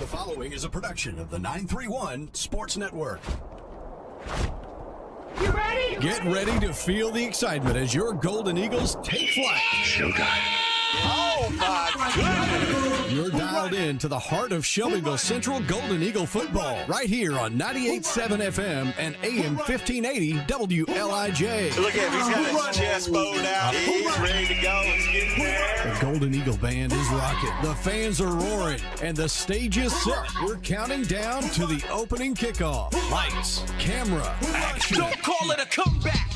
The following is a production of the 931 Sports Network. You ready? Get ready to feel the excitement as your Golden Eagles take flight. Showtime. Oh, my goodness. You're dialed in to the heart of Shelbyville Central Golden Eagle football right here on 98.7 FM and AM 1580 WLIJ. Look at him. He's got his chest bowed out. He's ready to go. Let's get in there. The Golden Eagle Band is rocking. The fans are roaring. And the stage is set. We're counting down to the opening kickoff. Lights, camera, action. Don't call it a comeback.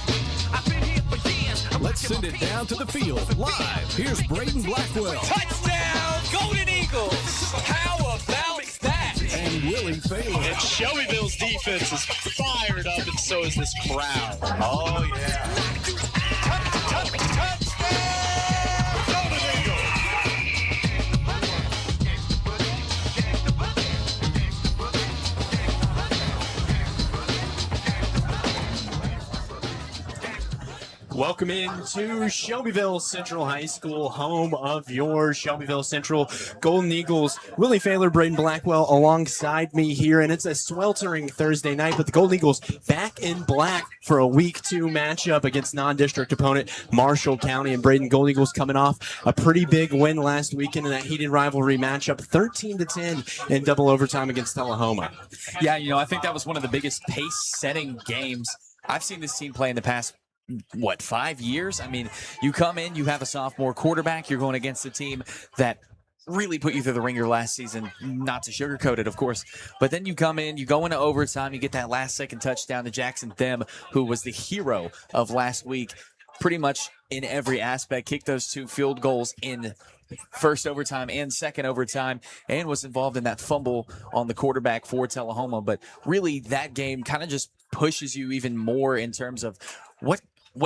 I've been here for years. Let's send it down to the field. Live, here's Braden Blackwell. Touchdown, Golden Eagles. How about that? And Willie Thaler. And Shelbyville's defense is fired up, and so is this crowd. Oh, yeah. Touchdown, Golden Eagles. Welcome into Shelbyville Central High School, home of your Shelbyville Central Golden Eagles. Willie Thaler, Braden Blackwell alongside me here, and it's a sweltering Thursday night, but the Golden Eagles back in black for a Week 2 matchup against non-district opponent Marshall County. And Braden, Golden Eagles coming off a pretty big win last weekend in that heated rivalry matchup, 13-10 in double overtime against Tullahoma. Yeah, I think that was one of the biggest pace-setting games I've seen this team play in the past 5 years? I mean, you come in, you have a sophomore quarterback, you're going against a team that really put you through the ringer last season, not to sugarcoat it, of course. But then you come in, you go into overtime, you get that last-second touchdown to Jackson Them, who was the hero of last week, pretty much in every aspect, kicked those 2 field goals in first overtime and second overtime, and was involved in that fumble on the quarterback for Tullahoma. But really, that game kind of just pushes you even more in terms of what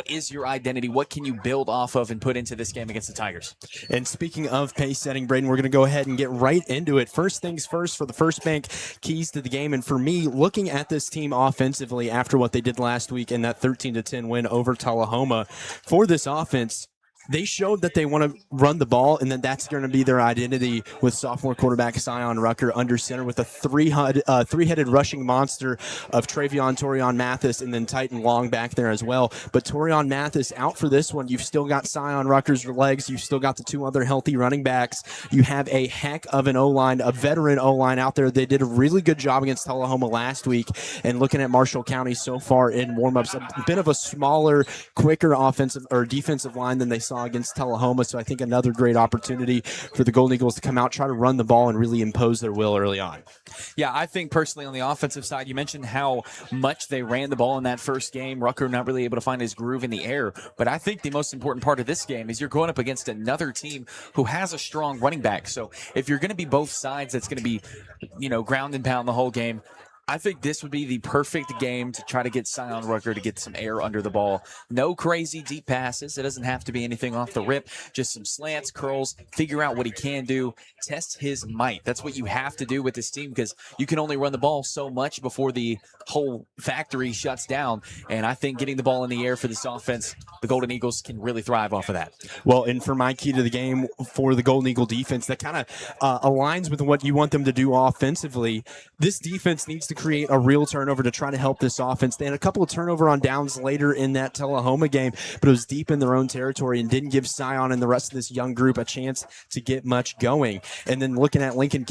is your identity? What can you build off of and put into this game against the Tigers? And speaking of pace setting, Braden, we're going to go ahead and get right into it. First things first for the First Bank keys to the game. And for me, looking at this team offensively after what they did last week in that 13-10 win over Tullahoma, for this offense, they showed that they want to run the ball, and then that's going to be their identity with sophomore quarterback Sion Rucker under center with a three-headed rushing monster of Torion Mathis and then Titan Long back there as well. But Torion Mathis out for this one. You've still got Sion Rucker's legs. You've still got the 2 other healthy running backs. You have a heck of an O-line, a veteran O-line out there. They did a really good job against Tullahoma last week. And looking at Marshall County so far in warm-ups, a bit of a smaller, quicker offensive or defensive line than they saw against Tullahoma. So I think another great opportunity for the Golden Eagles to come out, try to run the ball, and really impose their will early on. Yeah, I think personally on the offensive side, you mentioned how much they ran the ball in that first game. Rucker not really able to find his groove in the air. But I think the most important part of this game is you're going up against another team who has a strong running back. So if you're going to be both sides, that's going to be, ground and pound the whole game. I think this would be the perfect game to try to get Sion Rucker to get some air under the ball. No crazy deep passes. It doesn't have to be anything off the rip. Just some slants, curls, figure out what he can do, test his might. That's what you have to do with this team because you can only run the ball so much before the whole factory shuts down. And I think getting the ball in the air for this offense, the Golden Eagles can really thrive off of that. Well, and for my key to the game for the Golden Eagle defense, that kind of aligns with what you want them to do offensively. This defense needs to create a real turnover to try to help this offense. They had a couple of turnover on downs later in that Tullahoma game, but it was deep in their own territory and didn't give Sion and the rest of this young group a chance to get much going. And then looking at Marshall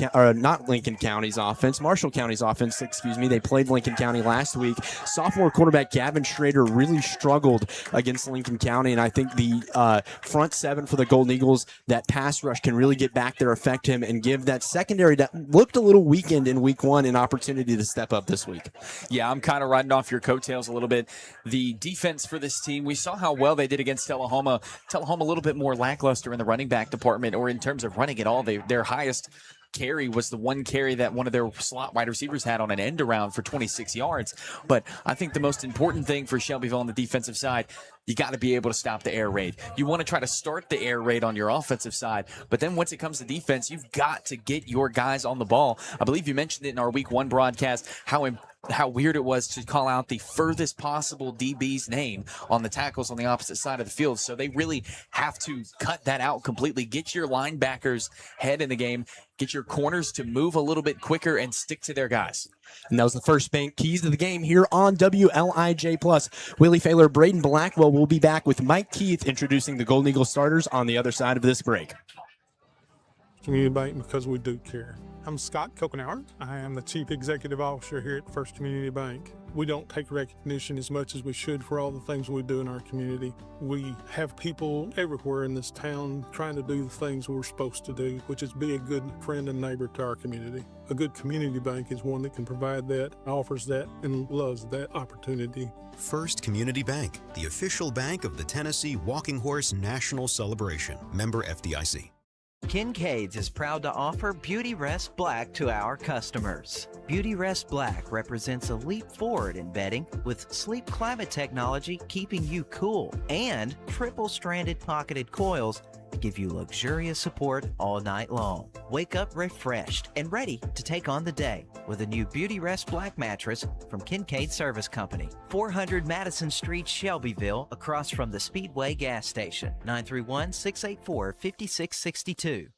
County's offense, they played Lincoln County last week. Sophomore quarterback Gavin Schrader really struggled against Lincoln County, and I think the front 7 for the Golden Eagles, that pass rush can really get back there, affect him, and give that secondary that looked a little weakened in week 1 an opportunity to step up this week. Yeah, I'm kind of riding off your coattails a little bit. The defense for this team, we saw how well they did against Tullahoma. Tullahoma a little bit more lackluster in the running back department or in terms of running it all. Their highest carry was the one carry that one of their slot wide receivers had on an end around for 26 yards. But I think the most important thing for Shelbyville on the defensive side, you got to be able to stop the air raid. You want to try to start the air raid on your offensive side, but then once it comes to defense, you've got to get your guys on the ball. I believe you mentioned it in our week 1 broadcast, how how weird it was to call out the furthest possible DB's name on the tackles on the opposite side of the field. So they really have to cut that out completely. Get your linebackers head in the game. Get your corners to move a little bit quicker and stick to their guys. And that was the first bank keys to the game here on WLIJ+. Willie Failer, Braden Blackwell will be back with Mike Keith introducing the Golden Eagle starters on the other side of this break. Community Bank, because we do care. I'm Scott Kokenauer. I am the Chief Executive Officer here at First Community Bank. We don't take recognition as much as we should for all the things we do in our community. We have people everywhere in this town trying to do the things we're supposed to do, which is be a good friend and neighbor to our community. A good community bank is one that can provide that, offers that, and loves that opportunity. First Community Bank, the official bank of the Tennessee Walking Horse National Celebration. Member FDIC. Kincaid's is proud to offer Beauty Rest Black to our customers. Beauty Rest Black represents a leap forward in bedding with sleep climate technology keeping you cool and triple-stranded pocketed coils to give you luxurious support all night long. Wake up refreshed and ready to take on the day with a new Beauty Rest Black mattress from Kincaid Service Company. 400 Madison Street, Shelbyville, across from the Speedway gas station. 931-684-5662.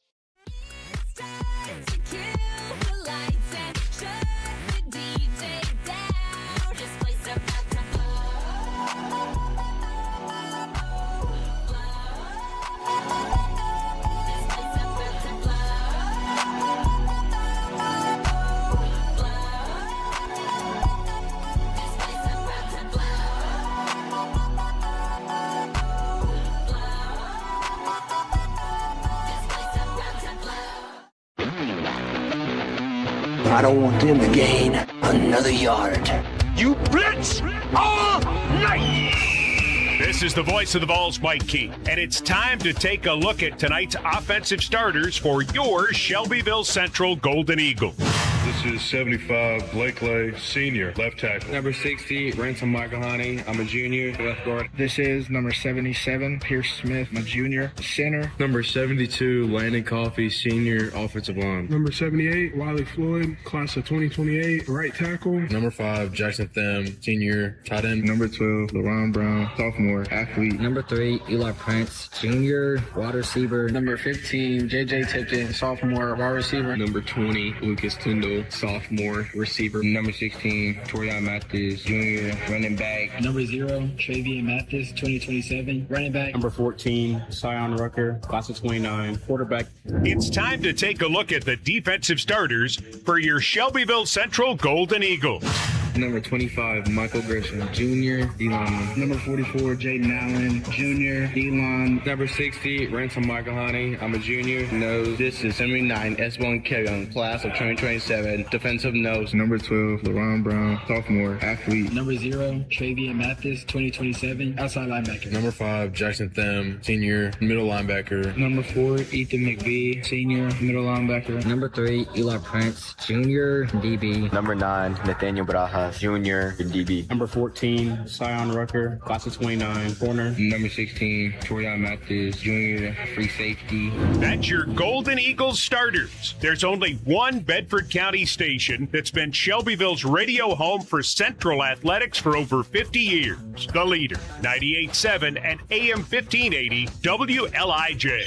I don't want them to gain another yard. You blitz all night. This is the voice of the Vols, Mike Key, and it's time to take a look at tonight's offensive starters for your Shelbyville Central Golden Eagles. This is 75, WLIJ, senior, left tackle. Number 60, Ransom Michaelhani. I'm a junior, left guard. This is number 77, Pierce Smith, I'm a junior, center. Number 72, Landon Coffey, senior, offensive line. Number 78, Wiley Floyd, class of 2028, right tackle. Number 5, Jackson Them, senior, tight end. Number 12, LaRon Brown, sophomore, athlete. Number 3, Eli Prince, junior, wide receiver. Number 15, JJ Tipton, sophomore, wide receiver. Number 20, Lucas Tyndall, sophomore, receiver. Number 16, Torian Mathis, junior, running back. Number 0, Travian Mathis, 2027, running back. Number 14, Sion Rucker, class of 29, quarterback. It's time to take a look at the defensive starters for your Shelbyville Central Golden Eagles. Number 25, Michael Grisham, junior, D-line. Number 44, Jaden Allen, junior, D-line. Number 60, Ransom Michaelhani. I'm a junior, nose. This is 79, S1 Kegon, class of 2027, defensive nose. Number 12, LaRon Brown, sophomore, athlete. Number 0, Travian Mathis, 2027, outside linebacker. Number 5, Jackson Them, senior, middle linebacker. Number 4, Ethan McVie, senior, middle linebacker. Number 3, Eli Prince, junior, DB. Number 9, Nathaniel Barajas, junior, DB. Number 14, Sion Rucker, class of 29, corner. Number 16, Torian Mathis, junior, free safety. That's your Golden Eagles starters. There's only one Bedford County station that's been Shelbyville's radio home for Central Athletics for over 50 years. The Leader, 98.7 and AM 1580 WLIJ.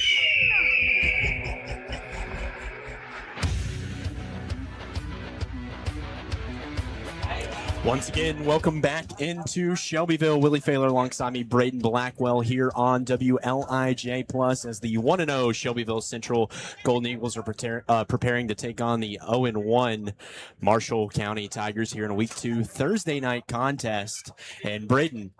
Once again, welcome back into Shelbyville. Willie Failer alongside me, Braden Blackwell here on WLIJ+, as the 1-0 Shelbyville Central Golden Eagles are preparing to take on the 0-1 Marshall County Tigers here in a Week 2 Thursday night contest. And Braden,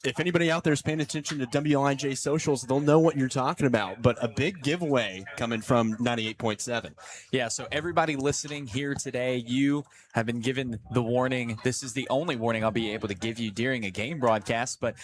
if anybody out there is paying attention to WLIJ socials, they'll know what you're talking about. But a big giveaway coming from 98.7. Yeah, so everybody listening here today, you have been given the warning. This is the only warning I'll be able to give you during a game broadcast, but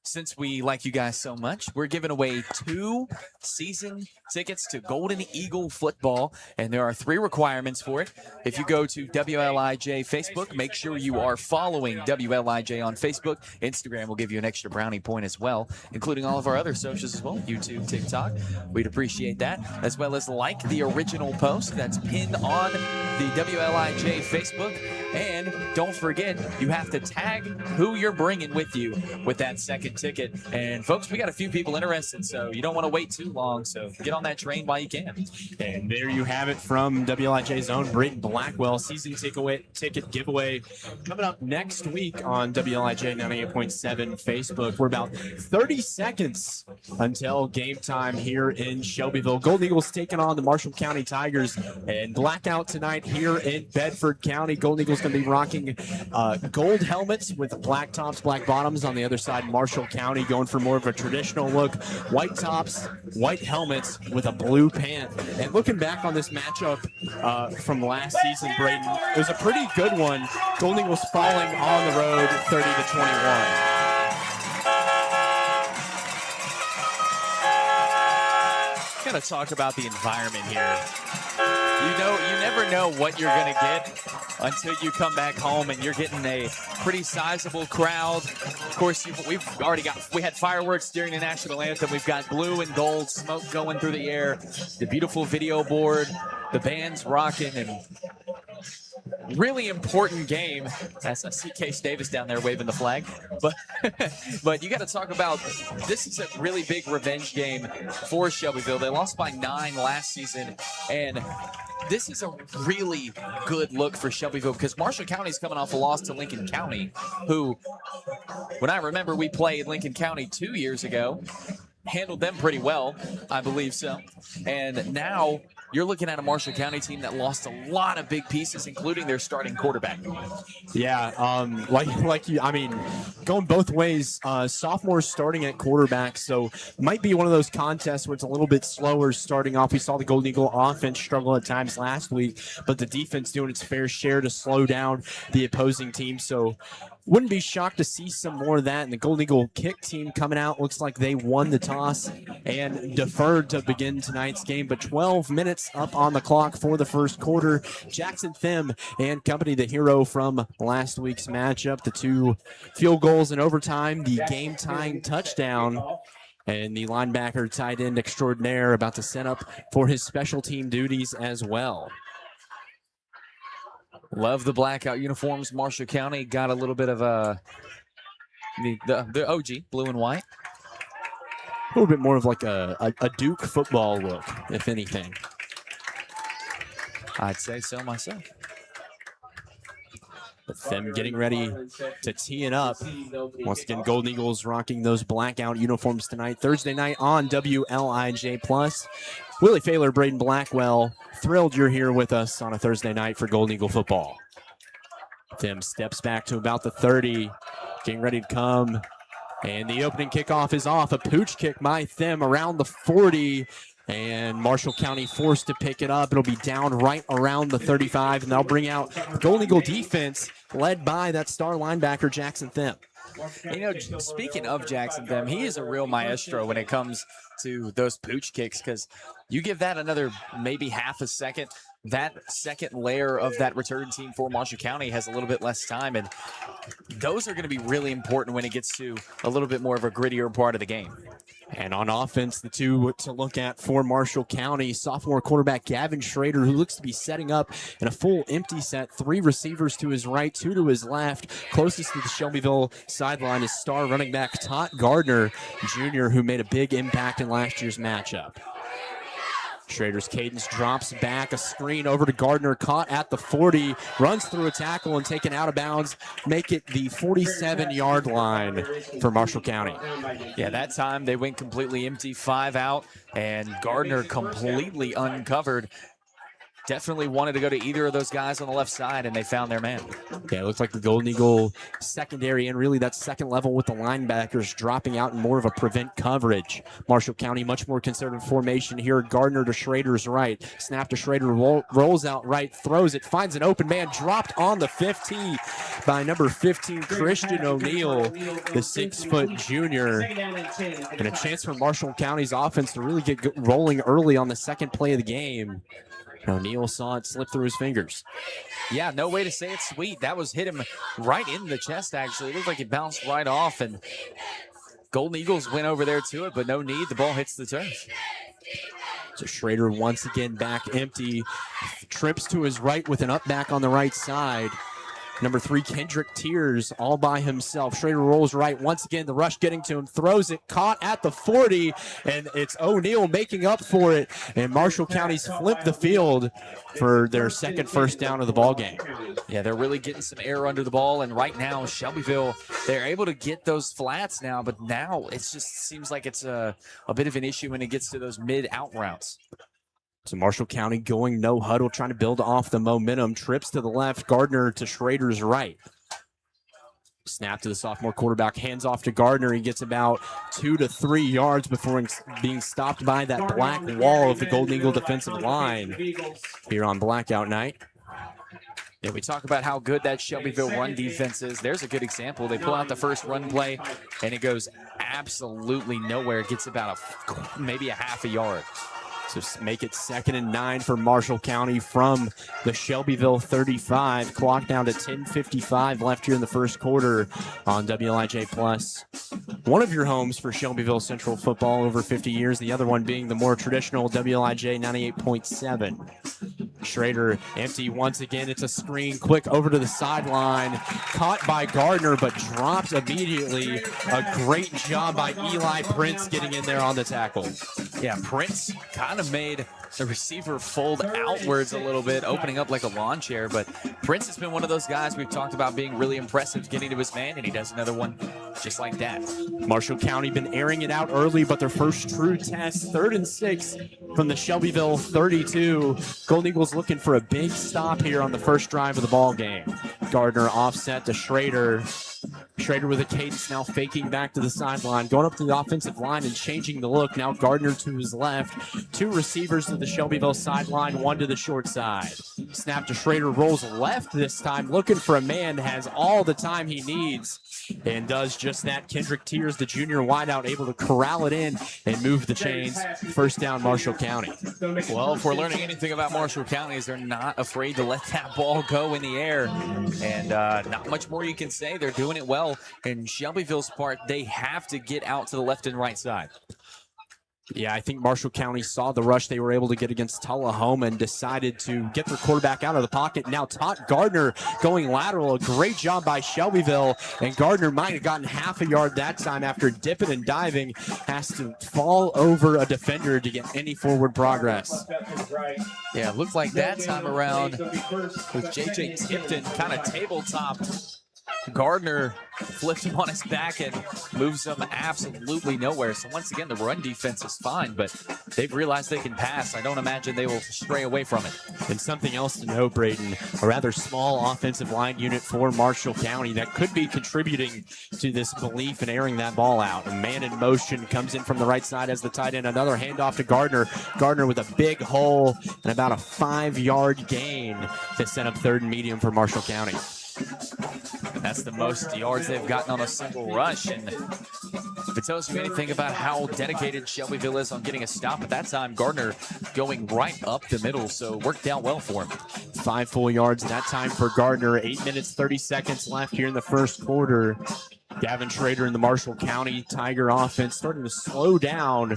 since we like you guys so much, we're giving away 2 season tickets to Golden Eagle football, and there are 3 requirements for it. If you go to WLIJ Facebook, make sure you are following WLIJ on Facebook. Instagram will give you an extra brownie point as well, including all of our other socials as well, YouTube, TikTok. We'd appreciate that, as well as like the original post that's pinned on the WLIJ Facebook. And don't forget, you have to tag who you're bringing with you with that second ticket. And folks, we got a few people interested, so you don't want to wait too long. So get on that train while you can. And there you have it from WLIJ's own Brayton Blackwell. Season ticket giveaway coming up next week on WLIJ 98.7 Facebook. We're about 30 seconds until game time here in Shelbyville. Golden Eagles taking on the Marshall County Tigers, and blackout tonight here in Bedford County. Golden Eagles going to be rocking gold helmets with black tops, black bottoms. On the other side, Marshall County going for more of a traditional look. White tops, white helmets with a blue pant. And looking back on this matchup from last season, Brayton, it was a pretty good one. Golden Eagles falling on the road 30-21. Gotta talk about the environment here. You never know what you're gonna get until you come back home, and you're getting a pretty sizable crowd. Of course, we had fireworks during the national anthem. We've got blue and gold smoke going through the air. The beautiful video board, the band's rocking, and really important game. I see Case Davis down there waving the flag. But you got to talk about, this is a really big revenge game for Shelbyville. They lost by 9 last season, and this is a really good look for Shelbyville because Marshall County is coming off a loss to Lincoln County, who, when I remember, we played Lincoln County 2 years ago, handled them pretty well, I believe so. And now you're looking at a Marshall County team that lost a lot of big pieces, including their starting quarterback. Yeah, going both ways. Sophomores starting at quarterback, so might be one of those contests where it's a little bit slower starting off. We saw the Golden Eagle offense struggle at times last week, but the defense doing its fair share to slow down the opposing team. So wouldn't be shocked to see some more of that. And the Golden Eagle kick team coming out looks like they won the toss and deferred to begin tonight's game. But 12 minutes up on the clock for the first quarter. Jackson Thim and company, the hero from last week's matchup. The 2 field goals in overtime, the game-tying touchdown. And the linebacker tight end extraordinaire about to set up for his special team duties as well. Love the blackout uniforms. Marshall County got a little bit of the OG, blue and white. A little bit more of like a Duke football look, if anything. I'd say so myself. But them getting ready to tee it up. Once again, Golden Eagles rocking those blackout uniforms tonight. Thursday night on WLIJ+. Willie Failer, Brayton Blackwell, thrilled you're here with us on a Thursday night for Golden Eagle football. Tim steps back to about the 30, getting ready to come. And the opening kickoff is off. A pooch kick by Thim around the 40. And Marshall County forced to pick it up. It'll be down right around the 35, and they'll bring out Golden Eagle defense led by that star linebacker, Jackson Thim. You know, speaking of Jackson Thim, he is a real maestro when it comes to those pooch kicks, because you give that another maybe half a second, that second layer of that return team for Marshall County has a little bit less time, and those are going to be really important when it gets to a little bit more of a grittier part of the game. And on offense, the 2 to look at for Marshall County, sophomore quarterback Gavin Schrader, who looks to be setting up in a full empty set. 3 receivers to his right, 2 to his left. Closest to the Shelbyville sideline is star running back Todd Gardner, Jr., who made a big impact in last year's matchup. Schrader's cadence drops back, a screen over to Gardner, caught at the 40, runs through a tackle and taken out of bounds, make it the 47-yard line for Marshall County. Yeah, that time they went completely empty, 5 out, and Gardner completely uncovered. definitely wanted to go to either of those guys on the left side, and they found their man. Yeah, it looks like the Golden Eagle secondary and really that second level with the linebackers dropping out in more of a prevent coverage. Marshall County, much more conservative formation here. Gardner to Schrader's right. Snap to Schrader, rolls out right, throws it, finds an open man, dropped on the 15 by number 15, Christian O'Neill, the 6-foot junior. And a chance for Marshall County's offense to really get rolling early on the second play of the game. O'Neill saw it slip through his fingers. Yeah, no way to say it's sweet. That was hit him right in the chest, actually. It looked like it bounced right off, and Golden Eagles went over there to it, but no need. The ball hits the turf. So Schrader once again back empty. Trips to his right with an up back on the right side. Number 3, Kendrick Tears, all by himself. Schrader rolls right. Once again, the rush getting to him. Throws it. Caught at the 40. And it's O'Neill making up for it. And Marshall County's flipped the field for their second first down of the ball game. Yeah, they're really getting some air under the ball. And right now, Shelbyville, they're able to get those flats now. But now it just seems like it's a bit of an issue when it gets to those mid-out routes. So Marshall County going no huddle, trying to build off the momentum. Trips to the left, Gardner to Schrader's right. Snap to the sophomore quarterback, hands off to Gardner. He gets about 2 to 3 yards before being stopped by that black wall of the Golden Eagle defensive line here on blackout night. Yeah, we talk about how good that Shelbyville run defense is. There's a good example. They pull out the first run play, and it goes absolutely nowhere. It gets about maybe a half a yard. So make it 2nd and 9 for Marshall County from the Shelbyville 35. Clock down to 10:55 left here in the first quarter on WLIJ Plus. One of your homes for Shelbyville Central football over 50 years, the other one being the more traditional WLIJ 98.7. Schrader empty once again. It's a screen, quick over to the sideline. Caught by Gardner, but dropped immediately. A great job by Eli Prince getting in there on the tackle. Yeah, Prince kind of made the receiver fold outwards a little bit, opening up like a lawn chair. But Prince has been one of those guys we've talked about being really impressive getting to his man, and he does another one just like that. Marshall County been airing it out early, but their first true test, 3rd and 6 from the Shelbyville 32. Golden Eagles looking for a big stop here on the first drive of the ball game. Gardner offset to Schrader. Schrader with a cadence, now faking back to the sideline, going up to the offensive line and changing the look. Now Gardner to his left. 2 receivers to the Shelbyville sideline, 1 to the short side. Snap to Schrader, rolls left this time, looking for a man, has all the time he needs, and does just that. Kendrick Tears, the junior wideout, able to corral it in and move the chains. First down, Marshall County. Well, if we're learning anything about Marshall County, is they're not afraid to let that ball go in the air, and not much more you can say. They're doing it well. In Shelbyville's part, they have to get out to the left and right side. Yeah, I think Marshall County saw the rush they were able to get against Tullahoma and decided to get their quarterback out of the pocket. Now Gardner going lateral. A great job by Shelbyville, and Gardner might have gotten half a yard that time after dipping and diving. Has to fall over a defender to get any forward progress. Yeah, it looked like that time around with J.J. Tipton kind of tabletop. Gardner flips him on his back and moves him absolutely nowhere. So once again, the run defense is fine, but they've realized they can pass. I don't imagine they will stray away from it. And something else to note, Braden, a rather small offensive line unit for Marshall County that could be contributing to this belief in airing that ball out. A man in motion comes in from the right side as the tight end. Another handoff to Gardner. Gardner with a big hole and about a 5-yard gain to set up 3rd and medium for Marshall County. That's the most yards they've gotten on a single rush. And if it tells you anything about how dedicated Shelbyville is on getting a stop at that time, Gardner going right up the middle, so worked out well for him. 5 full yards that time for Gardner. 8 minutes, 30 seconds left here in the first quarter. Gavin Schrader in the Marshall County Tiger offense starting to slow down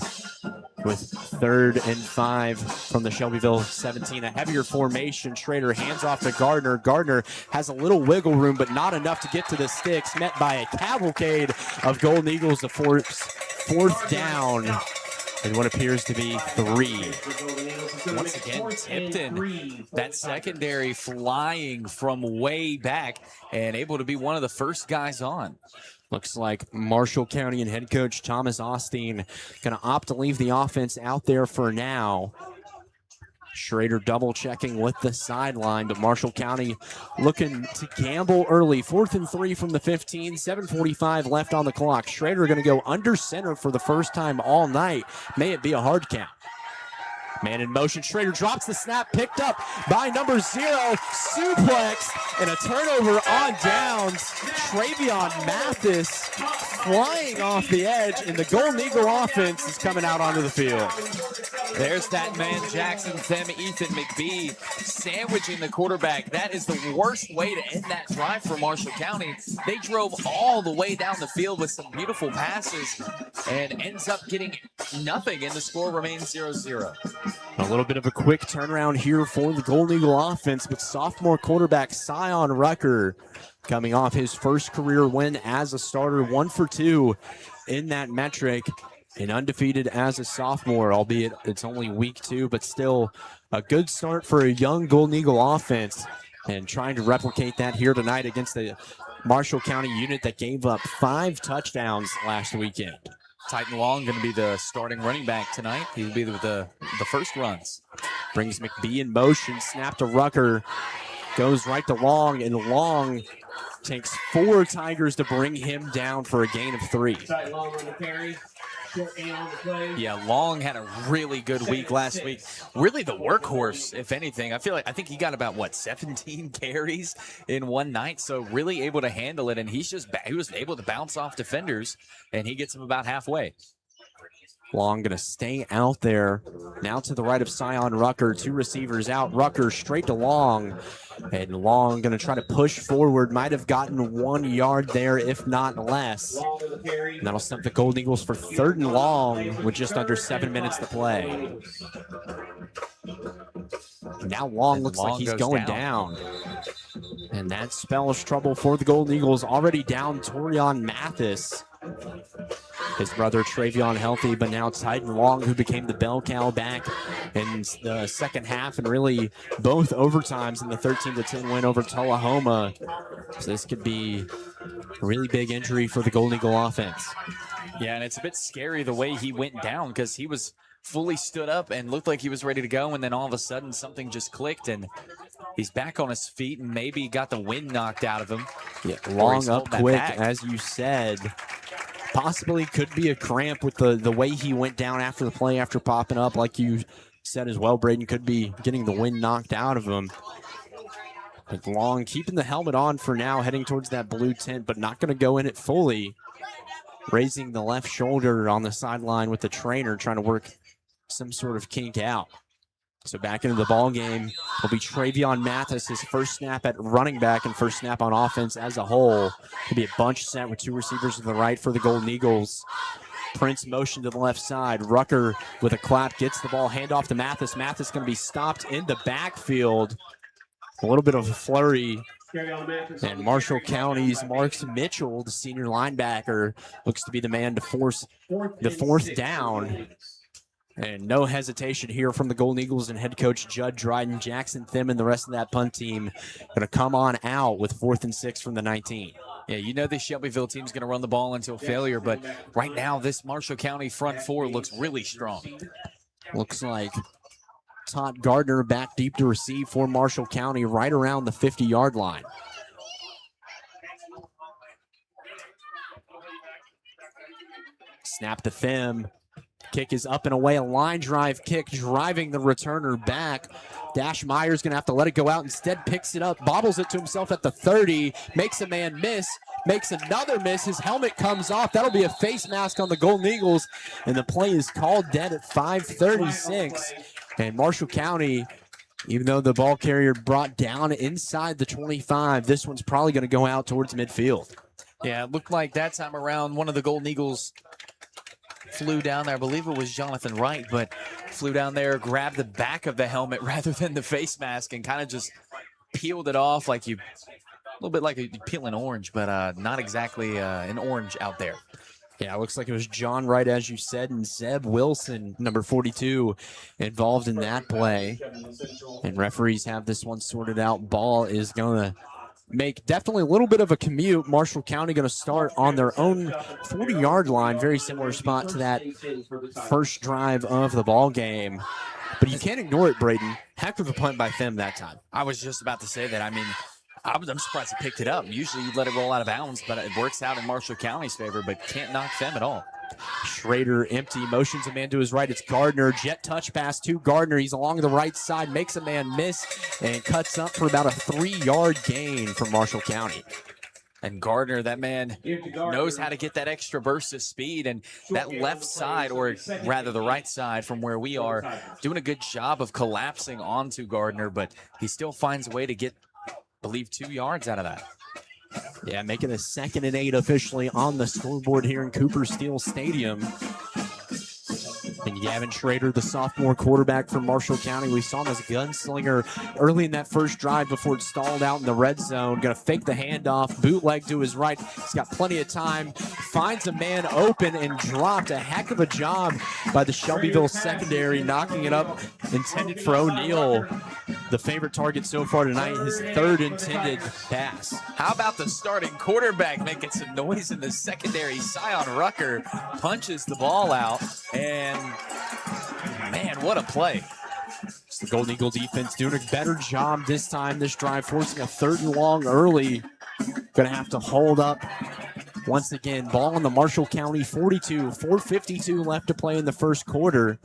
with 3rd and 5 from the Shelbyville 17. A heavier formation. Schrader hands off to Gardner. Gardner has a little wiggle room, but not enough to get to the sticks. Met by a cavalcade of Golden Eagles to force 4th down and what appears to be 3. Once again, Tipton, that secondary flying from way back and able to be one of the first guys on. Looks like Marshall County and head coach Thomas Osteen going to opt to leave the offense out there for now. Schrader double checking with the sideline, but Marshall County looking to gamble early. 4th and 3 from the 15, 7:45 left on the clock. Schrader going to go under center for the first time all night. May it be a hard count. Man in motion, Schrader drops the snap, picked up by number 0, suplex, and a turnover on downs. Travion Mathis flying off the edge, and the Golden Eagle offense is coming out onto the field. There's that man, Jackson Them, Ethan McBee, sandwiching the quarterback. That is the worst way to end that drive for Marshall County. They drove all the way down the field with some beautiful passes and ends up getting nothing, and the score remains 0-0. A little bit of a quick turnaround here for the Golden Eagle offense with sophomore quarterback Sion Rucker coming off his first career win as a starter, 1 for 2 in that metric. And undefeated as a sophomore, albeit it's only week 2, but still a good start for a young Golden Eagle offense, and trying to replicate that here tonight against the Marshall County unit that gave up 5 touchdowns last weekend. Titan Long going to be the starting running back tonight. He'll be with the first runs. Brings McBee in motion, snap to Rucker, goes right to Long, and Long takes 4 Tigers to bring him down for a gain of 3. Long on the carry. Yeah, Long had a really good week last week. Really the workhorse, if anything. I think he got about 17 carries in one night, so really able to handle it, and he was able to bounce off defenders, and he gets him about halfway. Long going to stay out there. Now to the right of Sion Rucker. 2 receivers out. Rucker straight to Long. And Long going to try to push forward. Might have gotten 1 yard there, if not less. And that'll stump the Golden Eagles for 3rd and long with just under 7 minutes to play. Now Long looks like he's going down. And that spells trouble for the Golden Eagles. Already down Torion Mathis. His brother Travion healthy, but now Titan Long, who became the bell cow back in the second half, and really both overtimes in the 13-10 win over Tullahoma. So this could be a really big injury for the Golden Eagle offense. Yeah, and it's a bit scary the way he went down, because he was fully stood up and looked like he was ready to go, and then all of a sudden something just clicked, and he's back on his feet and maybe got the wind knocked out of him. Yeah, Long up quick, as you said. Possibly could be a cramp with the way he went down after the play, after popping up, like you said as well, Braden. Could be getting the wind knocked out of him. But Long keeping the helmet on for now, heading towards that blue tent, but not going to go in it fully. Raising the left shoulder on the sideline with the trainer, trying to work some sort of kink out. So back into the ball game will be Travion Mathis, his first snap at running back and first snap on offense as a whole. Could be a bunch set with 2 receivers to the right for the Golden Eagles. Prince motion to the left side. Rucker with a clap gets the ball, handoff to Mathis. Mathis going to be stopped in the backfield. A little bit of a flurry. And Marshall County's Marks Mitchell, the senior linebacker, looks to be the man to force the 4th down. And no hesitation here from the Golden Eagles and head coach Judd Dryden. Jackson Them and the rest of that punt team going to come on out with 4th and 6 from the 19. Yeah, you know this Shelbyville team's going to run the ball until failure, but right now this Marshall County front 4 looks really strong. Looks like Todd Gardner back deep to receive for Marshall County right around the 50-yard line. Snap to Them. Kick is up and away, a line drive kick, driving the returner back. Dash Meyer's going to have to let it go out. Instead, picks it up, bobbles it to himself at the 30, makes a man miss, makes another miss. His helmet comes off. That'll be a face mask on the Golden Eagles, and the play is called dead at 5:36. And Marshall County, even though the ball carrier brought down inside the 25, this one's probably going to go out towards midfield. Yeah, it looked like that time around one of the Golden Eagles flew down there. I believe it was Jonathan Wright, but flew down there, grabbed the back of the helmet rather than the face mask, and kind of just peeled it off like a little bit like you peel an orange, but not exactly an orange out there. Yeah, it looks like it was John Wright, as you said, and Zeb Wilson, number 42, involved in that play. And referees have this one sorted out. Ball is going to make definitely a little bit of a commute. Marshall County going to start on their own 40-yard line, very similar spot to that first drive of the ball game. But you can't ignore it, Braden. Heck of a punt by Thim that time. I was just about to say that. I mean, I'm surprised he picked it up. Usually you let it roll out of bounds, but it works out in Marshall County's favor, but can't knock them at all. Schrader empty, motions a man to his right. It's Gardner. Jet touch pass to Gardner. He's along the right side, makes a man miss, and cuts up for about a 3-yard gain from Marshall County. And Gardner, that man knows how to get that extra burst of speed, and that left side, or rather the right side from where we are, doing a good job of collapsing onto Gardner, but he still finds a way to get, I believe, 2 yards out of that. Yeah, making a 2nd and 8 officially on the scoreboard here in Cooper Steel Stadium. And Gavin Schrader, the sophomore quarterback from Marshall County, we saw him as a gunslinger early in that first drive before it stalled out in the red zone. Going to fake the handoff, bootleg to his right. He's got plenty of time, finds a man open and dropped. A heck of a job by the Shelbyville secondary, knocking it up, intended for O'Neal. The favorite target so far tonight, his 3rd intended pass. How about the starting quarterback making some noise in the secondary? Sion Rucker punches the ball out, and man, what a play. It's the Golden Eagle defense doing a better job this time, this drive, forcing a 3rd and long early. Going to have to hold up once again. Ball on the Marshall County 42, 4:52 left to play in the first quarter.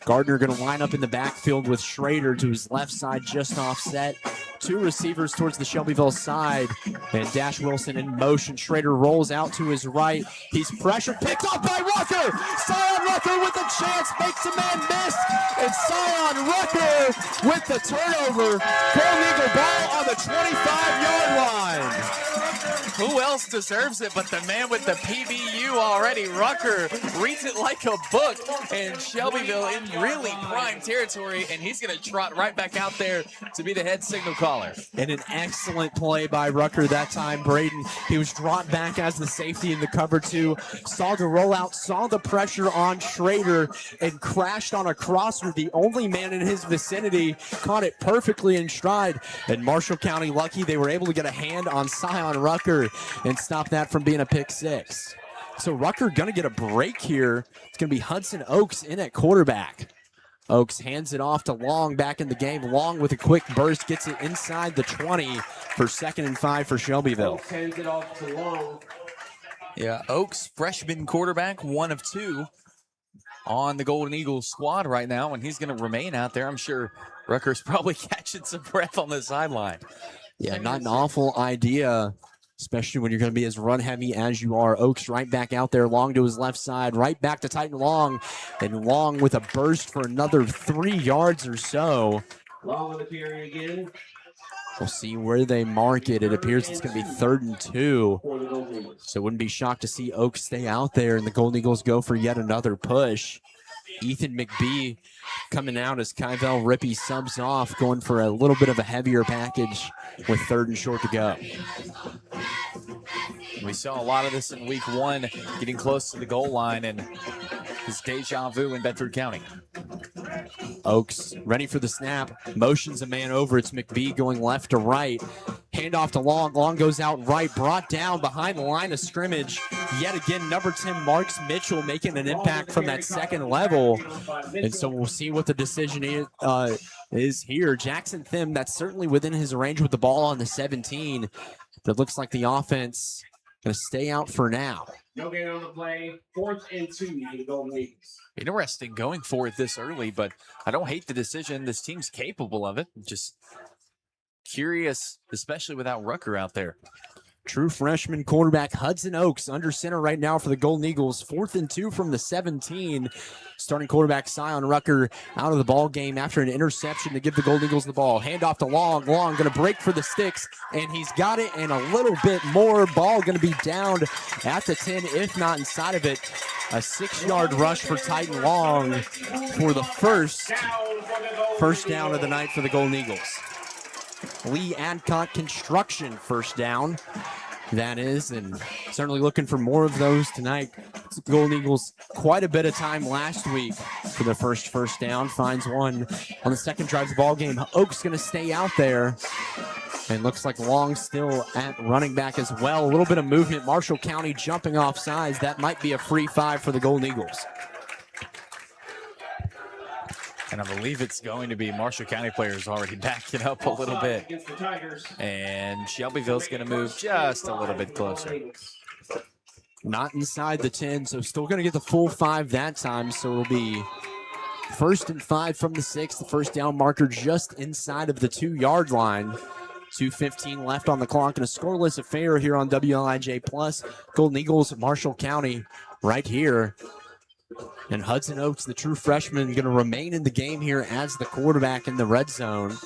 Gardner going to line up in the backfield with Schrader to his left side, just offset. 2 receivers towards the Shelbyville side, and Dash Wilson in motion. Schrader rolls out to his right. He's pressured, picked off by Rucker. Sion Rucker with a chance, makes a man miss, and Sion Rucker with the turnover. Golden Eagle ball on the 25-yard line. Who else deserves it but the man with the PBU already? Rucker reads it like a book, and Shelbyville in really prime territory, and he's going to trot right back out there to be the head signal caller. And an excellent play by Rucker that time, Braden. He was dropped back as the safety in the cover 2, saw the rollout, saw the pressure on Schrader, and crashed on a crosser. The only man in his vicinity caught it perfectly in stride. And Marshall County lucky they were able to get a hand on Sion Rucker and stop that from being a pick 6. So Rucker going to get a break here. It's going to be Hudson Oaks in at quarterback. Oaks hands it off to Long back in the game. Long with a quick burst gets it inside the 20 for 2nd and 5 for Shelbyville. Oaks hands it off to Long. Yeah, Oaks, freshman quarterback, 1 of 2 on the Golden Eagles squad right now, and he's going to remain out there. I'm sure Rucker's probably catching some breath on the sideline. Yeah, not an awful idea, especially when you're going to be as run-heavy as you are. Oaks right back out there, Long to his left side, right back to Titan Long, and Long with a burst for another 3 yards or so. Long on the carry again. We'll see where they mark it. It appears it's going to be 3rd and 2. So wouldn't be shocked to see Oaks stay out there and the Golden Eagles go for yet another push. Ethan McBee coming out as Kyvel Rippey subs off, going for a little bit of a heavier package with 3rd and short to go. We saw a lot of this in week 1, getting close to the goal line, and it's deja vu in Bedford County. Oaks ready for the snap, motions a man over. It's McBee going left to right. Handoff to Long. Long goes out right, brought down behind the line of scrimmage. Yet again, number 10, Marks Mitchell making an impact from that 2nd level. And so we'll see what the decision is here. Jackson Thim, that's certainly within his range with the ball on the 17. But it looks like the offense going to stay out for now. No gain on the play. 4th and 2 for the Golden Eagles. Interesting going for it this early, but I don't hate the decision. This team's capable of it. Just curious, especially without Rucker out there. True freshman quarterback Hudson Oaks under center right now for the Golden Eagles. 4th and 2 from the 17. Starting quarterback Sion Rucker out of the ball game after an interception to give the Golden Eagles the ball. Handoff to Long. Long going to break for the sticks, and he's got it and a little bit more. Ball going to be down at the 10, if not inside of it. A 6-yard rush for Titan Long for the first down of the night for the Golden Eagles. Lee Adcock Construction first down, that is, and certainly looking for more of those tonight. The Golden Eagles quite a bit of time last week for their first down. Finds one on the second drive of the ball game. Oaks going to stay out there. And looks like Long still at running back as well. A little bit of movement. Marshall County jumping off sides. That might be a free 5 for the Golden Eagles. And I believe it's going to be Marshall County players already backing up a little bit. And Shelbyville's going to move just a little bit closer. Not inside the 10, so still going to get the full 5 that time. So it'll be 1st and 5 from the 6. The first down marker just inside of the 2-yard line. 2:15 left on the clock and a scoreless affair here on WLIJ Plus. Golden Eagles, Marshall County right here. And Hudson Oaks, the true freshman, going to remain in the game here as the quarterback in the red zone.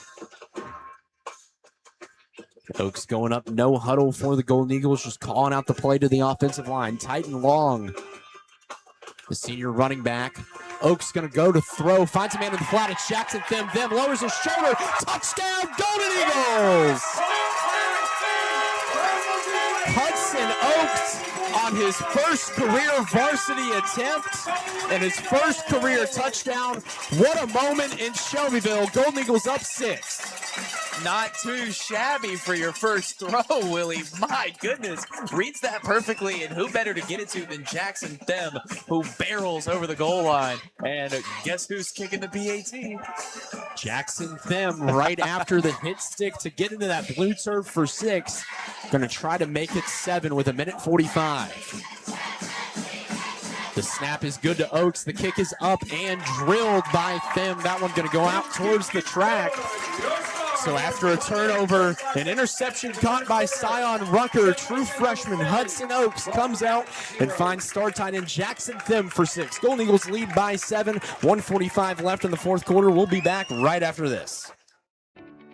Oaks going up, no huddle for the Golden Eagles, just calling out the play to the offensive line. Tight and long. The senior running back. Oaks going to go to throw, finds a man in the flat. It's Jackson Them lowers his shoulder. Touchdown, Golden Eagles! Hudson Oaks on his first career varsity attempt and his first career touchdown. What a moment in Shelbyville. Golden Eagles up 6. Not too shabby for your first throw, Willie. My goodness. Reads that perfectly, and who better to get it to than Jackson Them, who barrels over the goal line. And guess who's kicking the PAT? Jackson Them right after the hit stick to get into that blue turf for 6. Going to try to make it 7 with 1:45. The snap is good to Oaks. The kick is up and drilled by Them. That one going to go out towards the track. So after a turnover, an interception caught by Scion Rucker, true freshman Hudson Oaks comes out and finds star tight end Jackson Them for 6. Golden Eagles lead by 7. 1:45 left in the fourth quarter. We'll be back right after this.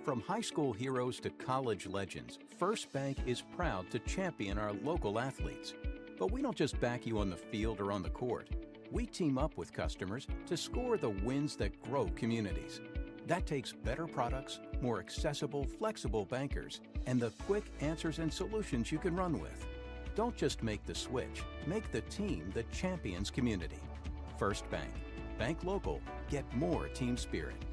From high school heroes to college legends, First Bank is proud to champion our local athletes. But we don't just back you on the field or on the court. We team up with customers to score the wins that grow communities. That takes better products, more accessible, flexible bankers, and the quick answers and solutions you can run with. Don't just make the switch, make the team that champions community. First Bank. Bank local. Get more team spirit.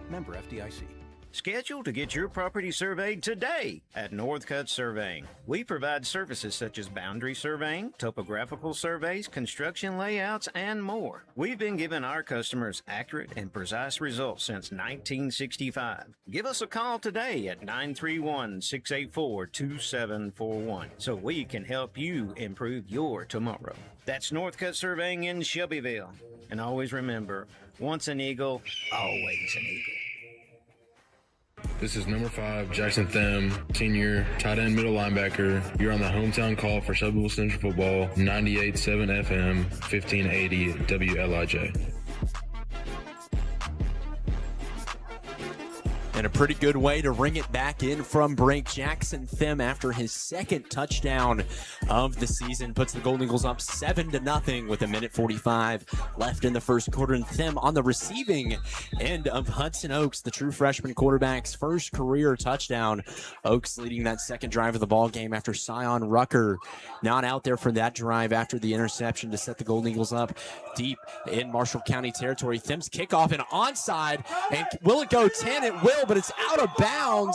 Member FDIC. Schedule to get your property surveyed today at Northcutt Surveying. We provide services such as boundary surveying, topographical surveys, construction layouts, and more. We've been giving our customers accurate and precise results since 1965. Give us a call today at 931-684-2741 so we can help you improve your tomorrow. That's Northcutt Surveying in Shelbyville. And always remember, once an eagle, always an eagle. This is number 5, Jackson Them, senior, tight end, middle linebacker. You're on the hometown call for Shelbyville Central football, 98.7 FM, 1580 WLIJ. And a pretty good way to ring it back in from break. Jackson Them, after his second touchdown of the season, puts the Golden Eagles up 7-0 with 1:45 left in the first quarter. And Them on the receiving end of Hudson Oaks, the true freshman quarterback's first career touchdown. Oaks leading that second drive of the ball game after Scion Rucker not out there for that drive after the interception to set the Golden Eagles up deep in Marshall County territory. Them's kickoff and onside, and will it go 10? It will, but it's out of bounds.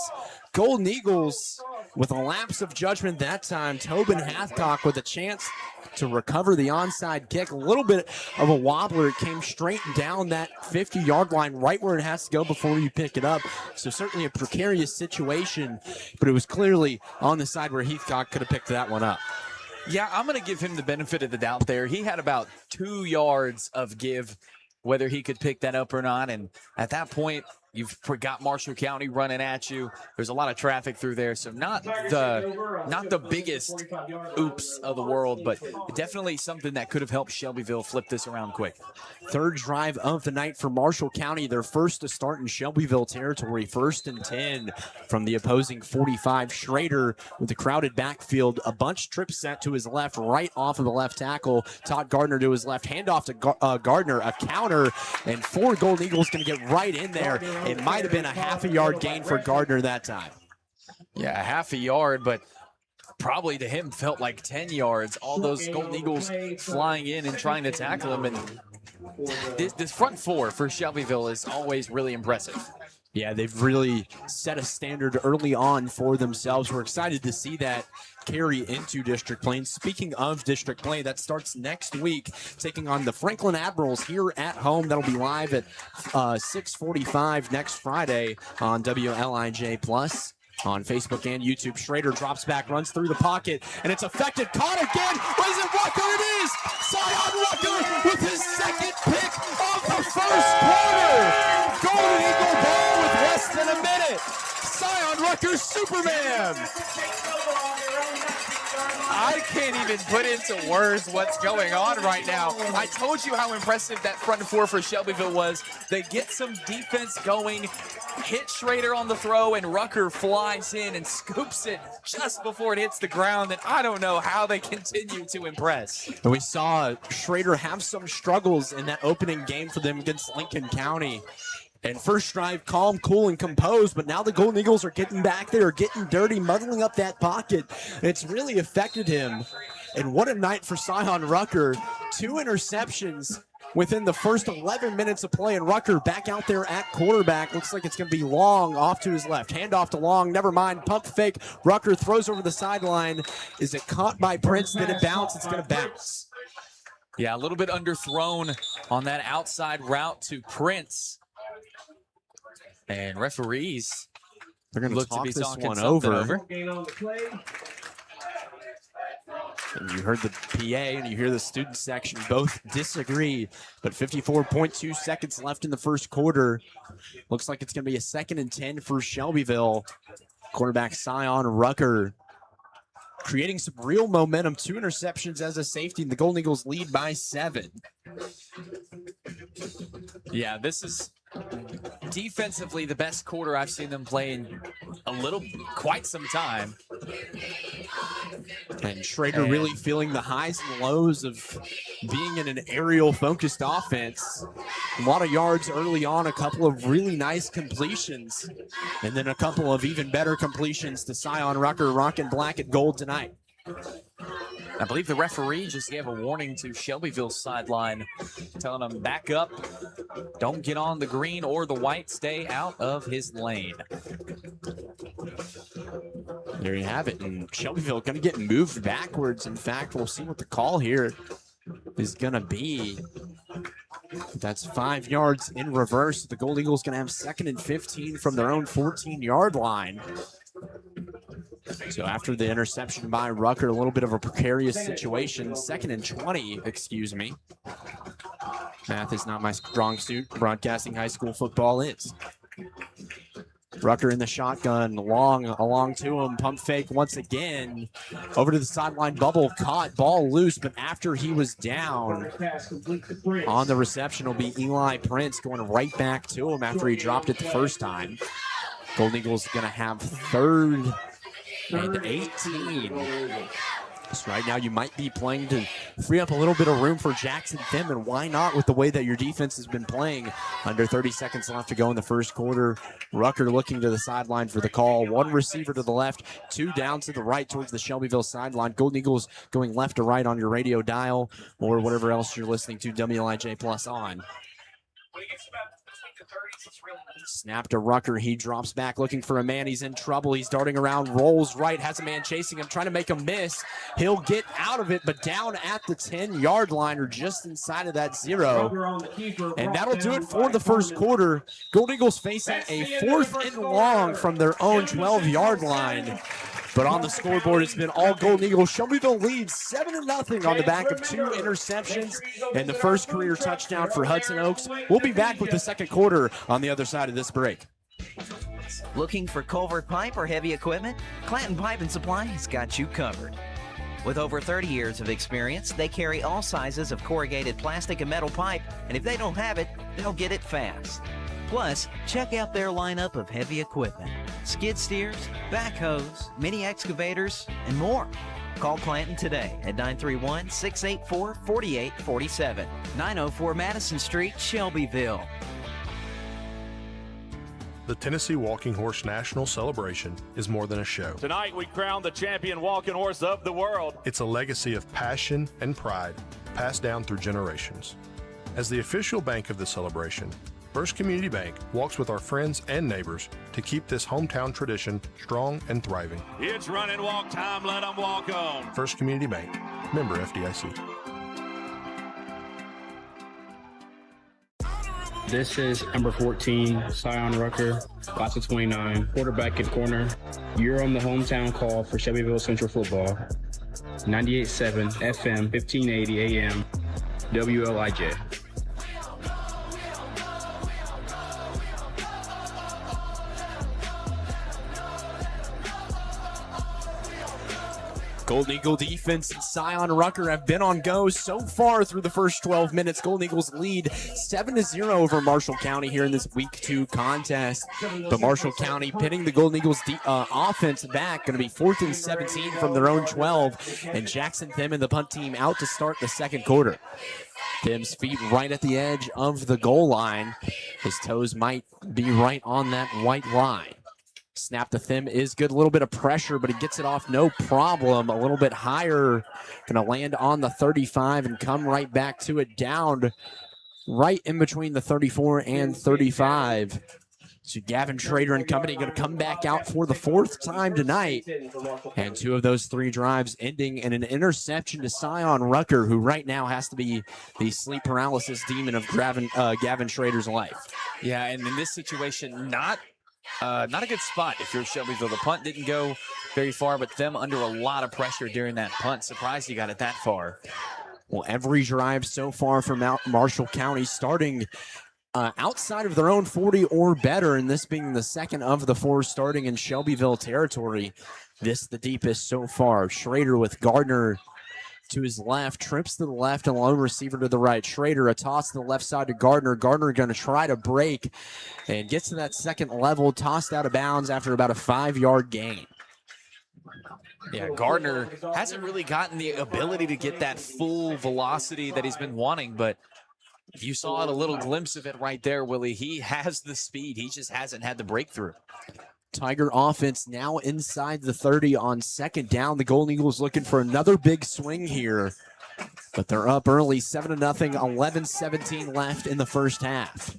Golden Eagles with a lapse of judgment that time. Tobin Hathcock with a chance to recover the onside kick. A little bit of a wobbler. It came straight down that 50-yard line, right where it has to go before you pick it up. So certainly a precarious situation, but it was clearly on the side where Heathcock could have picked that one up. Yeah, I'm going to give him the benefit of the doubt there. He had about 2 yards of give, whether he could pick that up or not. And at that point, you've got Marshall County running at you. There's a lot of traffic through there, so not the biggest oops of the world, but definitely something that could have helped Shelbyville flip this around quick. Third drive of the night for Marshall County. Their first to start in Shelbyville territory. 1st and 10 from the opposing 45. Schrader with the crowded backfield. A bunch trip set to his left, right off of the left tackle. Todd Gardner to his left. Handoff to Gardner. A counter, and 4 Golden Eagles going to get right in there. It might have been a half a yard gain for Gardner that time. Yeah, a half a yard, but probably to him felt like 10 yards. All those Golden Eagles flying in and trying to tackle him. And this front four for Shelbyville is always really impressive. Yeah, they've really set a standard early on for themselves. We're excited to see that carry into district play. And speaking of district play, that starts next week, taking on the Franklin Admirals here at home. That'll be live at 6:45 next Friday on WLIJ Plus on Facebook and YouTube. Schrader drops back, runs through the pocket, and it's affected. Caught again. Is it Rucker? It is. Sion Rucker with his second pick of the first quarter. Golden Eagle ball with less than a minute. Sion Rucker, Superman. I can't even put into words what's going on right now. I told you how impressive that front four for Shelbyville was. They get some defense going, hit Schrader on the throw, and Rucker flies in and scoops it just before it hits the ground. And I don't know how they continue to impress. And we saw Schrader have some struggles in that opening game for them against Lincoln County. And first drive, calm, cool, and composed, but now the Golden Eagles are getting back there, getting dirty, muddling up that pocket. It's really affected him. And what a night for Sion Rucker. 2 interceptions within the first 11 minutes of play, and Rucker back out there at quarterback. Looks like it's going to be Long off to his left. Handoff to Long, never mind, pump fake. Rucker throws over the sideline. Is it caught by Prince? Did it bounce? It's going to bounce. Yeah, a little bit underthrown on that outside route to Prince. And referees, they're going to look talk to be this talking one over. And you heard the PA and you hear the student section both disagree, but 54.2 seconds left in the first quarter. Looks like it's going to be a 2nd and 10 for Shelbyville. Quarterback Sion Rucker creating some real momentum. 2 interceptions as a safety, and the Golden Eagles lead by 7. Yeah, this is defensively the best quarter I've seen them play in quite some time. And Schrader really feeling the highs and lows of being in an aerial focused offense. A lot of yards early on, a couple of really nice completions, and then a couple of even better completions to Sion Rucker, rocking black and gold tonight. I believe the referee just gave a warning to Shelbyville's sideline, telling them back up, don't get on the green or the white, stay out of his lane. There you have it, and Shelbyville going to get moved backwards. In fact, we'll see what the call here is going to be. That's 5 yards in reverse. The Gold Eagles going to have 2nd and 15 from their own 14-yard line. So after the interception by Rucker, a little bit of a precarious situation. 2nd and 20, excuse me. Math is not my strong suit. Broadcasting high school football is. Rucker in the shotgun, Long along to him, pump fake once again. Over to the sideline bubble, caught, ball loose, but after he was down on the reception will be Eli Prince going right back to him after he dropped it the first time. Golden Eagles going to have 3rd and 18. So right now you might be playing to free up a little bit of room for Jackson Thim, and why not with the way that your defense has been playing. Under 30 seconds left to go in the first quarter. Rucker looking to the sideline for the call. 1 receiver to the left, 2 down to the right towards the Shelbyville sideline. Golden Eagles going left to right on your radio dial or whatever else you're listening to WLIJ Plus on. Snap to Rucker. He drops back looking for a man. He's in trouble. He's darting around, rolls right, has a man chasing him, trying to make him miss. He'll get out of it, but down at the 10-yard line or just inside of that 0. And that'll do it for the first quarter. Gold Eagles facing a 4th and long from their own 12-yard line. But on the scoreboard, it's been all Golden Eagles. Shelbyville leads 7-0 on the back of 2 interceptions and the first career touchdown for Hudson Oaks. We'll be back with the second quarter on the other side of this break. Looking for culvert pipe or heavy equipment? Clanton Pipe and Supply has got you covered. With over 30 years of experience, they carry all sizes of corrugated plastic and metal pipe, and if they don't have it, they'll get it fast. Plus, check out their lineup of heavy equipment: skid steers, backhoes, mini excavators, and more. Call Clanton today at 931-684-4847, 904 Madison Street, Shelbyville. The Tennessee Walking Horse National Celebration is more than a show. Tonight we crown the champion walking horse of the world. It's a legacy of passion and pride passed down through generations. As the official bank of the celebration, First Community Bank walks with our friends and neighbors to keep this hometown tradition strong and thriving. It's run and walk time. Let them walk on. First Community Bank, member FDIC. This is number 14, Sion Rucker, class of 29, quarterback and corner. You're on the hometown call for Shelbyville Central football. 98.7 FM, 1580 AM, WLIJ. Golden Eagle defense and Sion Rucker have been on go so far through the first 12 minutes. Golden Eagles lead 7-0 over Marshall County here in this Week 2 contest. But Marshall County pinning the Golden Eagles offense back. Going to be 4th and 17 from their own 12. And Jackson Thim and the punt team out to start the second quarter. Thim's feet right at the edge of the goal line. His toes might be right on that white line. Snap to Thim is good. A little bit of pressure, but he gets it off no problem. A little bit higher. Going to land on the 35 and come right back to it, down right in between the 34 and 35. So Gavin Schrader and company going to come back out for the 4th time tonight. And 2 of those 3 drives ending in an interception to Sion Rucker, who right now has to be the sleep paralysis demon of Gavin Schrader's life. Yeah, and in this situation, not a good spot if you're Shelbyville. The punt didn't go very far, but them under a lot of pressure during that punt. Surprised he got it that far. Well, every drive so far from Marshall County starting outside of their own 40 or better, and this being the second of the 4 starting in Shelbyville territory. This the deepest so far. Schrader with Gardner to his left, trips to the left, and lone receiver to the right. Schrader, a toss to the left side to Gardner. Gardner going to try to break and gets to that second level, tossed out of bounds after about a 5-yard gain. Yeah, Gardner hasn't really gotten the ability to get that full velocity that he's been wanting, but you saw a little glimpse of it right there, Willie. He has the speed. He just hasn't had the breakthrough. Tiger offense now inside the 30 on second down. The Golden Eagles looking for another big swing here, but they're up early, 7-0, 11-17 left in the first half.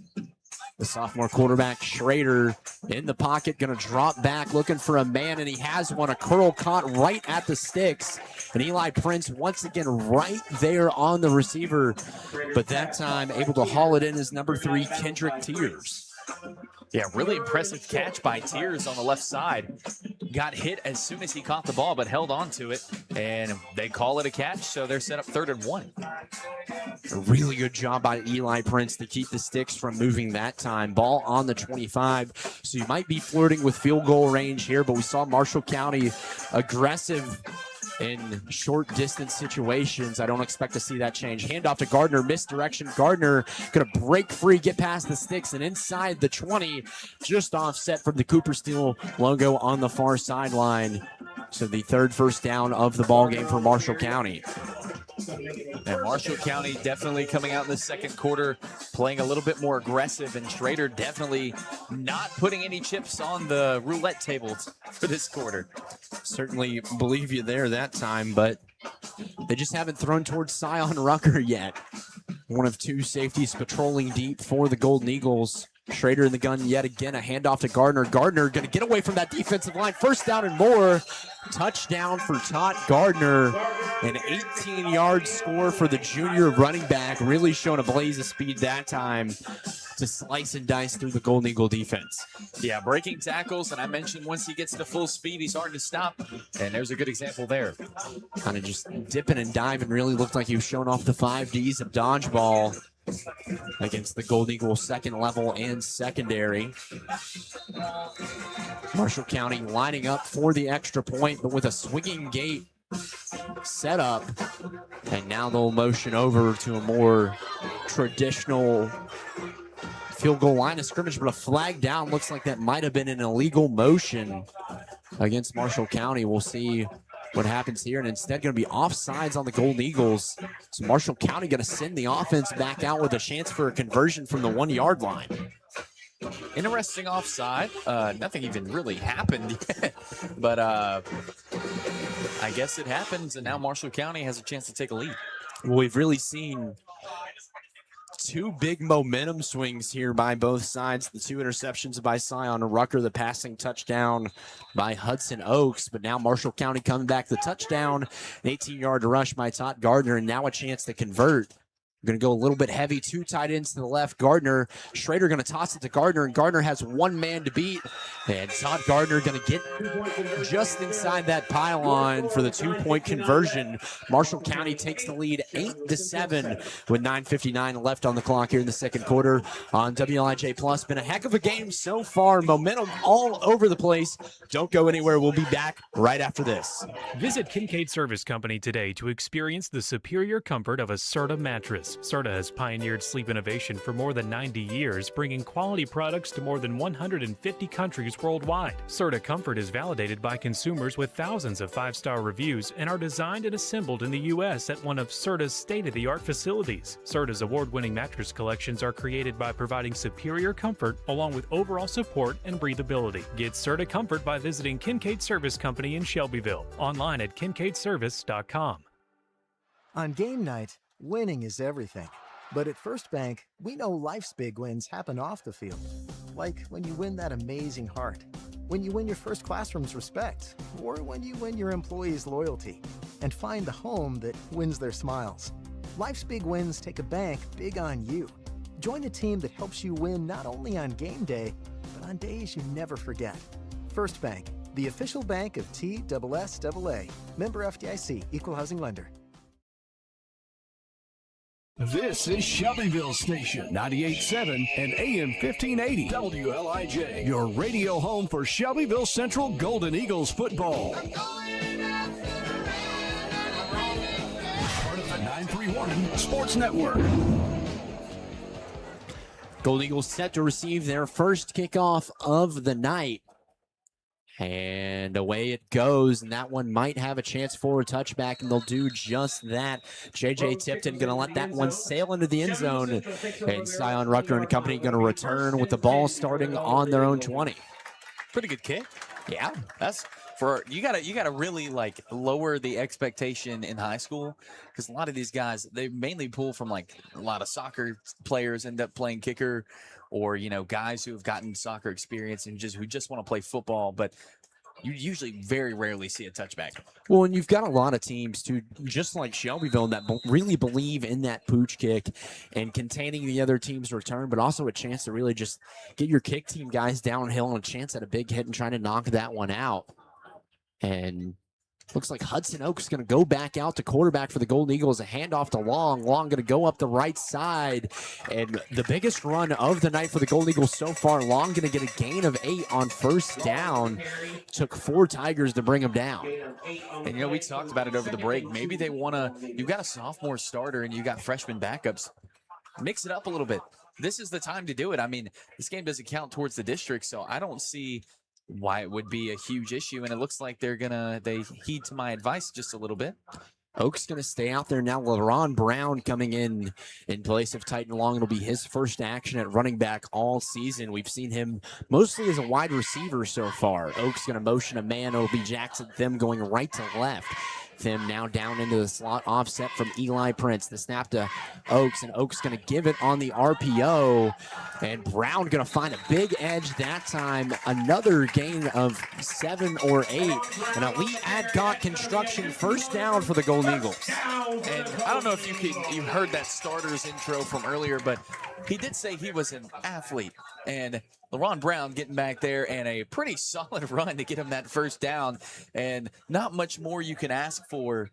The sophomore quarterback, Schrader, in the pocket, going to drop back, looking for a man, and he has one. A curl caught right at the sticks, and Eli Prince once again right there on the receiver, but that time able to haul it in is number 3, Kendrick Tears. Yeah, really impressive catch by Tears on the left side. Got hit as soon as he caught the ball, but held on to it, and they call it a catch, so they're set up 3rd and 1. A really good job by Eli Prince to keep the sticks from moving that time. Ball on the 25, so you might be flirting with field goal range here, but we saw Marshall County aggressive in short distance situations. I don't expect to see that change. Handoff to Gardner, misdirection. Gardner going to break free, get past the sticks, and inside the 20, just offset from the Cooper Steel logo on the far sideline. So the 3rd first down of the ball game for Marshall County. And Marshall County definitely coming out in the second quarter, playing a little bit more aggressive, and Schrader definitely not putting any chips on the roulette tables for this quarter. Certainly believe you there that time, but they just haven't thrown towards Sion Rucker yet. One of 2 safeties patrolling deep for the Golden Eagles. Schrader in the gun yet again, a handoff to Gardner. Gardner going to get away from that defensive line. First down and more. Touchdown for Todd Gardner. An 18-yard score for the junior running back. Really showing a blaze of speed that time to slice and dice through the Golden Eagle defense. Yeah, breaking tackles, and I mentioned once he gets to full speed, he's hard to stop. And there's a good example there. Kind of just dipping and diving. Really looked like he was showing off the 5 Ds of dodgeball against the Golden Eagles second level and secondary. Marshall County lining up for the extra point, but with a swinging gate set up. And now they'll motion over to a more traditional field goal line of scrimmage, but a flag down. Looks like that might have been an illegal motion against Marshall County. We'll see what happens here, and instead going to be offsides on the Golden Eagles. So Marshall County going to send the offense back out with a chance for a conversion from the 1-yard line. Interesting offside. Nothing even really happened yet, but I guess it happens, and now Marshall County has a chance to take a lead. Well, we've really seen Two big momentum swings here by both sides. The two interceptions by Scion Rucker, the passing touchdown by Hudson Oaks. But now Marshall County coming back the touchdown, an 18-yard rush by Todd Gardner, and now a chance to convert. We're going to go a little bit heavy, two tight ends to the left. Gardner, Schrader going to toss it to Gardner, and Gardner has one man to beat. And Todd Gardner going to get just inside that pylon for the two-point conversion. Marshall County takes the lead 8-7 with 9:59 left on the clock here in the second quarter on WLIJ Plus. Been a heck of a game so far. Momentum all over the place. Don't go anywhere. We'll be back right after this. Visit Kincaid Service Company today to experience the superior comfort of a Serta mattress. Serta has pioneered sleep innovation for more than 90 years, bringing quality products to more than 150 countries worldwide. Serta Comfort is validated by consumers with thousands of 5-star reviews and are designed and assembled in the U.S. at one of Serta's state-of-the-art facilities. Serta's award-winning mattress collections are created by providing superior comfort along with overall support and breathability. Get Serta Comfort by visiting Kincaid Service Company in Shelbyville. Online at kincaidservice.com. On game night, winning is everything. But at First Bank, we know life's big wins happen off the field. Like when you win that amazing heart, when you win your first classroom's respect, or when you win your employees' loyalty and find the home that wins their smiles. Life's big wins take a bank big on you. Join the team that helps you win not only on game day, but on days you never forget. First Bank, the official bank of TSSAA. Member FDIC, Equal Housing Lender. This is Shelbyville Station, 98.7 and AM 1580. WLIJ, your radio home for Shelbyville Central Golden Eagles football. Part of the 931 Sports Network. Golden Eagles set to receive their first kickoff of the night. And away it goes, and that one might have a chance for a touchback, and they'll do just that. J.J. Tipton going to let that one sail into the end zone, and Scion Rucker and company going to return with the ball starting on their own 20. Pretty good kick. Yeah. That's for you gotta really like lower the expectation in high school, because a lot of these guys, they mainly pull from like a lot of soccer players end up playing kicker, or guys who have gotten soccer experience and who just want to play football, but you usually very rarely see a touchback. Well, and you've got a lot of teams, too, just like Shelbyville, that really believe in that pooch kick and containing the other team's return, but also a chance to really just get your kick team guys downhill and a chance at a big hit and trying to knock that one out. And looks like Hudson Oaks is going to go back out to quarterback for the Golden Eagles. A handoff to Long. Long going to go up the right side. And the biggest run of the night for the Golden Eagles so far. Long going to get a gain of 8 on first down. Took 4 Tigers to bring him down. And, we talked about it over the break. Maybe they want to – you've got a sophomore starter and you got freshman backups. Mix it up a little bit. This is the time to do it. I mean, this game doesn't count towards the district, so I don't see – why it would be a huge issue, and it looks like they heed to my advice just a little bit. Oak's going to stay out there now. LaRon Brown coming in place of Titan Long. It'll be his first action at running back all season. We've seen him mostly as a wide receiver so far. Oak's going to motion a man. It'll be Jackson Thim going right to left. Thim now down into the slot, offset from Eli Prince. The snap to Oaks, and Oaks going to give it on the RPO. And Brown going to find a big edge that time. Another gain of 7 or 8. An elite Adcock construction first down for the Golden Eagles. And I don't know if you heard that starter's intro from earlier, but he did say he was an athlete. And LaRon Brown getting back there and a pretty solid run to get him that first down. And not much more you can ask for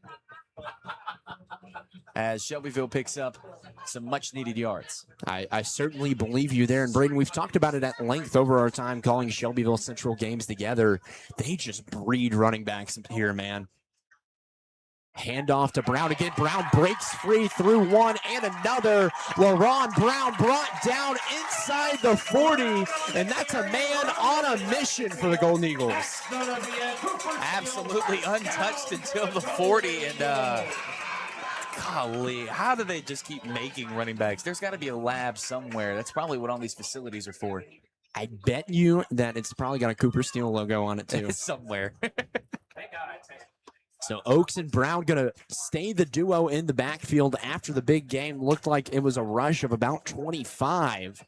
as Shelbyville picks up some much-needed yards. I certainly believe you there. And, Braden, we've talked about it at length over our time calling Shelbyville Central games together. They just breed running backs here, man. Handoff to Brown again. Brown breaks free through one and another. LaRon Brown brought down inside the 40, and that's a man on a mission for the Golden Eagles. Absolutely untouched until the 40, and golly, how do they just keep making running backs? There's got to be a lab somewhere. That's probably what all these facilities are for. I bet you that it's probably got a Cooper Steel logo on it, too. Somewhere. So Oaks and Brown going to stay the duo in the backfield after the big game. Looked like it was a rush of about 25.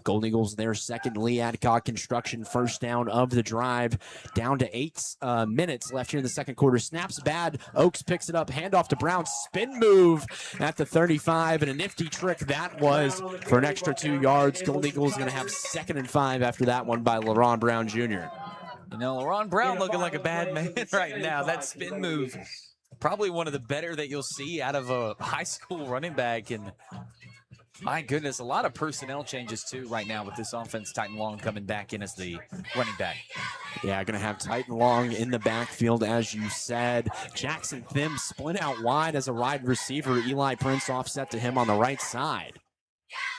Golden Eagles, their second Lee Adcock construction first down of the drive. Down to 8 minutes left here in the second quarter. Snaps bad. Oaks picks it up. Handoff to Brown. Spin move at the 35. And a nifty trick that was for an extra 2 yards. Golden Eagles going to have 2nd and 5 after that one by LaRon Brown Jr. You know, LaRon Brown looking like a bad man right now. That spin move, probably one of the better that you'll see out of a high school running back. And my goodness, a lot of personnel changes too right now with this offense. Titan Long coming back in as the running back. Yeah, going to have Titan Long in the backfield, as you said. Jackson Thim split out wide as a wide receiver. Eli Prince offset to him on the right side.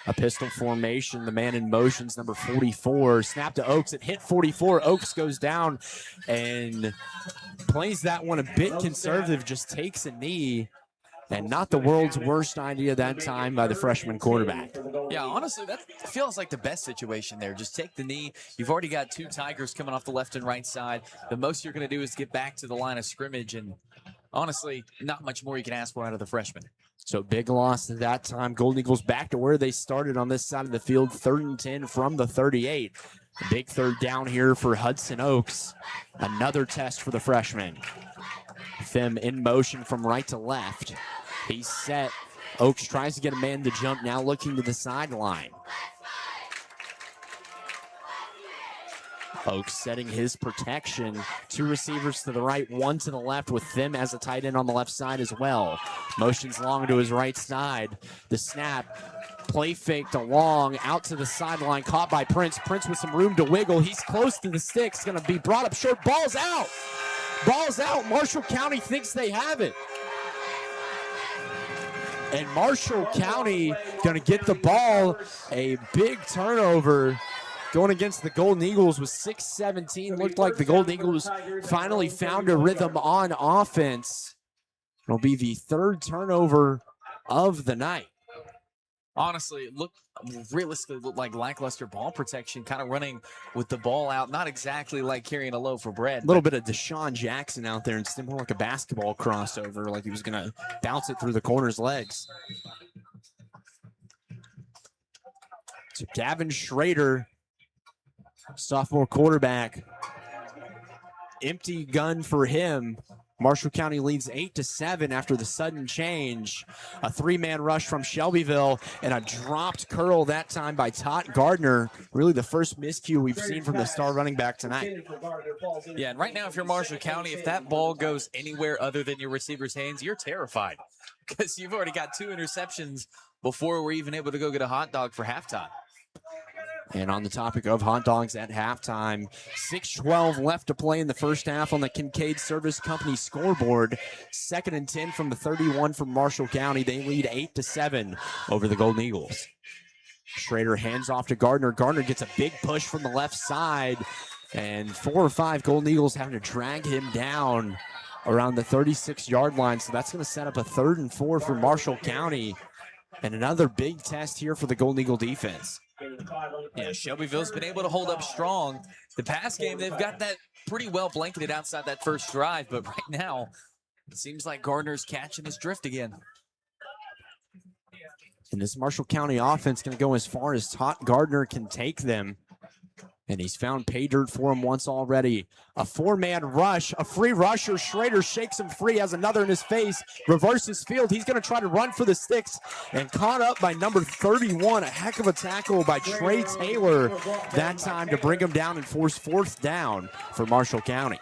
A pistol formation. The man in motion's number 44. Snap to Oaks. It hit 44. Oaks goes down and plays that one a bit conservative. Just takes a knee. And not the world's worst idea that time by the freshman quarterback. Yeah, honestly, that feels like the best situation there. Just take the knee. You've already got 2 Tigers coming off the left and right side. The most you're going to do is get back to the line of scrimmage. And honestly, not much more you can ask for out of the freshman. So big loss at that time. Golden Eagles back to where they started on this side of the field. 3rd and 10 from the 38. A big third down here for Hudson Oaks. Another test for the freshman. Thim in motion from right to left. He's set. Oaks tries to get a man to jump, now looking to the sideline. Oaks setting his protection. 2 receivers to the right, 1 to the left, with Thim as a tight end on the left side as well. Motions long to his right side. The snap, play faked along, out to the sideline, caught by Prince. Prince with some room to wiggle. He's close to the sticks, going to be brought up short. Ball's out. Ball's out. Marshall County thinks they have it. And Marshall County going to get the ball. A big turnover going against the Golden Eagles with 6:17. Looked like the Golden Eagles finally found a rhythm on offense. It'll be the 3rd turnover of the night. Honestly, realistically looked like lackluster ball protection, kind of running with the ball out. Not exactly like carrying a loaf of bread. A little bit of Deshaun Jackson out there, instead more like a basketball crossover, like he was going to bounce it through the corner's legs. So Gavin Schrader, sophomore quarterback, empty gun for him. Marshall County leads 8-7 after the sudden change. A 3-man rush from Shelbyville and a dropped curl that time by Todd Gardner. Really the first miscue we've seen from the star running back tonight. Yeah, and right now if you're Marshall County, if that ball goes anywhere other than your receiver's hands, you're terrified because you've already got 2 interceptions before we're even able to go get a hot dog for halftime. And on the topic of hot dogs at halftime, 6:12 left to play in the first half on the Kincaid Service Company scoreboard. 2nd and 10 from the 31 from Marshall County. They lead 8-7 over the Golden Eagles. Schrader hands off to Gardner. Gardner gets a big push from the left side. And 4 or 5 Golden Eagles having to drag him down around the 36-yard line. So that's going to set up a 3rd and 4 for Marshall County. And another big test here for the Golden Eagle defense. Yeah, Shelbyville's been able to hold up strong. The pass game, they've got that pretty well blanketed outside that first drive, but right now, it seems like Gardner's catching his drift again. And this Marshall County offense going to go as far as Todd Gardner can take them. And he's found pay dirt for him once already. A 4-man rush, a free rusher. Schrader shakes him free, has another in his face, reverses field. He's going to try to run for the sticks and caught up by number 31. A heck of a tackle by Trey Taylor that time to bring him down and force 4th down for Marshall County.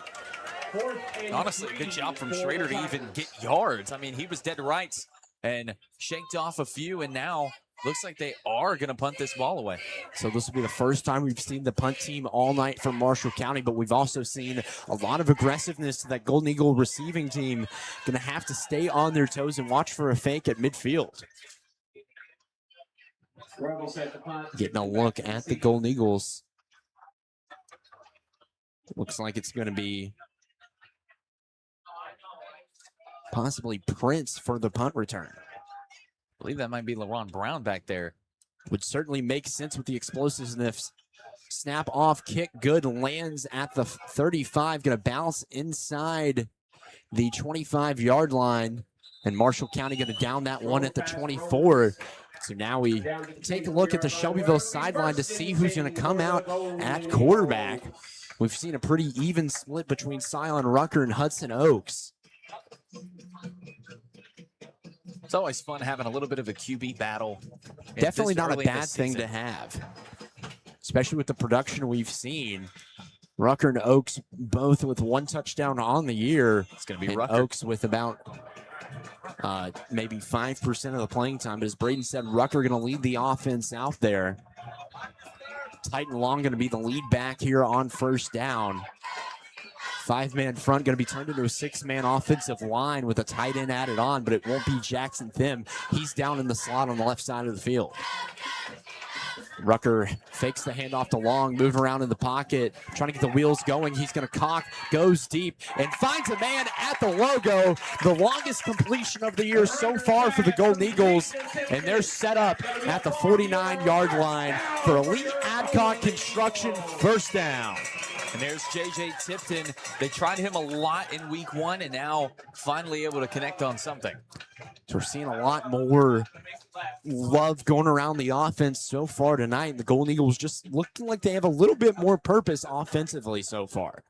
Honestly, good job from Schrader to even get yards. I mean, he was dead to rights and shaked off a few, and now looks like they are going to punt this ball away. So this will be the first time we've seen the punt team all night from Marshall County, but we've also seen a lot of aggressiveness to that Golden Eagle receiving team. Going to have to stay on their toes and watch for a fake at midfield. Getting a look at the Golden Eagles. Looks like it's going to be possibly Prince for the punt return. I believe that might be LaRon Brown back there. Would certainly make sense with the explosiveness. Snap off, kick good, lands at the 35. Going to bounce inside the 25-yard line, and Marshall County going to down that one at the 24. So now we take a look at the Shelbyville sideline to see who's going to come out at quarterback. We've seen a pretty even split between Scion Rucker and Hudson Oaks. It's always fun having a little bit of a QB battle. Definitely not a bad thing to have, especially with the production we've seen. Rucker and Oaks both with 1 touchdown on the year. It's going to be Rucker. Oaks with about maybe 5% of the playing time. But as Braden said, Rucker going to lead the offense out there. Titan Long going to be the lead back here on first down. 5-man front going to be turned into a 6-man offensive line with a tight end added on, but it won't be Jackson Thim. He's down in the slot on the left side of the field. Rucker fakes the handoff to Long, move around in the pocket, trying to get the wheels going. He's going to cock, goes deep, and finds a man at the logo. The longest completion of the year so far for the Golden Eagles, and they're set up at the 49-yard line for Elite Adcock Construction first down. And there's J.J. Tipton. They tried him a lot in week 1 and now finally able to connect on something. So we're seeing a lot more love going around the offense so far tonight. The Golden Eagles just looking like they have a little bit more purpose offensively so far.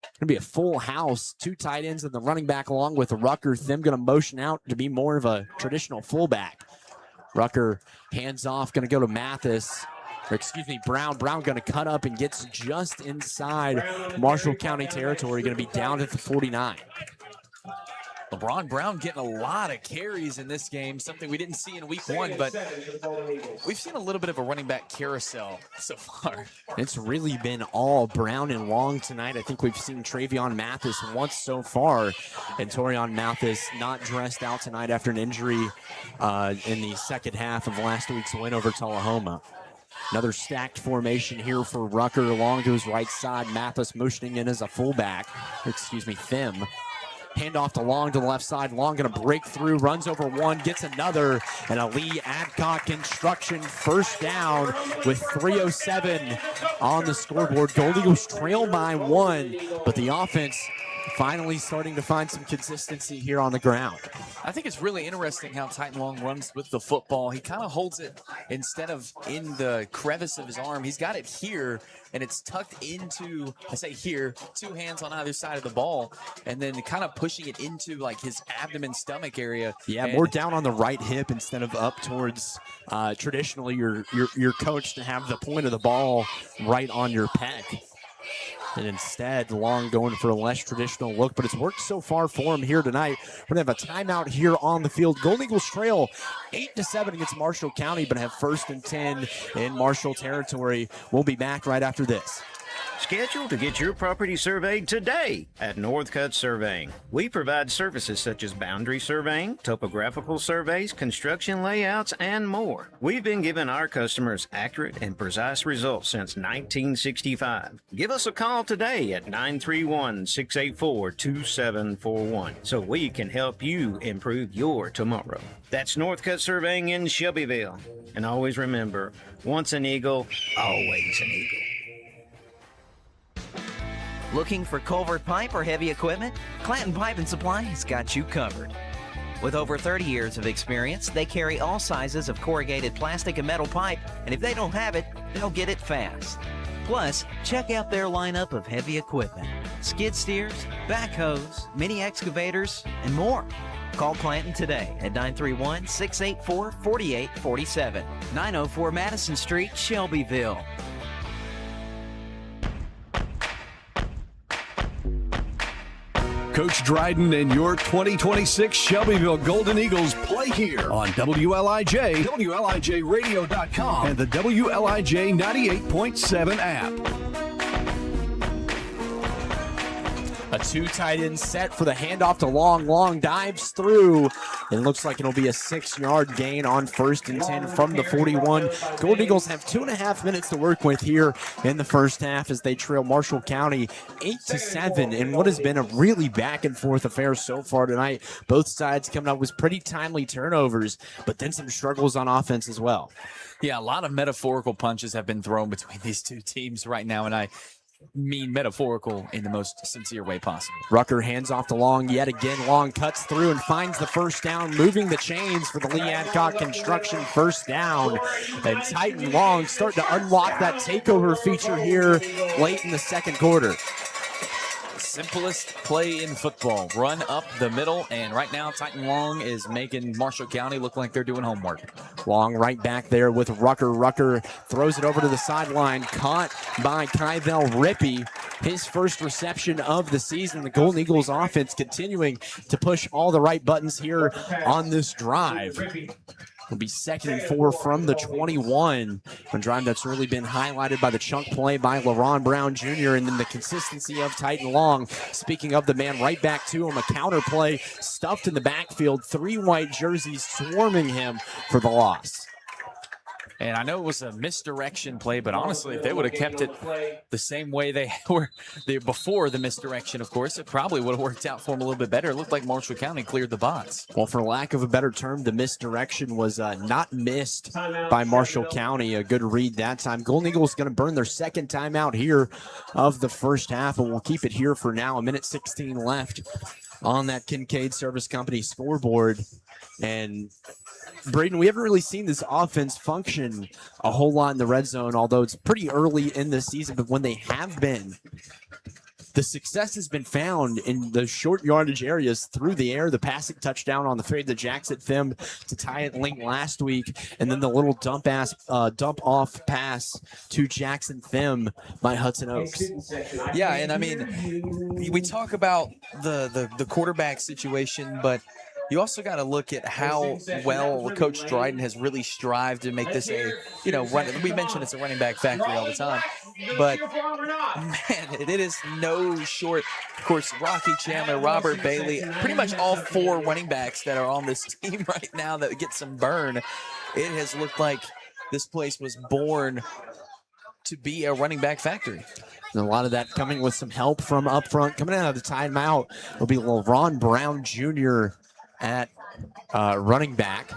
Going to be a full house. 2 tight ends and the running back along with Rucker. Them going to motion out to be more of a traditional fullback. Rucker hands off, going to go to Mathis. Brown. Brown going to cut up and gets just inside Marshall County territory. Going to be down at the 49. LeBron Brown getting a lot of carries in this game, something we didn't see in week 1, but we've seen a little bit of a running back carousel so far. It's really been all Brown and Long tonight. I think we've seen Travion Mathis once so far, and Torion Mathis not dressed out tonight after an injury in the second half of last week's win over Tullahoma. Another stacked formation here for Rucker. Long to his right side. Mathis motioning in as a fullback. Thim. Handoff to Long to the left side. Long going to break through, runs over one, gets another, and a Lee Adcock Construction first down with 3:07 on the scoreboard. Gold Eagles trail by 1, but the offense finally starting to find some consistency here on the ground. I think it's really interesting how Titan Long runs with the football. He kind of holds it instead of in the crevice of his arm. He's got it here, and it's tucked into, I say here, 2 hands on either side of the ball, and then kind of pushing it into like his abdomen, stomach area. Yeah, more down on the right hip instead of up towards traditionally your coach to have the point of the ball right on your pec. And instead, Long going for a less traditional look, but it's worked so far for him here tonight. We're going to have a timeout here on the field. Golden Eagles trail 8-7 against Marshall County, but have 1st and 10 in Marshall territory. We'll be back right after this. Schedule to get your property surveyed today at Northcutt Surveying. We provide services such as boundary surveying, topographical surveys, construction layouts, and more. We've been giving our customers accurate and precise results since 1965. Give us a call today at 931-684-2741 so we can help you improve your tomorrow. That's Northcutt Surveying in Shelbyville. And always remember, once an eagle, always an eagle. Looking for culvert pipe or heavy equipment? Clanton Pipe and Supply has got you covered. With over 30 years of experience, they carry all sizes of corrugated plastic and metal pipe, and if they don't have it, they'll get it fast. Plus, check out their lineup of heavy equipment: skid steers, backhoes, mini excavators, and more. Call Clanton today at 931-684-4847, 904 Madison Street, Shelbyville. Coach Dryden and your 2026 Shelbyville Golden Eagles play here on WLIJ, WLIJradio.com, and the WLIJ 98.7 app. A 2 tight end set for the handoff to Long. Long dives through. It looks like it'll be a 6-yard gain on 1st and 10 from the 41. Golden Eagles have 2.5 minutes to work with here in the first half as they trail Marshall County 8-7 in what has been a really back and forth affair so far tonight. Both sides coming up with pretty timely turnovers, but then some struggles on offense as well. Yeah, a lot of metaphorical punches have been thrown between these 2 teams right now, and I mean metaphorical in the most sincere way possible. Rucker hands off to Long yet again. Long cuts through and finds the first down, moving the chains for the Lee Adcock Construction first down. And Titan Long starting to unlock that takeover feature here late in the second quarter. Simplest play in football. Run up the middle, and right now Titan Long is making Marshall County look like they're doing homework. Long right back there with Rucker. Rucker throws it over to the sideline, caught by Kyvel Rippey. His first reception of the season. The Golden Eagles offense continuing to push all the right buttons here on this drive. It'll be 2nd and 4 from the 21. A drive that's really been highlighted by the chunk play by LaRon Brown Jr. and then the consistency of Titan Long. Speaking of the man right back to him, a counter play stuffed in the backfield. 3 white jerseys swarming him for the loss. And I know it was a misdirection play, but honestly, if they would have kept it the same way they were before the misdirection, of course, it probably would have worked out for them a little bit better. It looked like Marshall County cleared the box. Well, for lack of a better term, the misdirection was not missed by Marshall County. A good read that time. Golden Eagles going to burn their second timeout here of the first half, and we'll keep it here for now. 1:16 left on that Kincaid Service Company scoreboard. And Braden, we haven't really seen this offense function a whole lot in the red zone, although it's pretty early in the season. But when they have been, the success has been found in the short yardage areas through the air. The passing touchdown on the fade to Jackson Thim to tie it late last week, and then the little dump off pass to Jackson Thim by Hudson Oaks. Yeah, and I mean, we talk about the quarterback situation, but you also got to look at how well Coach Dryden has really strived to make this a, we mentioned it's a running back factory all the time, but man, it is no short. Of course, Rocky Chandler, Robert Bailey, pretty much all 4 running backs that are on this team right now that get some burn. It has looked like this place was born to be a running back factory. And a lot of that coming with some help from up front. Coming out of the timeout will be LaRon Brown Jr. at running back.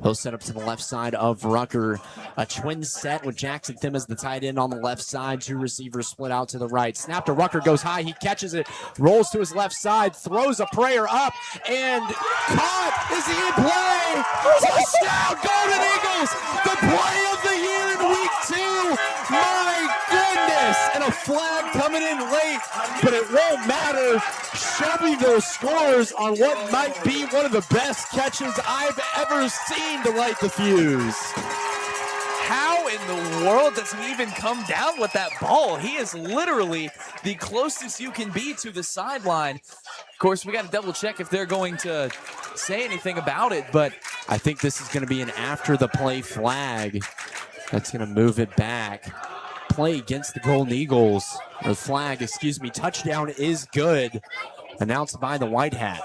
He'll set up to the left side of Rucker. A twin set with Jackson Thim as the tight end on the left side. 2 receivers split out to the right. Snap to Rucker, goes high. He catches it, rolls to his left side, throws a prayer up, and caught. Is he in play? Touchdown, Golden Eagles! The play of the year in week 2. My goodness! And a flag coming in late, but it won't matter. Shelbyville scores on what might be one of the best catches I've ever seen to light the fuse. How in the world does he even come down with that ball? He is literally the closest you can be to the sideline. Of course, we got to double check if they're going to say anything about it, but I think this is going to be an after the play flag. That's going to move it back. Play against the Golden Eagles, or flag, excuse me. Touchdown is good, announced by the White Hat.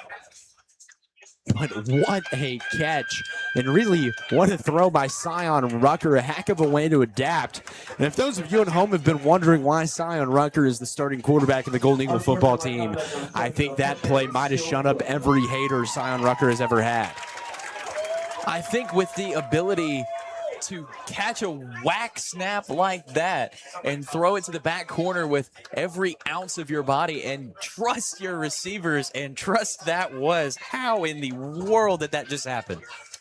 But what a catch, and really what a throw by Sion Rucker. A heck of a way to adapt. And if those of you at home have been wondering why Sion Rucker is the starting quarterback of the Golden Eagle football team, I think that play might have shut up every hater Sion Rucker has ever had. I think with the ability to catch a whack snap like that and throw it to the back corner with every ounce of your body and trust your receivers and trust that was, how in the world did that just happen?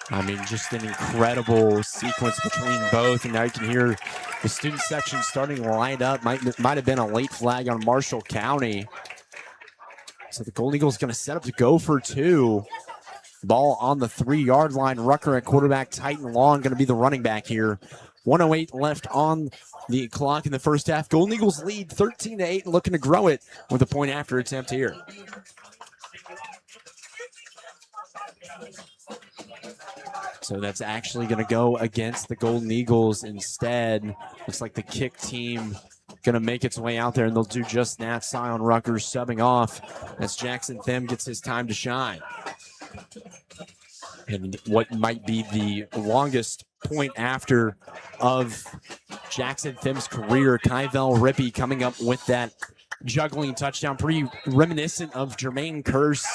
I mean, just an incredible sequence between both, and now you can hear the student section starting to line up. Might have been a late flag on Marshall County. So the Golden Eagles going to set up to go for 2. Ball on the 3-yard line. Rucker at quarterback. Titan Long going to be the running back here. 1:08 left on the clock in the first half. Golden Eagles lead 13-8 and looking to grow it with a point after attempt here. So that's actually going to go against the Golden Eagles instead. Looks like the kick team going to make its way out there, and they'll do just that. Sion Rucker subbing off as Jackson Thim gets his time to shine. And what might be the longest point after of Jackson Thim's career, Kyvel Rippey coming up with that juggling touchdown, pretty reminiscent of Jermaine Kearse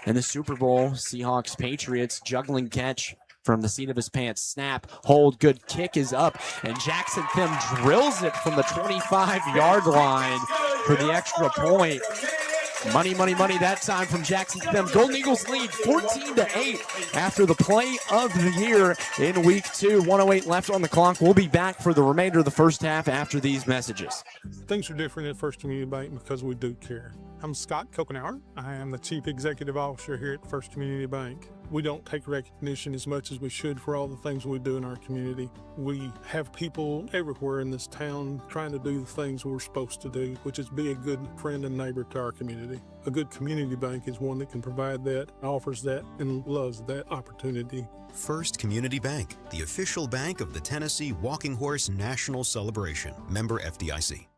in the Super Bowl, Seahawks Patriots juggling catch from the seat of his pants. Snap, hold, good kick is up, and Jackson Thim drills it from the 25-yard line for the extra point. Money, money, money that time from Jackson Thim. Golden Eagles lead 14-8 after the play of the year in week 2. 1:08 left on the clock. We'll be back for the remainder of the first half after these messages. Things are different at First Community Bank because we do care. I'm Scott Kokenauer. I am the Chief Executive Officer here at First Community Bank. We don't take recognition as much as we should for all the things we do in our community. We have people everywhere in this town trying to do the things we're supposed to do, which is be a good friend and neighbor to our community. A good community bank is one that can provide that, offers that, and loves that opportunity. First Community Bank, the official bank of the Tennessee Walking Horse National Celebration. Member FDIC.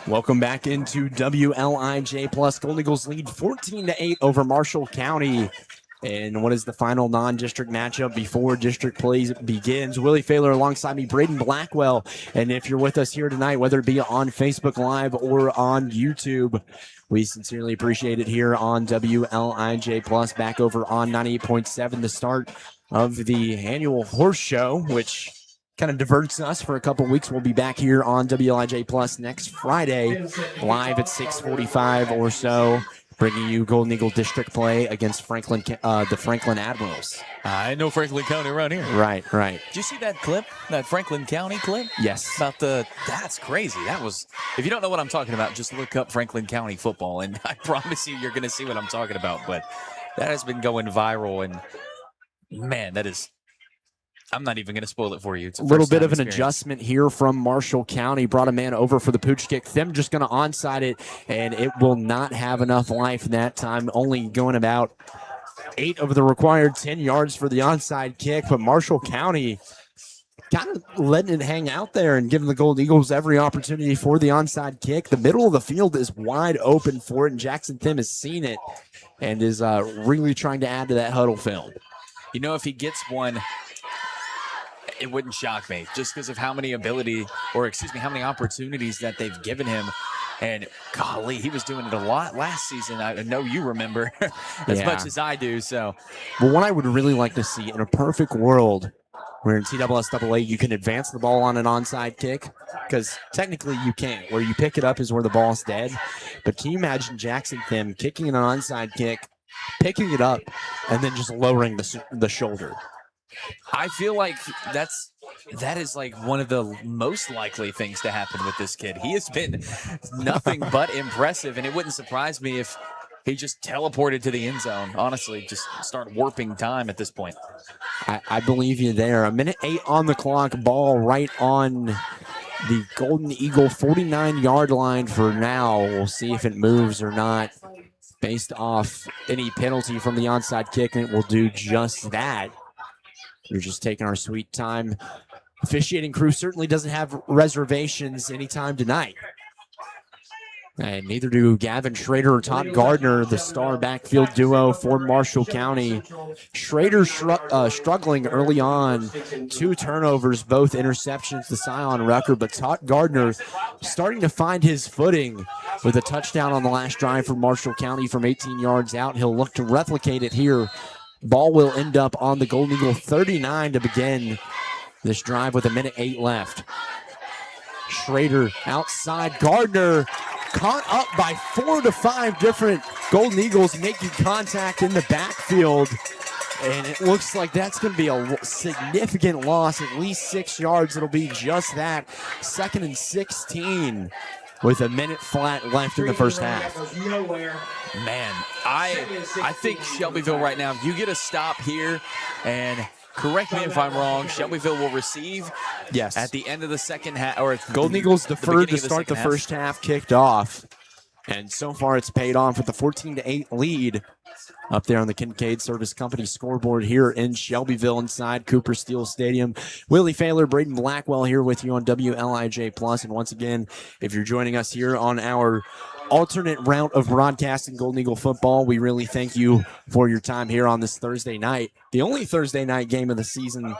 Welcome back into WLIJ Plus. Golden Eagles lead 14-8 over Marshall County. And what is the final non-district matchup before district play begins? Willie Failer alongside me, Braden Blackwell. And if you're with us here tonight, whether it be on Facebook Live or on YouTube, we sincerely appreciate it here on WLIJ Plus. Back over on 98.7, the start of the annual horse show, which kind of diverts us for a couple weeks. We'll be back here on WLIJ Plus next Friday, live at 6:45 or so, bringing you Golden Eagle District play against Franklin, the Franklin Admirals. I know Franklin County around here. Right. Did you see that clip, that Franklin County clip? Yes. That's crazy. That was, if you don't know what I'm talking about, just look up Franklin County football, and I promise you're going to see what I'm talking about. But that has been going viral, and man, that is, I'm not even going to spoil it for you. It's a little bit of an adjustment here from Marshall County. Brought a man over for the pooch kick. Them just going to onside it, and it will not have enough life that time. Only going about 8 of the required 10 yards for the onside kick. But Marshall County kind of letting it hang out there and giving the Golden Eagles every opportunity for the onside kick. The middle of the field is wide open for it, and Jackson Thim has seen it and is really trying to add to that huddle film. You know, if he gets one, it wouldn't shock me just because of how many how many opportunities that they've given him. And golly, he was doing it a lot last season. I know you remember as much as I do. So, but what I would really like to see in a perfect world where in TSSAA you can advance the ball on an onside kick, because technically you can't. Where you pick it up is where the ball's dead. But can you imagine Jackson Thim kicking an onside kick, picking it up, and then just lowering the shoulder? I feel like that is like one of the most likely things to happen with this kid. He has been nothing but impressive, and it wouldn't surprise me if he just teleported to the end zone. Honestly, just start warping time at this point. I believe you there. 1:08 on the clock, ball right on the Golden Eagle 49-yard line for now. We'll see if it moves or not based off any penalty from the onside kick, and it will do just that. We're just taking our sweet time. Officiating crew certainly doesn't have reservations anytime tonight. And neither do Gavin Schrader or Todd Gardner, the star backfield duo for Marshall County. Schrader struggling early on. 2 turnovers, both interceptions to Scion Rucker, but Todd Gardner starting to find his footing with a touchdown on the last drive for Marshall County from 18 yards out. He'll look to replicate it here. Ball will end up on the Golden Eagle 39 to begin this drive with 1:08 left. Schrader outside. Gardner caught up by 4 to 5 different Golden Eagles making contact in the backfield. And it looks like that's going to be a significant loss, at least 6 yards. It'll be just that. 2nd and 16 with 1 minute flat left in the first half. Man, I think Shelbyville right now, you get a stop here, and correct me if I'm wrong, Shelbyville will receive at the end of the second half. Or Golden Eagles deferred to start the first half, kicked off. And so far it's paid off with the 14-8 lead up there on the Kincaid Service Company scoreboard here in Shelbyville inside Cooper Steel Stadium. Willie Failer, Braden Blackwell here with you on WLIJ Plus. And once again, if you're joining us here on our alternate route of broadcasting Golden Eagle football, we really thank you for your time here on this Thursday night. The only Thursday night game of the season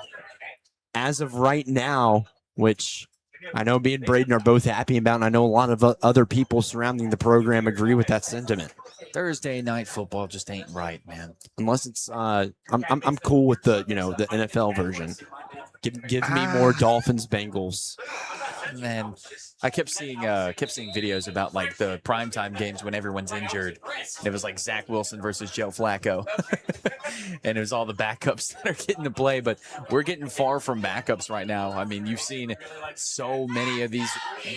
as of right now, which I know me and Braden are both happy about, and I know a lot of other people surrounding the program agree with that sentiment. Thursday night football just ain't right, man. Unless it's, I'm cool with the NFL version. Give me more Dolphins Bengals. Man, I kept seeing videos about like the primetime games when everyone's injured. And it was like Zach Wilson versus Joe Flacco. And it was all the backups that are getting to play, but we're getting far from backups right now. I mean, you've seen so many of these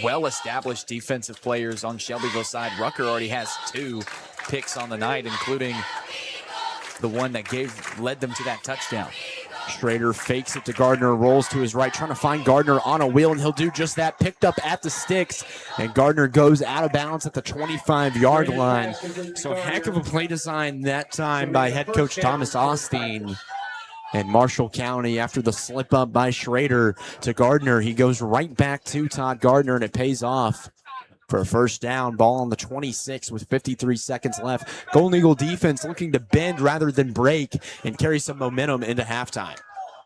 well-established defensive players on Shelbyville's side. Rucker already has 2 picks on the night, including the one that led them to that touchdown. Schrader fakes it to Gardner, rolls to his right, trying to find Gardner on a wheel, and he'll do just that. Picked up at the sticks, and Gardner goes out of bounds at the 25-yard line. So heck of a play design that time by head coach Thomas Austin. And Marshall County, after the slip up by Schrader to Gardner, he goes right back to Todd Gardner, and it pays off for a first down. Ball on the 26 with 53 seconds left. Golden Eagle defense looking to bend rather than break and carry some momentum into halftime.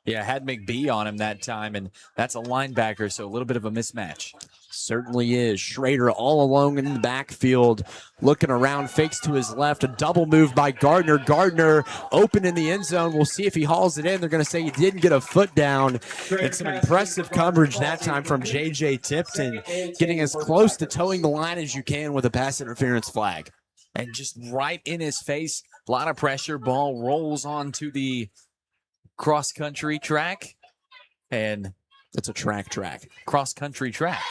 Yeah, had McBee on him that time, and that's a linebacker, so a little bit of a mismatch. Certainly is. Schrader all alone in the backfield, looking around, fakes to his left, a double move by Gardner. Gardner open in the end zone. We'll see if he hauls it in. They're going to say he didn't get a foot down. It's some impressive coverage that time from J.J. Tipton, getting as close to towing the line as you can with a pass interference flag. And just right in his face, a lot of pressure. Ball rolls onto the cross-country track, and it's a track. Cross-country track.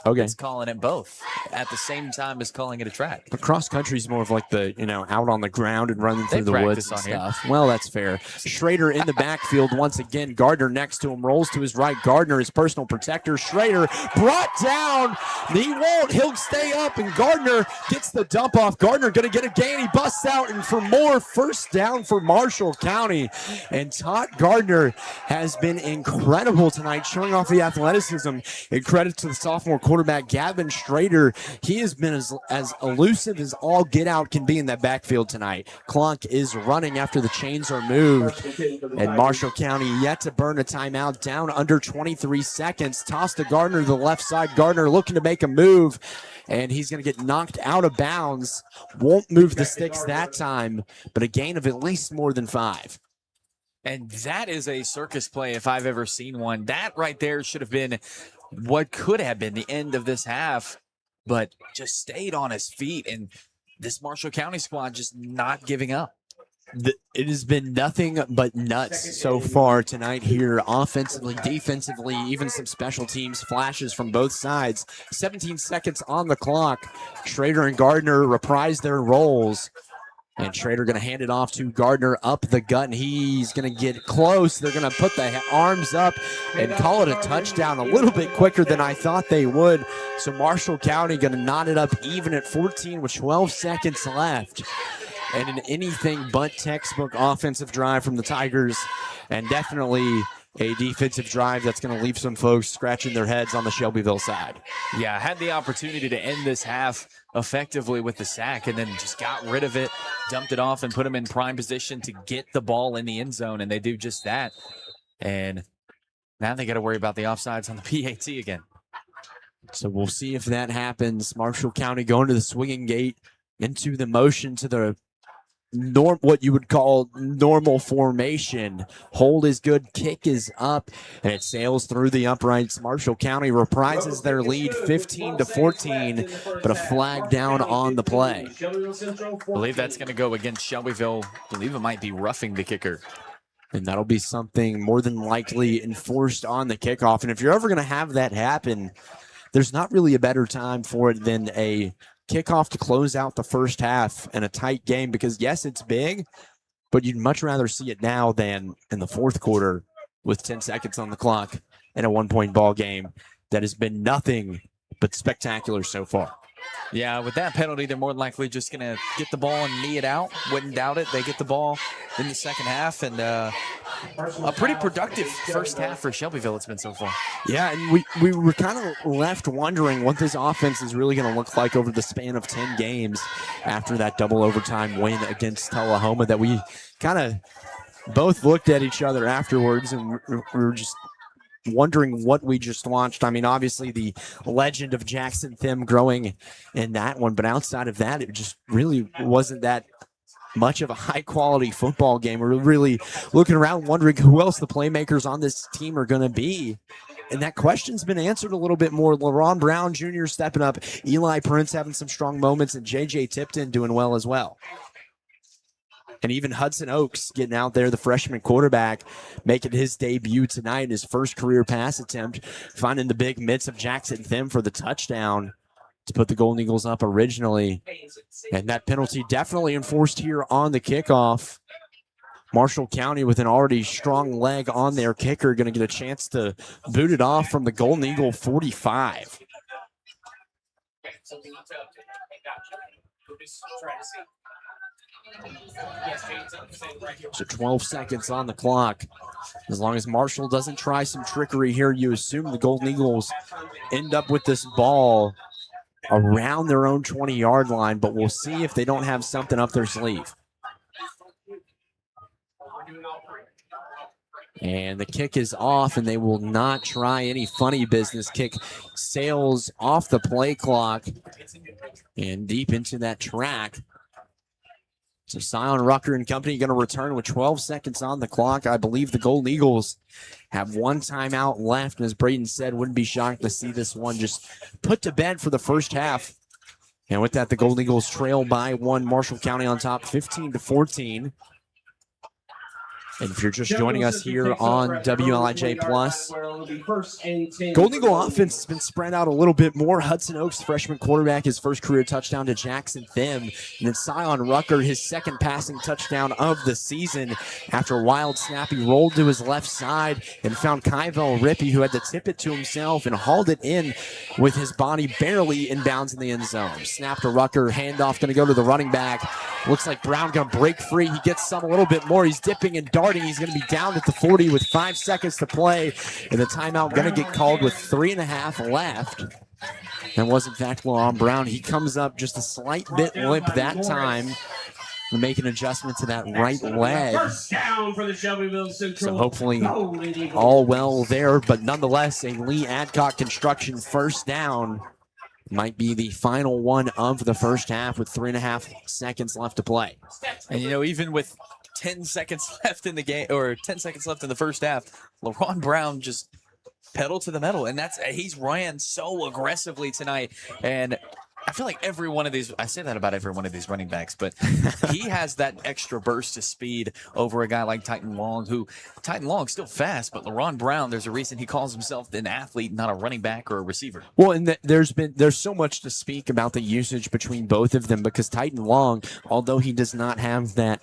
Okay. It's calling it both at the same time as calling it a track. But cross country is more of like the, out on the ground and running through the woods and stuff. Well, that's fair. Schrader in the backfield once again. Gardner next to him, rolls to his right. Gardner, his personal protector. Schrader brought down. He won't. He'll stay up, and Gardner gets the dump off. Gardner going to get a gain. He busts out, and for more, first down for Marshall County. And Todd Gardner has been incredible tonight, showing off the athleticism. And credit to the sophomore quarterback Gavin Schrader. He has been as elusive as all get out can be in that backfield tonight. Clock is running after the chains are moved, and Marshall County yet to burn a timeout, down under 23 seconds. Toss to Gardner to the left side. Gardner looking to make a move, and he's going to get knocked out of bounds. Won't move the sticks that time, but a gain of at least more than 5. And that is a circus play if I've ever seen one. That right there should have been what could have been the end of this half, but just stayed on his feet, and this Marshall County squad just not giving up. It has been nothing but nuts so far tonight here, offensively, defensively, even some special teams flashes from both sides. 17 seconds on the clock. Schrader and Gardner reprise their roles. And Schrader going to hand it off to Gardner up the gut, and he's going to get close. They're going to put the arms up and call it a touchdown a little bit quicker than I thought they would. So Marshall County going to knot it up even at 14 with 12 seconds left. And an anything but textbook offensive drive from the Tigers, and definitely a defensive drive that's going to leave some folks scratching their heads on the Shelbyville side. Yeah, had the opportunity to end this half effectively with the sack, and then just got rid of it, dumped it off, and put them in prime position to get the ball in the end zone, and they do just that. And now they got to worry about the offsides on the PAT again. So we'll see if that happens. Marshall County going to the swinging gate, into the motion to the what you would call normal formation. Hold is good, kick is up, and it sails through the uprights. Marshall County reprises their lead 15-14, but a flag down on the play. I believe that's going to go against Shelbyville. I believe it might be roughing the kicker. And that'll be something more than likely enforced on the kickoff. And if you're ever going to have that happen, there's not really a better time for it than a kickoff to close out the first half in a tight game, because yes, it's big, but you'd much rather see it now than in the fourth quarter with 10 seconds on the clock in a 1-point ball game that has been nothing but spectacular so far. Yeah, with that penalty, they're more than likely just going to get the ball and knee it out. Wouldn't doubt it. They get the ball in the second half, and a pretty productive first half for Shelbyville it's been so far. Yeah, and we were kind of left wondering what this offense is really going to look like over the span of 10 games after that double overtime win against Tullahoma, that we kind of both looked at each other afterwards, and we were just wondering what we just watched. I mean, obviously the legend of Jackson Thim growing in that one, but outside of that, it just really wasn't that much of a high-quality football game. We're really looking around wondering who else the playmakers on this team are going to be. And that question's been answered a little bit more. LaRon Brown Jr. stepping up, Eli Prince having some strong moments, and J.J. Tipton doing well as well. And even Hudson Oaks getting out there, the freshman quarterback, making his debut tonight, his first career pass attempt, finding the big mitts of Jackson Thim for the touchdown to put the Golden Eagles up originally. And that penalty definitely enforced here on the kickoff. Marshall County with an already strong leg on their kicker, going to get a chance to boot it off from the Golden Eagle 45. So 12 seconds on the clock. As long as Marshall doesn't try some trickery here, you assume the Golden Eagles end up with this ball around their own 20-yard line, but we'll see if they don't have something up their sleeve. And the kick is off, and they will not try any funny business. Kick sails off the play clock and deep into that track. So Sion Rucker and company going to return with 12 seconds on the clock. I believe the Golden Eagles have one timeout left. And as Braden said, wouldn't be shocked to see this one just put to bed for the first half. And with that, the Golden Eagles trail by one. Marshall County on top, 15-14. And if you're just joining us here on WLIJ Plus, Golden Eagle offense has been spread out a little bit more. Hudson Oaks, freshman quarterback, his first career touchdown to Jackson Thim. And then Sion Rucker, his second passing touchdown of the season. After a wild snap, he rolled to his left side and found Kyvel Rippey, who had to tip it to himself and hauled it in with his body barely inbounds in the end zone. Snap to Rucker, handoff going to go to the running back. Looks like Brown going to break free. He gets some a little bit more. He's dipping and darting. He's going to be down at the 40 with 5 seconds to play. And the timeout going to get called with 3.5 left. That was, in fact, LaRon Brown. He comes up just a slight bit limp that time to make an adjustment to that right leg. First down for the Shelbyville Central. So hopefully all well there. But nonetheless, a Lee Adcock Construction first down. Might be the final one of the first half with 3.5 seconds left to play. And, you know, even with 10 seconds left in the game, or 10 seconds left in the first half, LaRon Brown just pedal to the metal. And he's ran so aggressively tonight. And I feel like every one of these, I say that about every one of these running backs, but he has that extra burst of speed over a guy like Titan Long, who Titan Long's still fast, but LaRon Brown, there's a reason he calls himself an athlete, not a running back or a receiver. Well, and there's so much to speak about the usage between both of them, because Titan Long, although he does not have that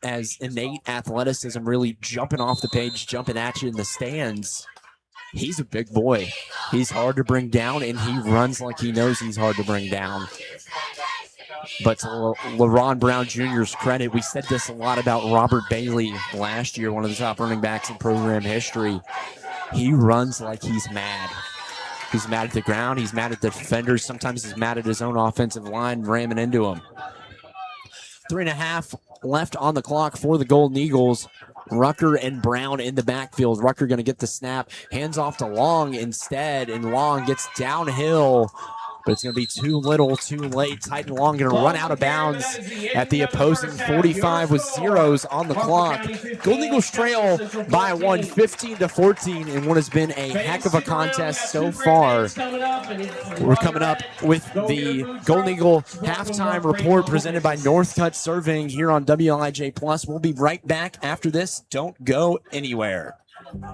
as innate athleticism, really jumping off the page, jumping at you in the stands, he's a big boy. He's hard to bring down, and he runs like he knows he's hard to bring down. But to LaRon Brown Jr.'s credit, we said this a lot about Robert Bailey last year, one of the top running backs in program history. He runs like he's mad. He's mad at the ground. He's mad at the defenders. Sometimes he's mad at his own offensive line ramming into him. 3.5 left on the clock for the Golden Eagles. Rucker and Brown in the backfield. Rucker going to get the snap. Hands off to Long instead, and Long gets downhill. But it's going to be too little, too late. Titan Long going to run out of bounds at the opposing 45 with zeros on the clock. Golden Eagles trail by one, 15-14, in what has been a heck of a contest so far. We're coming up with the Golden Eagle halftime report presented by Northcutt Surveying here on WLIJ Plus. We'll be right back after this. Don't go anywhere.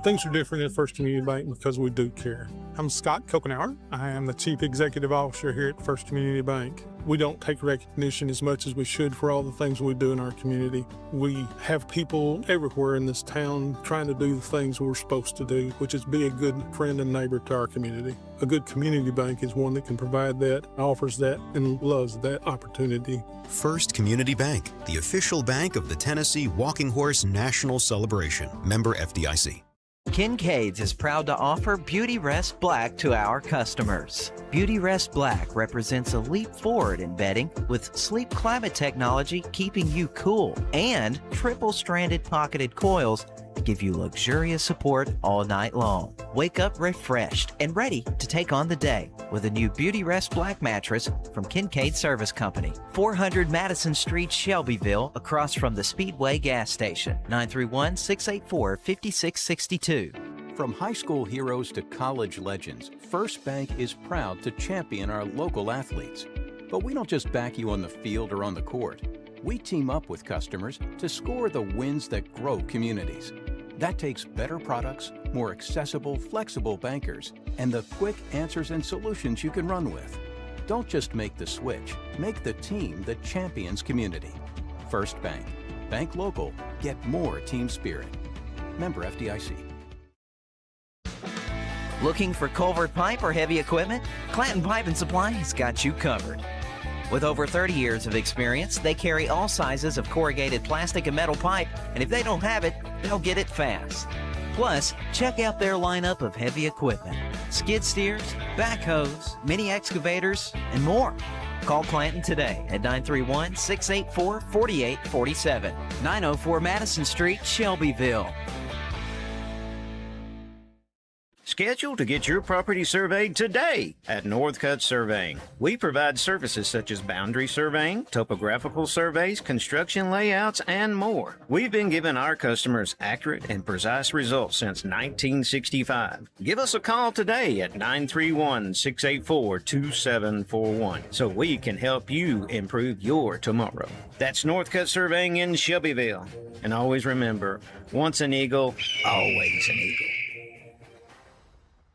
Things are different at First Community Bank because we do care. I'm Scott Kokenauer. I am the Chief Executive Officer here at First Community Bank. We don't take recognition as much as we should for all the things we do in our community. We have people everywhere in this town trying to do the things we're supposed to do, which is be a good friend and neighbor to our community. A good community bank is one that can provide that, offers that, and loves that opportunity. First Community Bank, the official bank of the Tennessee Walking Horse National Celebration. Member FDIC. Kincaid's is proud to offer Beauty Rest Black to our customers. Beauty Rest Black represents a leap forward in bedding with sleep climate technology keeping you cool, and triple-stranded pocketed coils give you luxurious support all night long. Wake up refreshed and ready to take on the day with a new Beauty Rest Black mattress from Kincaid Service Company. 400 Madison Street, Shelbyville, across from the Speedway gas station. 931-684-5662. From high school heroes to college legends, First Bank is proud to champion our local athletes. But we don't just back you on the field or on the court. We team up with customers to score the wins that grow communities. That takes better products, more accessible, flexible bankers, and the quick answers and solutions you can run with. Don't just make the switch, make the team that champions community. First Bank. Bank local. Get more team spirit. Member FDIC. Looking for culvert pipe or heavy equipment? Clanton Pipe & Supply has got you covered. With over 30 years of experience, they carry all sizes of corrugated plastic and metal pipe, and if they don't have it, they'll get it fast. Plus, check out their lineup of heavy equipment: skid steers, backhoes, mini excavators, and more. Call Clanton today at 931-684-4847, 904 Madison Street, Shelbyville. Schedule to get your property surveyed today at Northcutt Surveying. We provide services such as boundary surveying, topographical surveys, construction layouts, and more. We've been giving our customers accurate and precise results since 1965. Give us a call today at 931-684-2741 so we can help you improve your tomorrow. That's Northcutt Surveying in Shelbyville. And always remember, once an eagle, always an eagle.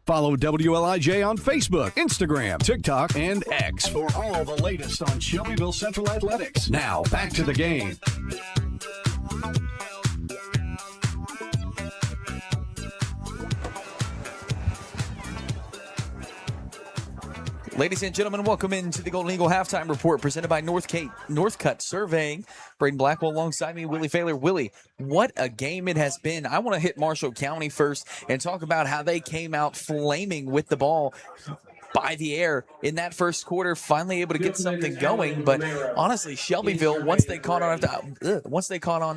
Follow WLIJ on Facebook, Instagram, TikTok, and X for all the latest on Shelbyville Central Athletics. Now, back to the game. Ladies and gentlemen, welcome into the Golden Eagle Halftime Report presented by Northcutt Surveying. Braden Blackwell alongside me, Willie Failer. Willie, what a game it has been. I want to hit Marshall County first and talk about how they came out flaming with the ball by the air in that first quarter, finally able to get something going. But honestly, Shelbyville, once they caught on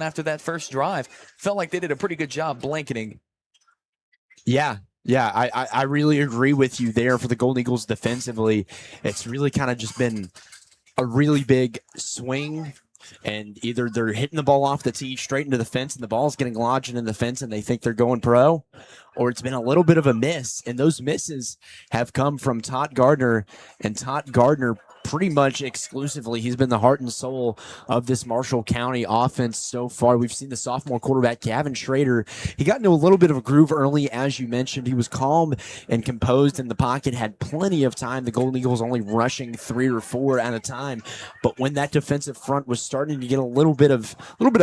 after that first drive, felt like they did a pretty good job blanketing. Yeah, I really agree with you there for the Golden Eagles defensively. It's really kind of just been a really big swing, and either they're hitting the ball off the tee straight into the fence and the ball's getting lodged in the fence and they think they're going pro, or it's been a little bit of a miss. And those misses have come from Todd Gardner, and Todd Gardner pretty much exclusively, he's been the heart and soul of this Marshall County offense so far. We've seen the sophomore quarterback, Gavin Schrader. He got into a little bit of a groove early, as you mentioned. He was calm and composed in the pocket, had plenty of time. The Golden Eagles only rushing 3 or 4 at a time. But when that defensive front was starting to get a little bit of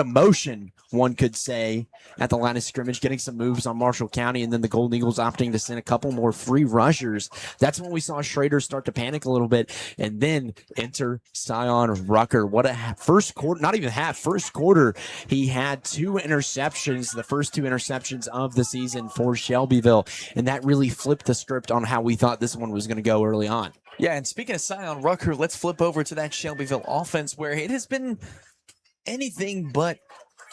motion, one could say, at the line of scrimmage, getting some moves on Marshall County, and then the Golden Eagles opting to send a couple more free rushers, that's when we saw Schrader start to panic a little bit. And then enter Sion Rucker. What a first quarter, not even half, first quarter, he had 2 interceptions, the first 2 interceptions of the season for Shelbyville, and that really flipped the script on how we thought this one was going to go early on. Yeah, and speaking of Sion Rucker, let's flip over to that Shelbyville offense where it has been anything but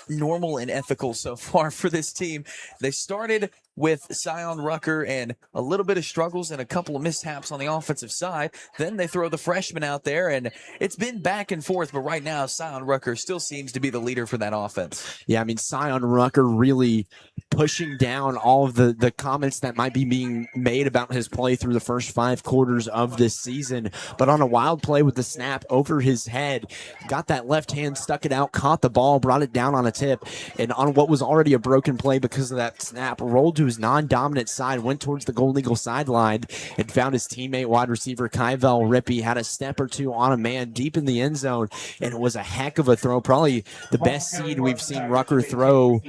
normal and ethical so far for this team. They started with Sion Rucker and a little bit of struggles and a couple of mishaps on the offensive side. Then they throw the freshman out there, and it's been back and forth, but right now Sion Rucker still seems to be the leader for that offense. Yeah, I mean, Sion Rucker really pushing down all of the comments that might be being made about his play through the first 5 quarters of this season. But on a wild play with the snap over his head, got that left hand, stuck it out, caught the ball, brought it down on a tip, and on what was already a broken play because of that snap, rolled to his non-dominant side, went towards the Golden Eagle sideline, and found his teammate, wide receiver Kyvel Rippey, had a step or two on a man deep in the end zone, and it was a heck of a throw. Probably the best seed we've seen Rucker throw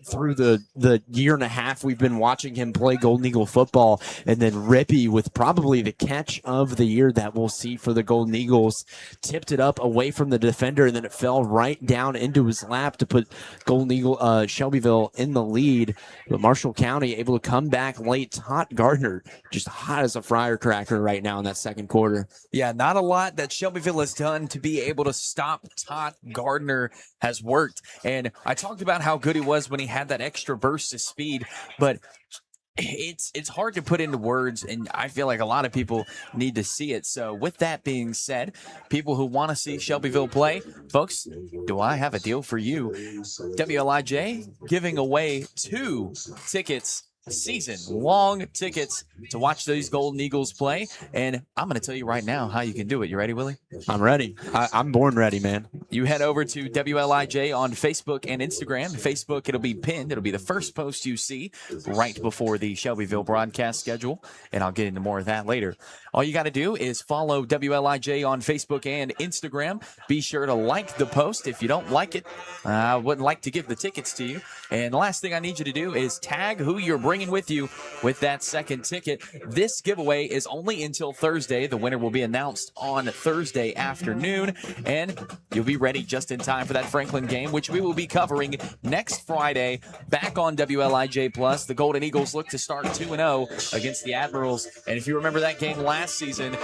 through the year and a half we've been watching him play Golden Eagle football. And then Rippey with probably the catch of the year that we'll see for the Golden Eagles, tipped it up away from the defender, and then it fell right down into his lap to put Golden Eagle Shelbyville in the lead. But Marshall County County able to come back late. Todd Gardner just hot as a firecracker right now in that second quarter. Yeah, not a lot that Shelbyville has done to be able to stop Todd Gardner has worked. And I talked about how good he was when he had that extra burst of speed, but it's hard to put into words, and I feel like a lot of people need to see it. So with that being said, people who want to see Shelbyville play, folks, do I have a deal for you? WLIJ giving away 2 tickets, season-long tickets to watch those Golden Eagles play. And I'm going to tell you right now how you can do it. You ready, Willie? I'm ready. I'm born ready, man. You head over to WLIJ on Facebook and Instagram. Facebook, it'll be pinned. It'll be the first post you see right before the Shelbyville broadcast schedule, and I'll get into more of that later. All you got to do is follow WLIJ on Facebook and Instagram. Be sure to like the post. If you don't like it, I wouldn't like to give the tickets to you. And the last thing I need you to do is tag who you're bringing with you with that second ticket. This giveaway is only until Thursday. The winner will be announced on Thursday afternoon, and you'll be ready just in time for that Franklin game, which we will be covering next Friday back on WLIJ Plus. The Golden Eagles look to start 2-0 against the Admirals. And if you remember that game last season,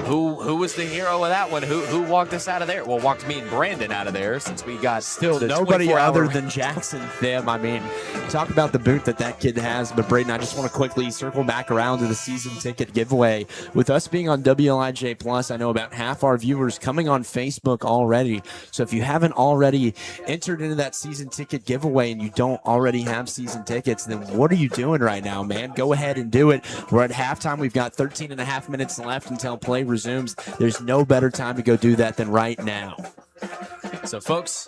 who was the hero of that one? Who walked us out of there? Well, walked me and Brandon out of there, since we got still nobody other than Jackson Thim. I mean, talk about the boot that kid has. But Braden, I just want to quickly circle back around to the season ticket giveaway. With us being on WLIJ Plus, I know about half our viewers coming on Facebook already. So if you haven't already entered into that season ticket giveaway and you don't already have season tickets, then what are you doing right now, man? Go ahead and do it. We're at halftime. We've got 13 and a half minutes left until play resumes. There's no better time to go do that than right now. So, folks,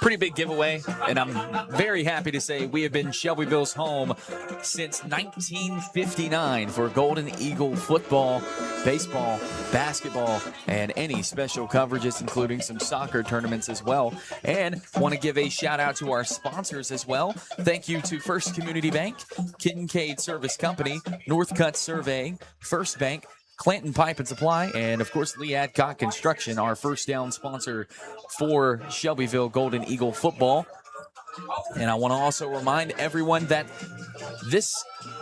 pretty big giveaway, and I'm very happy to say we have been Shelbyville's home since 1959 for Golden Eagle football, baseball, basketball, and any special coverages, including some soccer tournaments as well. And want to give a shout out to our sponsors as well. Thank you to First Community Bank, Kincaid Service Company, Northcutt Surveying, First Bank, Clanton Pipe and Supply, and of course Lee Adcock Construction, our first down sponsor for Shelbyville Golden Eagle football. And I want to also remind everyone that this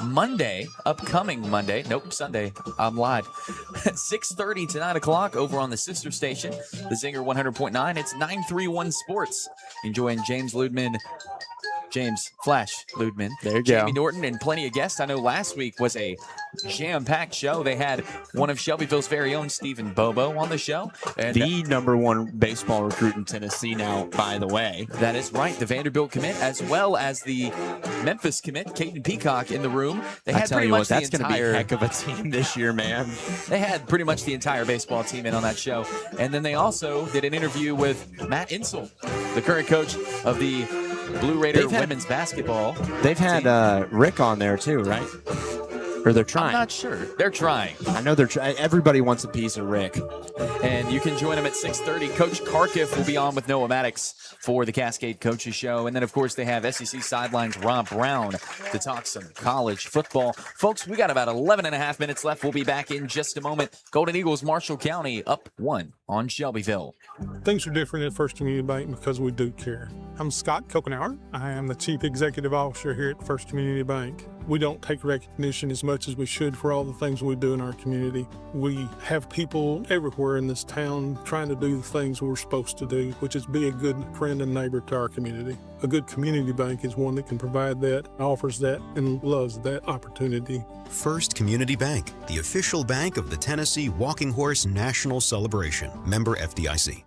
Monday, upcoming Monday, Sunday, I'm live, 6:30 to 9 o'clock over on the sister station, the Zinger 100.9. It's 931 Sports. Enjoying James Flash Ludman. There you Jamie go. Norton and plenty of guests. I know last week was a jam-packed show. They had one of Shelbyville's very own Stephen Bobo on the show. And the #1 baseball recruit in Tennessee now, by the way. That is right. The Vanderbilt commit, as well as the Memphis commit, Caden Peacock, in the room. They had tell pretty you much what, that's the going to be entire a heck of a team this year, man. They had pretty much the entire baseball team in on that show. And then they also did an interview with Matt Insel, the current coach of the Blue Raider women's basketball. They've had Rick on there too, right? Or they're trying. I'm not sure. They're trying. I know they're trying. Everybody wants a piece of Rick. And you can join them at 6:30. Coach Karkiff will be on with Noah Maddox for the Cascade Coaches Show. And then, of course, they have SEC Sidelines Rob Brown to talk some college football. Folks, we got about 11 and a half minutes left. We'll be back in just a moment. Golden Eagles, Marshall County, up 1 on Shelbyville. Things are different at First Community Bank because we do care. I'm Scott Kokenauer. I am the Chief Executive Officer here at First Community Bank. We don't take recognition as much as we should for all the things we do in our community. We have people everywhere in this town trying to do the things we're supposed to do, which is be a good friend and neighbor to our community. A good community bank is one that can provide that, offers that, and loves that opportunity. First Community Bank, the official bank of the Tennessee Walking Horse National Celebration. Member FDIC.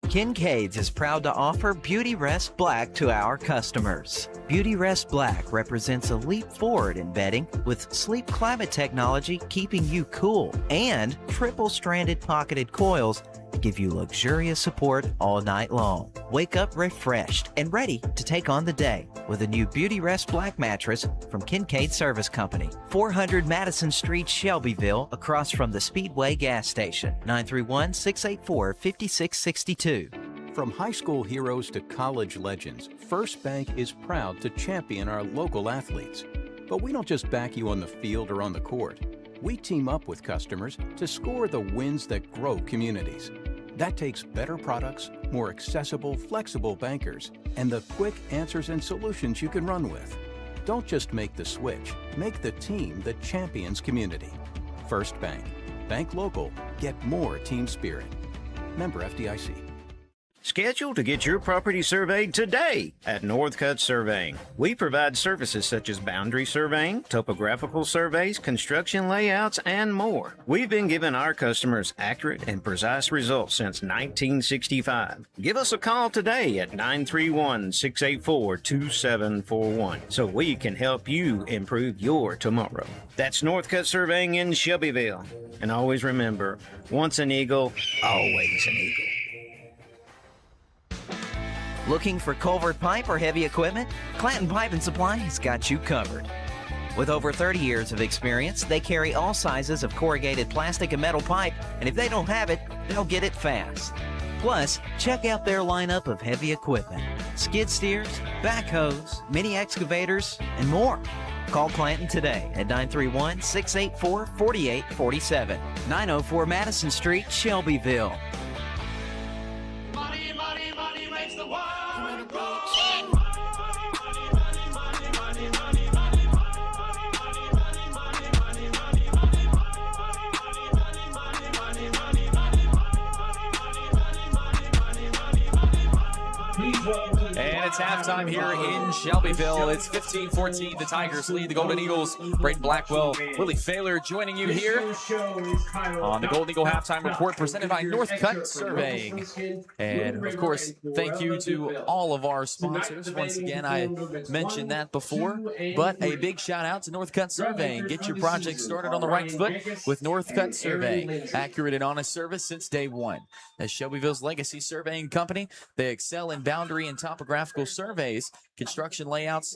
Kincaid's is proud to offer Beauty Rest Black to our customers. Beauty Rest Black represents a leap forward in bedding with sleep climate technology keeping you cool and triple-stranded pocketed coils to give you luxurious support all night long. Wake up refreshed and ready to take on the day with a new Beauty Rest Black mattress from Kincaid Service Company. 400 Madison Street, Shelbyville, across from the Speedway gas station. 931-684-5662. From high school heroes to college legends, First Bank is proud to champion our local athletes. But we don't just back you on the field or on the court. We team up with customers to score the wins that grow communities. That takes better products, more accessible, flexible bankers, and the quick answers and solutions you can run with. Don't just make the switch, make the team that champions community. First Bank. Bank local. Get more team spirit. Member FDIC. Schedule to get your property surveyed today at Northcutt Surveying. We provide services such as boundary surveying, topographical surveys, construction layouts, and more. We've been giving our customers accurate and precise results since 1965. Give us a call today at 931-684-2741 so we can help you improve your tomorrow. That's Northcutt Surveying in Shelbyville. And always remember, once an eagle, always an eagle. Looking for culvert pipe or heavy equipment? Clanton Pipe & Supply has got you covered. With over 30 years of experience, they carry all sizes of corrugated plastic and metal pipe, and if they don't have it, they'll get it fast. Plus, check out their lineup of heavy equipment: skid steers, backhoes, mini excavators, and more. Call Clanton today at 931-684-4847, 904 Madison Street, Shelbyville. And it's halftime here in Shelbyville. It's 15-14. The Tigers lead the Golden Eagles. Braden Blackwell, Willie Failer joining you here on the Golden Eagle Halftime Report presented by Northcutt Surveying. And, of course, thank you to all of our sponsors. Once again, I mentioned that before, but a big shout-out to Northcutt Surveying. Get your project started on the right foot with Northcutt Surveying. Accurate and honest service since day one. As Shelbyville's legacy surveying company, they excel in boundary and topographical surveys, construction layouts,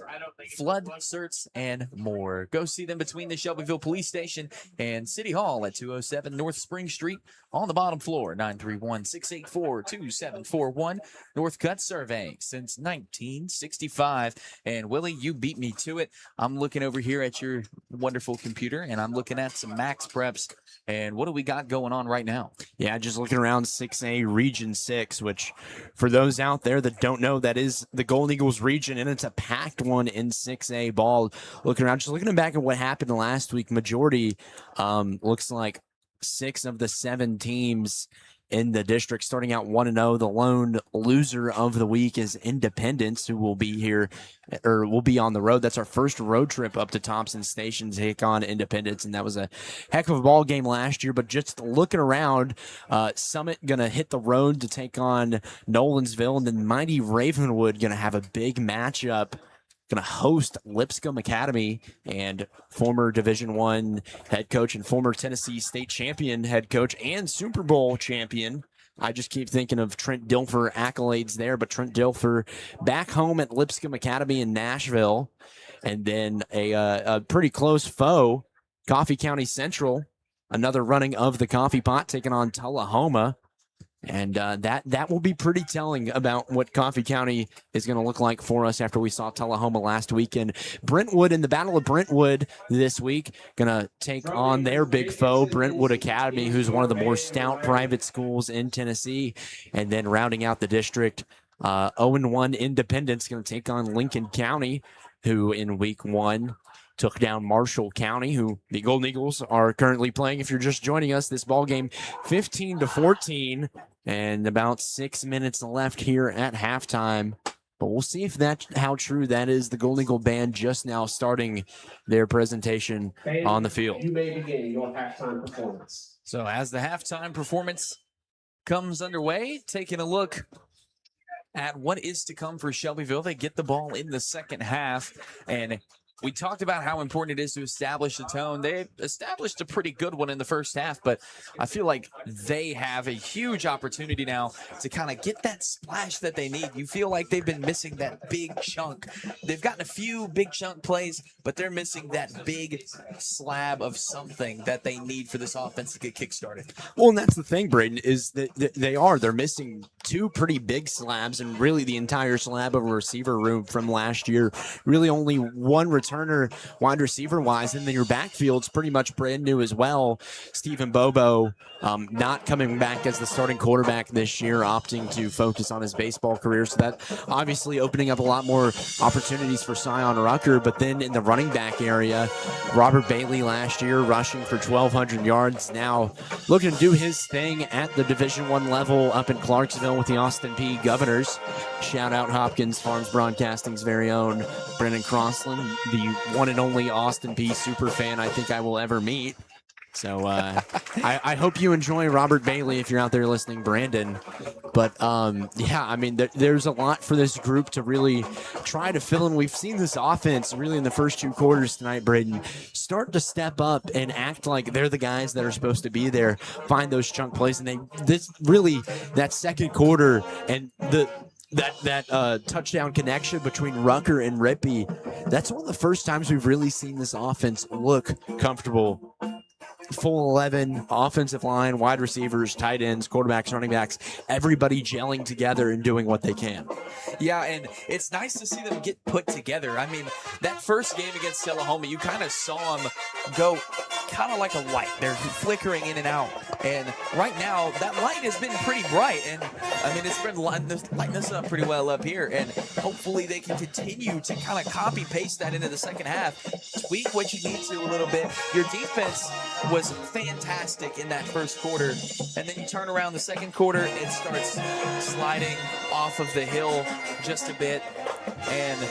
flood certs, and more. Go see them between the Shelbyville Police Station and City Hall at 207 North Spring Street on the bottom floor, 931-684-2741. Northcutt Surveying since 1965. And Willie, you beat me to it. I'm looking over here at your wonderful computer, and I'm looking at some max preps. And what do we got going on right now? Yeah, just looking around 6A Region 6, which for those out there that don't know, that is the Golden Eagles region, and it's a packed one in 6A ball. Looking around, just looking back at what happened last week, majority looks like 6 of the 7 teams in the district starting out 1-0. The lone loser of the week is Independence, who will be here or will be on the road. That's our first road trip up to Thompson Station to take on Independence, and that was a heck of a ball game last year. But just looking around, Summit going to hit the road to take on Nolensville, and then Mighty Ravenwood going to have a big matchup. Going to host Lipscomb Academy, and former Division I head coach and former Tennessee State champion head coach and Super Bowl champion. I just keep thinking of Trent Dilfer accolades there, but Trent Dilfer back home at Lipscomb Academy in Nashville. And then a pretty close foe, Coffee County Central, another running of the Coffee Pot, taking on Tullahoma. And that will be pretty telling about what Coffee County is going to look like for us after we saw Tullahoma last weekend. Brentwood in the Battle of Brentwood this week, going to take on their big foe, Brentwood Academy, who's one of the more stout private schools in Tennessee. And then rounding out the district, 0-1 Independence going to take on Lincoln County, who in week 1 took down Marshall County, who the Golden Eagles are currently playing. If you're just joining us, this ball game 15-14, and about 6 minutes left here at halftime. But we'll see if how true that is. The Golden Eagle band just now starting their presentation on the field. You may begin your halftime performance. So as the halftime performance comes underway, taking a look at what is to come for Shelbyville. They get the ball in the second half, and we talked about how important it is to establish a tone. They established a pretty good one in the first half, but I feel like they have a huge opportunity now to kind of get that splash that they need. You feel like they've been missing that big chunk. They've gotten a few big chunk plays, but they're missing that big slab of something that they need for this offense to get kickstarted. Well, and that's the thing, Braden, is that they're missing two pretty big slabs and really the entire slab of a receiver room from last year. Really only one returner wide receiver wise, and then your backfield's pretty much brand new as well. Stephen Bobo not coming back as the starting quarterback this year, opting to focus on his baseball career. So that obviously opening up a lot more opportunities for Scion Rucker. But then in the running back area, Robert Bailey last year rushing for 1,200 yards, now looking to do his thing at the Division I level up in Clarksville with the Austin Peay Governors. Shout out Hopkins Farms Broadcasting's very own Brennan Crossland, the one and only Austin Peay super fan I think I will ever meet. So I hope you enjoy Robert Bailey if you're out there listening, Brandon. But yeah, I mean, there's a lot for this group to really try to fill in. We've seen this offense really in the first two quarters tonight, Braden, start to step up and act like they're the guys that are supposed to be there, find those chunk plays. And that second quarter and that touchdown connection between Rucker and Rippey, that's one of the first times we've really seen this offense look comfortable. Full 11, offensive line, wide receivers, tight ends, quarterbacks, running backs, everybody gelling together and doing what they can. Yeah, and it's nice to see them get put together. I mean, that first game against Tullahoma, you kind of saw them go kind of like a light. They're flickering in and out. And right now, that light has been pretty bright. And, I mean, it's been lighting this up pretty well up here. And hopefully they can continue to kind of copy-paste that into the second half. Tweak what you need to a little bit. Your defense was fantastic in that first quarter, and then you turn around the second quarter, it starts sliding off of the hill just a bit, and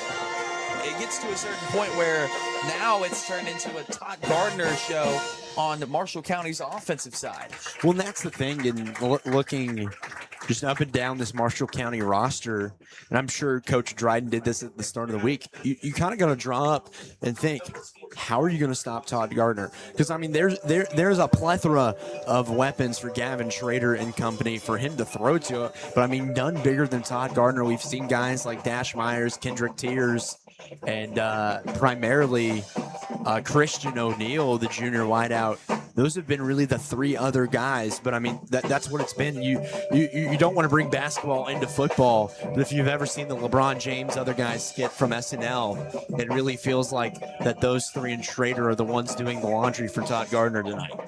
it gets to a certain point where now it's turned into a Todd Gardner show on Marshall County's offensive side. Well, and that's the thing, in looking just up and down this Marshall County roster, and I'm sure Coach Dryden did this at the start of the week, you kind of got to draw up and think, how are you going to stop Todd Gardner? Because, I mean, there's a plethora of weapons for Gavin Schrader and company for him to throw to, but, I mean, none bigger than Todd Gardner. We've seen guys like Dash Myers, Kendrick Tears, and primarily Christian O'Neill, the junior wideout. Those have been really the three other guys, but I mean that's what it's been. You don't want to bring basketball into football, but if you've ever seen the LeBron James other guys skit from SNL, it really feels like that those three and Schrader are the ones doing the laundry for Todd Gardner tonight.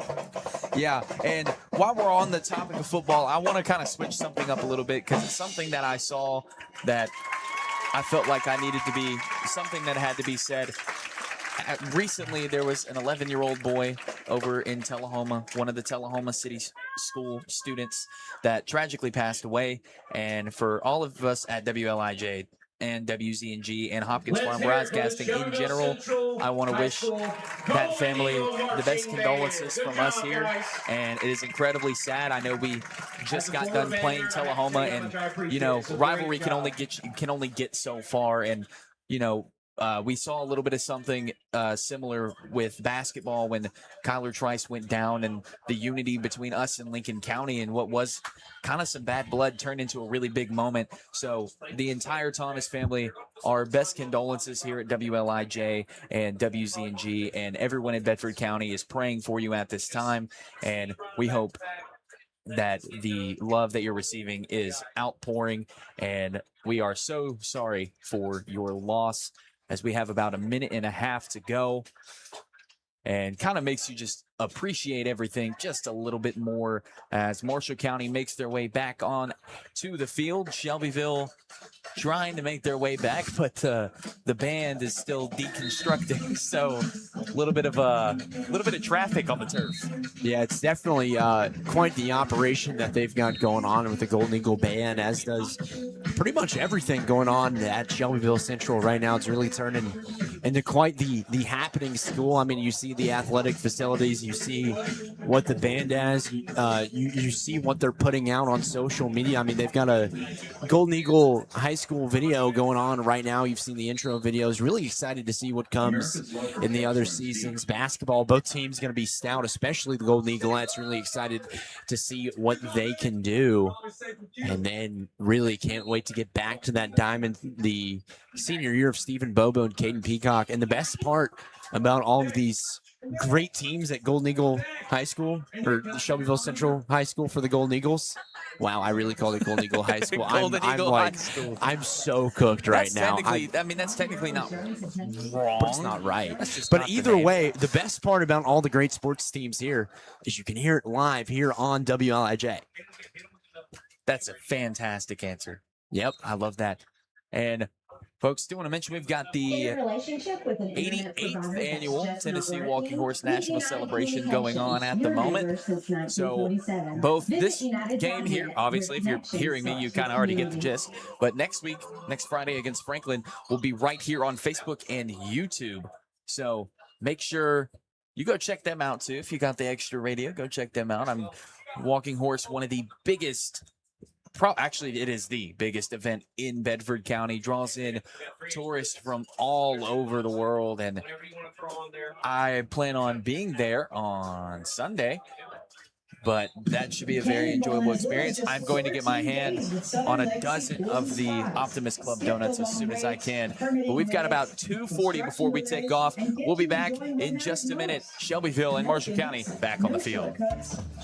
Yeah, and while we're on the topic of football, I want to kind of switch something up a little bit because it's something that I saw that I felt like I needed to be something that had to be said. Recently, there was an 11-year-old boy over in Tullahoma, one of the Tullahoma City School students that tragically passed away. And for all of us at WLIJ and WZNG and Hopkins Farm Broadcasting in general, I want to wish that family the best condolences from us here. And it is incredibly sad. I know we just got done playing Tullahoma, and you know, rivalry can only get so far. And you know, we saw a little bit of something similar with basketball when Kyler Trice went down, and the unity between us and Lincoln County and what was kind of some bad blood turned into a really big moment. So the entire Thomas family, our best condolences here at WLIJ and WZNG, and everyone in Bedford County is praying for you at this time, and we hope that the love that you're receiving is outpouring, and we are so sorry for your loss, as we have about a minute and a half to go, and kind of makes you just appreciate everything just a little bit more as Marshall County makes their way back on to the field. Shelbyville trying to make their way back, but the band is still deconstructing, so a little bit of traffic on the turf. Yeah, it's definitely quite the operation that they've got going on with the Golden Eagle Band, as does pretty much everything going on at Shelbyville Central right now. It's really turning into quite the happening school. I mean, you see the athletic facilities, you see what the band has, you see what they're putting out on social media. I mean, they've got a Golden Eagle high school video going on right now. You've seen the intro videos. Really excited to see what comes in the other seasons. Basketball, both teams going to be stout, especially the Golden Eaglettes. Really excited to see what they can do, and then really can't wait to get back to that diamond, the senior year of Stephen Bobo and Caden Peacock. And the best part about all of these great teams that Golden Eagle High School, or Shelbyville Central High School for the Golden Eagles. Wow, I really called it Golden Eagle High School. I'm so cooked right now. That's technically not wrong. But it's not right. That's But not the either name. way, the best part about all the great sports teams here is you can hear it live here on WLIJ. That's a fantastic answer. Yep. I love that. And folks, do want to mention we've got the 88th annual Tennessee Walking Horse National Celebration going on at the moment. So both this game here, obviously, if you're hearing me, you kind of already get the gist. But next week, next Friday against Franklin, will be right here on Facebook and YouTube. So make sure you go check them out too. If you got the extra radio, go check them out. I'm Walking Horse, one of the biggest. Actually, it is the biggest event in Bedford County. Draws in tourists from all over the world, and I plan on being there on Sunday. But that should be a very enjoyable experience. I'm going to get my hands on a dozen of the Optimist Club donuts as soon as I can. But we've got about 2:40 before we take off. We'll be back in just a minute. Shelbyville and Marshall County back on the field.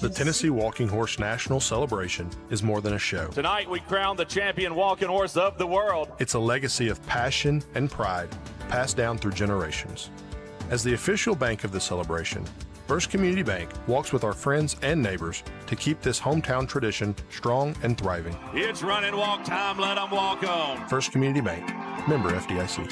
The Tennessee Walking Horse National Celebration is more than a show. Tonight, we crown the champion walking horse of the world. It's a legacy of passion and pride passed down through generations. As the official bank of the celebration, First Community Bank walks with our friends and neighbors to keep this hometown tradition strong and thriving. It's run and walk time. Let them walk on. First Community Bank, member FDIC.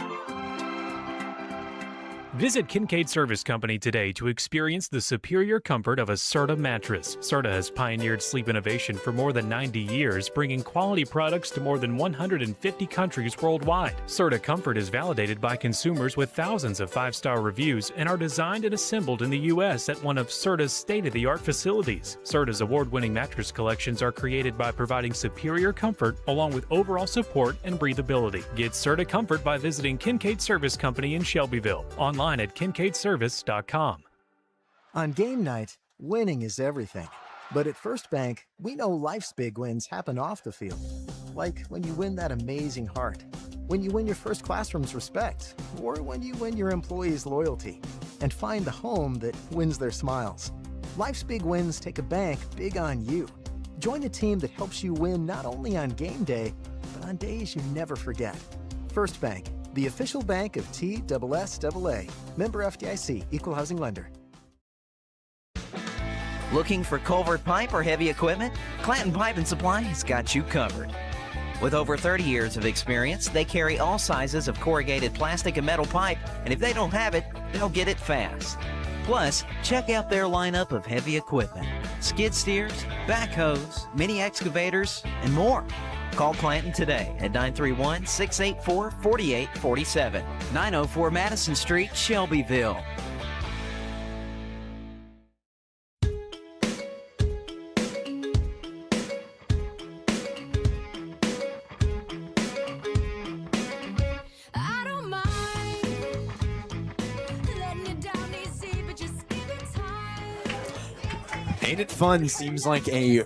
Visit Kincaid Service Company today to experience the superior comfort of a Serta mattress. Serta has pioneered sleep innovation for more than 90 years, bringing quality products to more than 150 countries worldwide. Serta Comfort is validated by consumers with thousands of 5-star reviews and are designed and assembled in the U.S. at one of Serta's state-of-the-art facilities. Serta's award-winning mattress collections are created by providing superior comfort along with overall support and breathability. Get Serta Comfort by visiting Kincaid Service Company in Shelbyville. Online at kincaidservice.com. On game night, winning is everything. But at First Bank, we know life's big wins happen off the field. Like when you win that amazing heart, when you win your first classroom's respect, or when you win your employees' loyalty and find the home that wins their smiles. Life's big wins take a bank big on you. Join a team that helps you win not only on game day, but on days you never forget. First Bank, the official bank of TSSAA. Member FDIC, Equal Housing Lender. Looking for culvert pipe or heavy equipment? Clanton Pipe and Supply has got you covered. With over 30 years of experience, they carry all sizes of corrugated plastic and metal pipe, and if they don't have it, they'll get it fast. Plus, check out their lineup of heavy equipment: skid steers, backhoes, mini excavators, and more. Call Clanton today at 931-684-4847. 904 Madison Street, Shelbyville. Ain't It Fun seems like a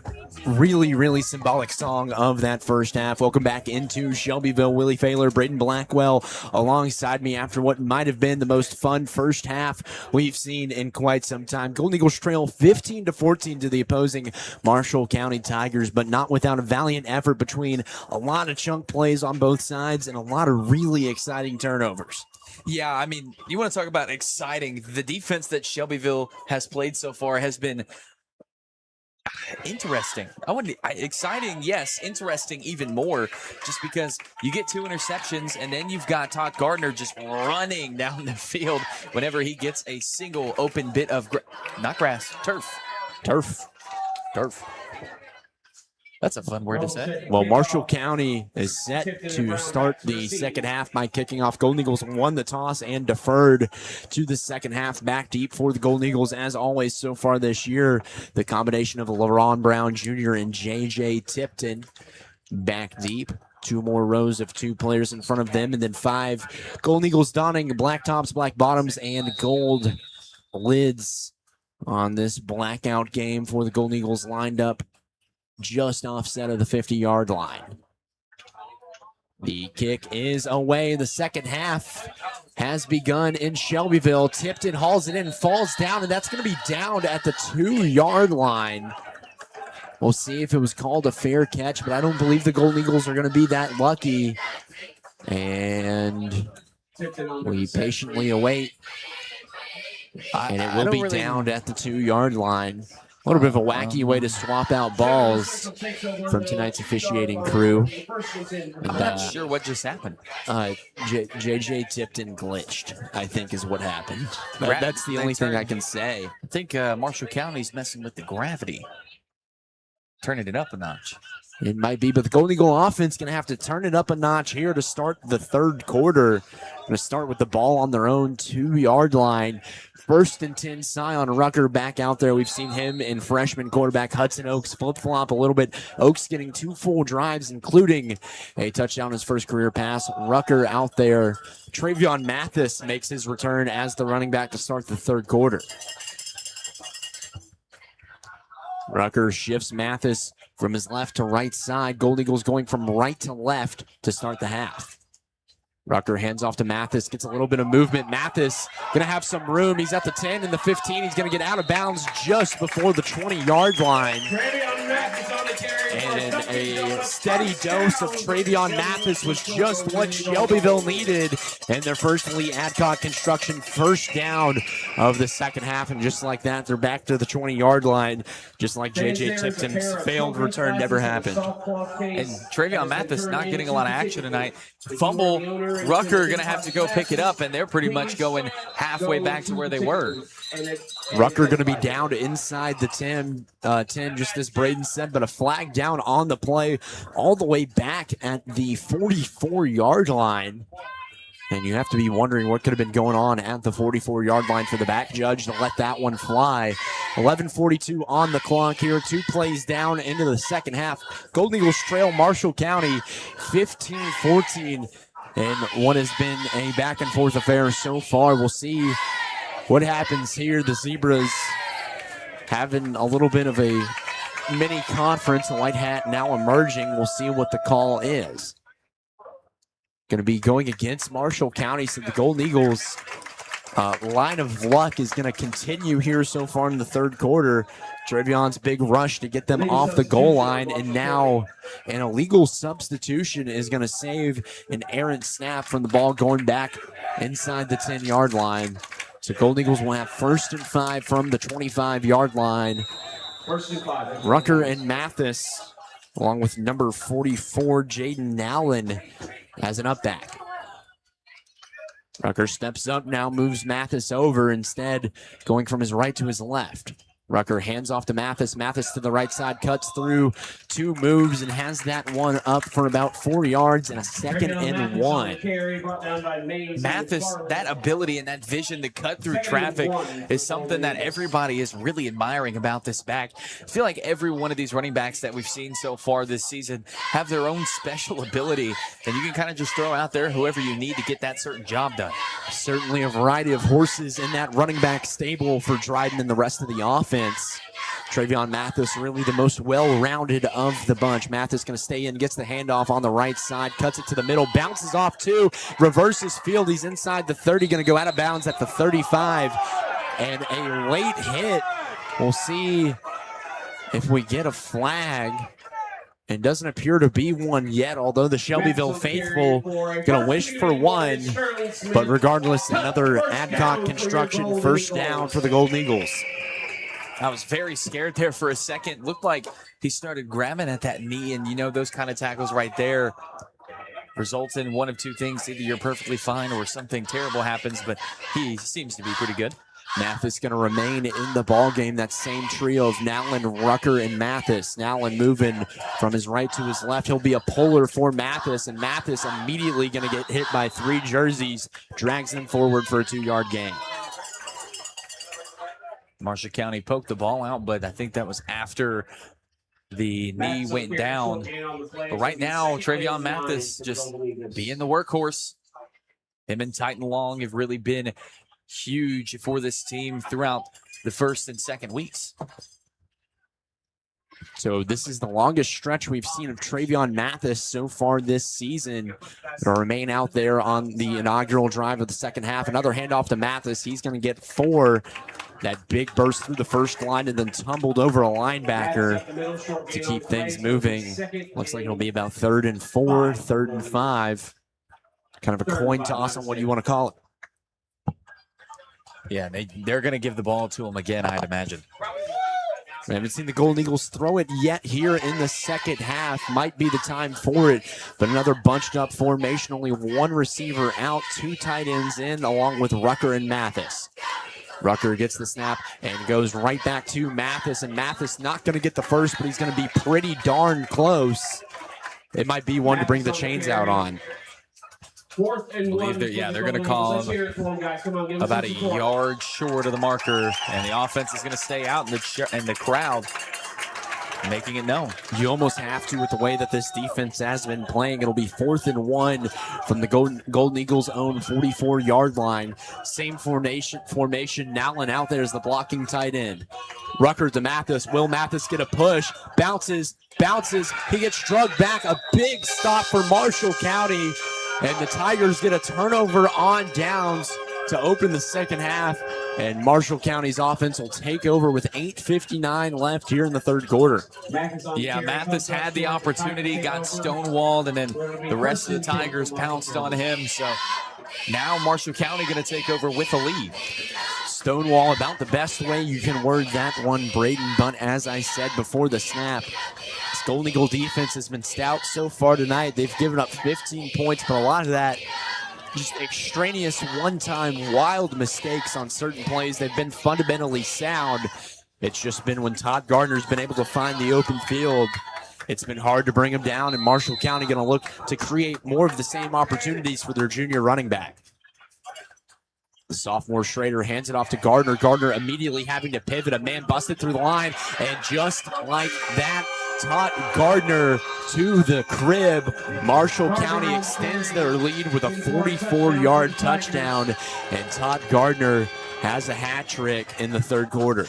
really symbolic song of that first half. Welcome back into Shelbyville. Willie Failer, Braden Blackwell alongside me after what might have been the most fun first half we've seen in quite some time. Golden Eagles trail 15-14 to the opposing Marshall County Tigers, but not without a valiant effort between a lot of chunk plays on both sides and a lot of really exciting turnovers. Yeah, I mean, you want to talk about exciting. The defense that Shelbyville has played so far has been interesting. Exciting, yes. Interesting even more, just because you get 2 interceptions and then you've got Todd Gardner just running down the field whenever he gets a single open bit of turf. That's a fun word to say. Well, Marshall County is set to start the second half by kicking off. Golden Eagles won the toss and deferred to the second half. Back deep for the Golden Eagles, as always so far this year. The combination of LaRon Brown Jr. and J.J. Tipton back deep. 2 more rows of 2 players in front of them, and then 5 Golden Eagles donning black tops, black bottoms, and gold lids on this blackout game for the Golden Eagles, lined up just offset of the 50-yard line. The kick is away. The second half has begun in Shelbyville. Tipton hauls it in, falls down, and that's going to be downed at the 2-yard line. We'll see if it was called a fair catch, but I don't believe the Golden Eagles are going to be that lucky. And we patiently await. And it will be downed at the 2-yard line. A little bit of a wacky way to swap out balls from tonight's officiating crew. I'm not sure what just happened. JJ Tipton glitched, I think is what happened. That's the only thing I can say. I think Marshall County's messing with the gravity. Turning it up a notch. It might be, but the Golden Eagle offense going to have to turn it up a notch here to start the third quarter. Going to start with the ball on their own 2-yard line. 1st and 10, Scion Rucker back out there. We've seen him and freshman quarterback Hudson Oaks flip-flop a little bit. Oaks getting 2 full drives, including a touchdown, his first career pass. Rucker out there. Travion Mathis makes his return as the running back to start the third quarter. Rucker shifts Mathis from his left to right side. Golden Eagles going from right to left to start the half. Rucker hands off to Mathis, gets a little bit of movement. Mathis going to have some room. He's at the 10 and the 15. He's going to get out of bounds just before the 20-yard line. And a steady dose of Travion Mathis was just what Shelbyville needed. And their first Lee Adcock Construction first down of the second half. And just like that, they're back to the 20-yard line. Just like J.J. Tipton's failed return never happened. And Travion Mathis not getting a lot of action tonight. Fumble, Rucker going to have to go pick it up, and they're pretty much going halfway back to where they were. Rucker going to be down to inside the 10, just as Braden said, but a flag down on the play all the way back at the 44-yard line. And you have to be wondering what could have been going on at the 44-yard line for the back judge to let that one fly. 11:42 on the clock here. 2 plays down into the second half. Golden Eagles trail Marshall County 15-14. And what has been a back-and-forth affair so far. We'll see what happens here. The Zebras having a little bit of a mini conference. The White Hat now emerging. We'll see what the call is. Going to be going against Marshall County. So the Golden Eagles line of luck is going to continue here so far in the third quarter. Travion's big rush to get them off the goal line, and now an illegal substitution is going to save an errant snap from the ball going back inside the 10-yard line. So Golden Eagles will have 1st and 5 from the 25-yard line. 1st and 5. Rucker and Mathis, along with number 44, Jaden Allen, as an up back. Rucker steps up now, moves Mathis over, instead going from his right to his left. Rucker hands off to Mathis. Mathis to the right side, cuts through 2 moves and has that one up for about 4 yards and a 2nd and 1. Mathis, that ability and that vision to cut through traffic is something that everybody is really admiring about this back. I feel like every one of these running backs that we've seen so far this season have their own special ability, and you can kind of just throw out there whoever you need to get that certain job done. Certainly a variety of horses in that running back stable for Dryden and the rest of the offense. Travion Mathis really the most well-rounded of the bunch. Mathis going to stay in, gets the handoff on the right side, cuts it to the middle, bounces off 2, reverses field. He's inside the 30, going to go out of bounds at the 35. And a late hit. We'll see if we get a flag. And doesn't appear to be one yet, although the Shelbyville faithful going to wish for one. But regardless, another Adcock Construction first down for the Golden Eagles. I was very scared there for a second. Looked like he started grabbing at that knee, and you know those kind of tackles right there result in one of 2 things. Either you're perfectly fine or something terrible happens, but he seems to be pretty good. Mathis going to remain in the ball game. That same trio of Nowlin, Rucker, and Mathis. Nowlin moving from his right to his left. He'll be a puller for Mathis, and Mathis immediately going to get hit by 3 jerseys. Drags him forward for a 2-yard gain. Marshall County poked the ball out, but I think that was after the knee went down. But right now, Travion Mathis just being the workhorse. Him and Titan Long have really been huge for this team throughout the first and second weeks. So this is the longest stretch we've seen of Travion Mathis so far this season. It'll remain out there on the inaugural drive of the second half. Another handoff to Mathis. He's going to get 4. That big burst through the first line and then tumbled over a linebacker to keep things moving. Looks like it'll be about 3rd and 4, 3rd and 5. Kind of a coin toss on what you want to call it. Yeah, they're going to give the ball to him again, I'd imagine. We haven't seen the Golden Eagles throw it yet here in the second half. Might be the time for it, but another bunched up formation. Only 1 receiver out, 2 tight ends in, along with Rucker and Mathis. Rucker gets the snap and goes right back to Mathis, and Mathis not going to get the first, but he's going to be pretty darn close. It might be one to bring the chains out on. I believe they're going to call him about a yard short of the marker, and the offense is going to stay out in the crowd, making it known. You almost have to with the way that this defense has been playing. It'll be 4th and 1 from the Golden Eagles' own 44-yard line. Same formation. Nowlin out there as the blocking tight end. Rucker to Mathis. Will Mathis get a push? Bounces. He gets drugged back. A big stop for Marshall County. And the Tigers get a turnover on downs to open the second half. And Marshall County's offense will take over with 8:59 left here in the third quarter. Yeah, Mathis had the opportunity, got stonewalled, and then the rest of the Tigers pounced on him. So now Marshall County going to take over with a lead. Stonewall, about the best way you can word that one, Braden. But as I said before the snap, this Golden Eagle defense has been stout so far tonight. They've given up 15 points, but a lot of that just extraneous one-time wild mistakes on certain plays. They've been fundamentally sound. It's just been when Todd Gardner's been able to find the open field, it's been hard to bring him down, and Marshall County going to look to create more of the same opportunities for their junior running back. The sophomore Schrader hands it off to Gardner. Gardner immediately having to pivot. A man busted through the line, and just like that, Todd Gardner to the crib. Marshall County extends their lead with a 44-yard touchdown, and Todd Gardner has a hat trick in the third quarter.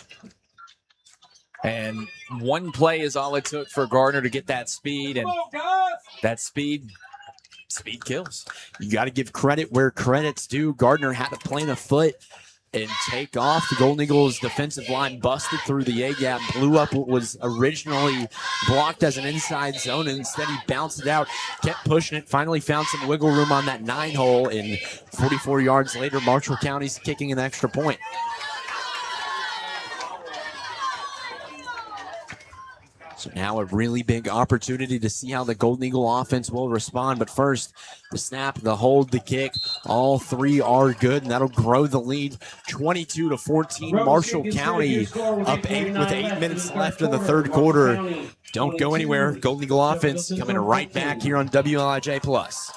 And one play is all it took for Gardner to get that speed, and that speed kills. You got to give credit where credit's due. Gardner had to plant a foot and take off. The Golden Eagles defensive line busted through the A-gap, blew up what was originally blocked as an inside zone, and instead he bounced it out, kept pushing it, finally found some wiggle room on that 9-hole, and 44 yards later, Marshall County's kicking an extra point. So now a really big opportunity to see how the Golden Eagle offense will respond. But first, the snap, the hold, the kick, all 3 are good, and that'll grow the lead 22-14. Marshall County up 8 with 8 minutes left in the third quarter. Don't go anywhere. Golden Eagle offense coming right back here on WLIJ+.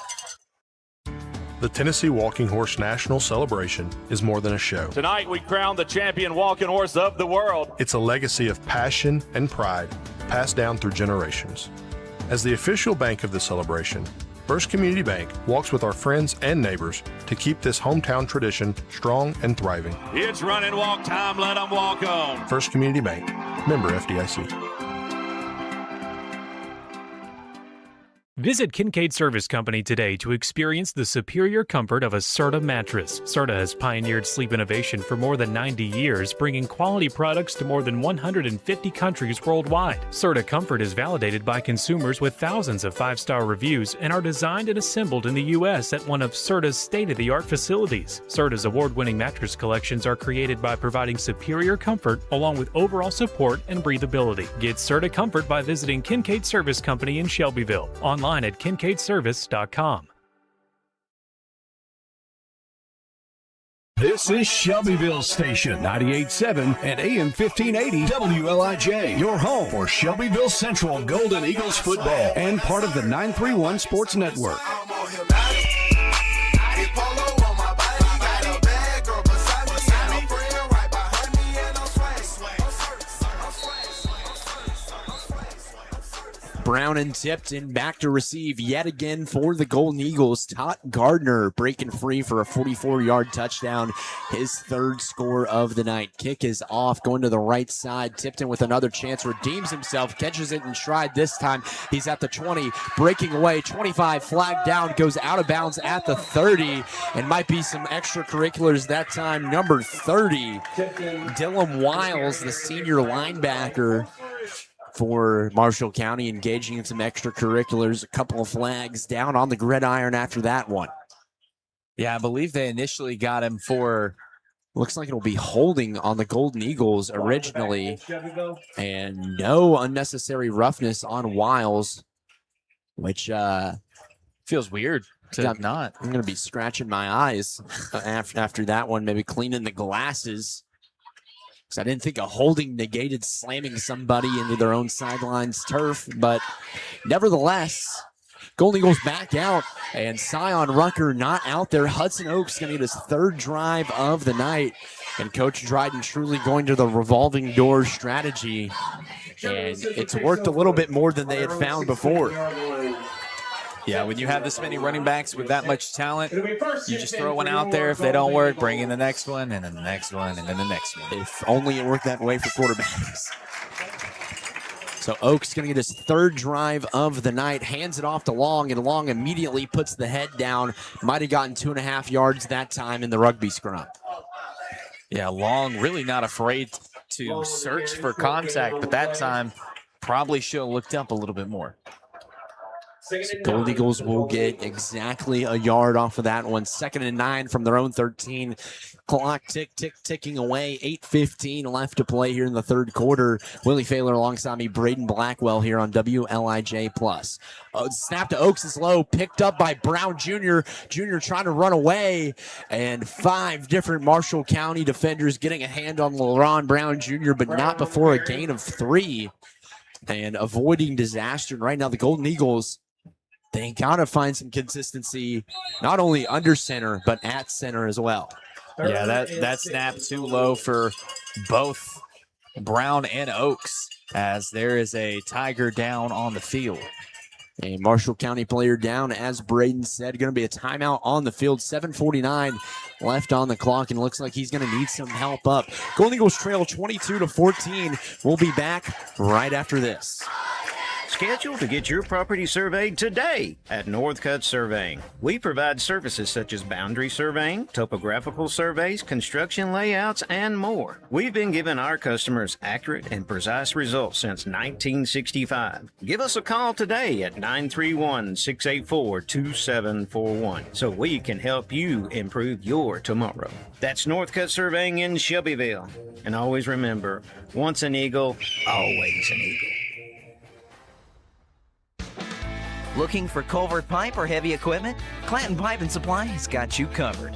The Tennessee Walking Horse National Celebration is more than a show. Tonight we crown the champion walking horse of the world. It's a legacy of passion and pride passed down through generations. As the official bank of the celebration, First Community Bank walks with our friends and neighbors to keep this hometown tradition strong and thriving. It's run and walk time, let them walk on. First Community Bank, member FDIC. Visit Kincaid Service Company today to experience the superior comfort of a Serta mattress. Serta has pioneered sleep innovation for more than 90 years, bringing quality products to more than 150 countries worldwide. Serta Comfort is validated by consumers with thousands of 5-star reviews and are designed and assembled in the U.S. at one of Serta's state-of-the-art facilities. Serta's award-winning mattress collections are created by providing superior comfort along with overall support and breathability. Get Serta Comfort by visiting Kincaid Service Company in Shelbyville. Online at kincaidservice.com. This is Shelbyville Station, 98.7 and AM 1580 WLIJ. Your home for Shelbyville Central Golden Eagles football and part of the 931 Sports Network. Brown and Tipton back to receive yet again for the Golden Eagles. Todd Gardner breaking free for a 44-yard touchdown, his third score of the night. Kick is off, going to the right side. Tipton with another chance, redeems himself, catches it in stride this time. He's at the 20, breaking away, 25, flag down, goes out of bounds at the 30, and might be some extracurriculars that time. Number 30, Dylan Wiles, the senior linebacker for Marshall County, engaging in some extracurriculars. A couple of flags down on the gridiron after that one. Yeah, I believe they initially got him for, looks like it'll be holding on the Golden Eagles originally, and no unnecessary roughness on Wiles, which feels weird to not. I'm going to be scratching my eyes after that one, maybe cleaning the glasses. Because I didn't think a holding negated slamming somebody into their own sideline's turf. But nevertheless, Golden Eagles back out, and Scion Rucker not out there. Hudson Oaks going to get his third drive of the night. And Coach Dryden truly going to the revolving door strategy. And it's worked a little bit more than they had found before. Yeah, when you have this many running backs with that much talent, you just throw one out there. If they don't work, bring in the next one, and then the next one, and then the next one. If only it worked that way for quarterbacks. So Oaks going to get his third drive of the night, hands it off to Long, and Long immediately puts the head down. Might have gotten 2.5 yards that time in the rugby scrum. Yeah, Long really not afraid to search for contact, but that time probably should have looked up a little bit more. So Gold Eagles will get exactly a yard off of that one. 2nd and 9 from their own 13. Clock ticking away. 8:15 left to play here in the third quarter. Willie Failer alongside me, Braden Blackwell here on WLIJ+. Snap to Oaks is low, picked up by Brown Jr. Jr. trying to run away, and 5 different Marshall County defenders getting a hand on LaRon Brown Jr., but not before a gain of 3. And avoiding disaster. And right now, the Golden Eagles, they gotta find some consistency, not only under center, but at center as well. Yeah, that snap too low for both Brown and Oaks, as there is a Tiger down on the field. A Marshall County player down, as Braden said. Going to be a timeout on the field. 7:49 left on the clock, and looks like he's going to need some help up. Golden Eagles trail 22-14. We'll be back right after this. Schedule to get your property surveyed today at Northcutt Surveying. We provide services such as boundary surveying, topographical surveys, construction layouts, and more. We've been giving our customers accurate and precise results since 1965. Give us a call today at 931-684-2741 so we can help you improve your tomorrow. That's Northcutt Surveying in Shelbyville. And always remember, once an eagle, always an eagle. Looking for culvert pipe or heavy equipment? Clanton Pipe and Supply has got you covered.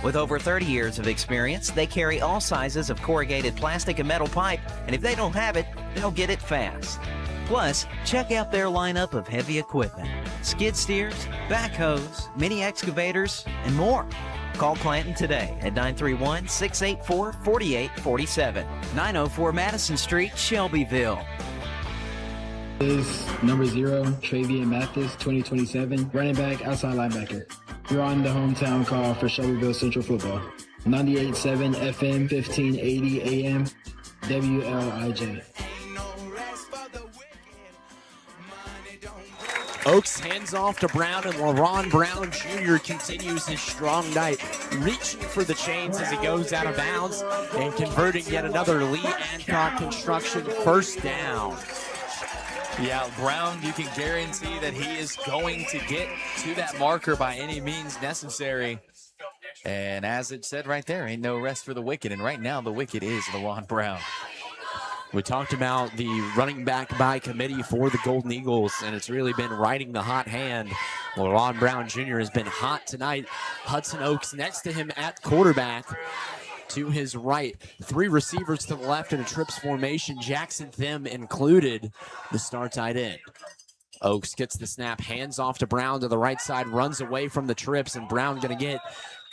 With over 30 years of experience, they carry all sizes of corrugated plastic and metal pipe, and if they don't have it, they'll get it fast. Plus, check out their lineup of heavy equipment: skid steers, backhoes, mini excavators, and more. Call Clanton today at 931-684-4847, 904 Madison Street, Shelbyville. Is number 0, Travian Mathis, 2027, running back, outside linebacker. You're on the hometown call for Shelbyville Central Football. 98.7 FM, 1580 AM, WLIJ. Oaks hands off to Brown, and LaRon Brown Jr. continues his strong night, reaching for the chains as he goes out of bounds and converting yet another Lee Adcock construction first down. Yeah, Brown, you can guarantee that he is going to get to that marker by any means necessary. And as it said right there, ain't no rest for the wicked. And right now, the wicked is LaRon Brown. We talked about the running back by committee for the Golden Eagles, and it's really been riding the hot hand. LaRon Brown Jr. has been hot tonight. Hudson Oaks next to him at quarterback. To his right, 3 receivers to the left in a trips formation, Jackson Thim included, the star tight end. Oaks gets the snap, hands off to Brown to the right side, runs away from the trips, and Brown going to get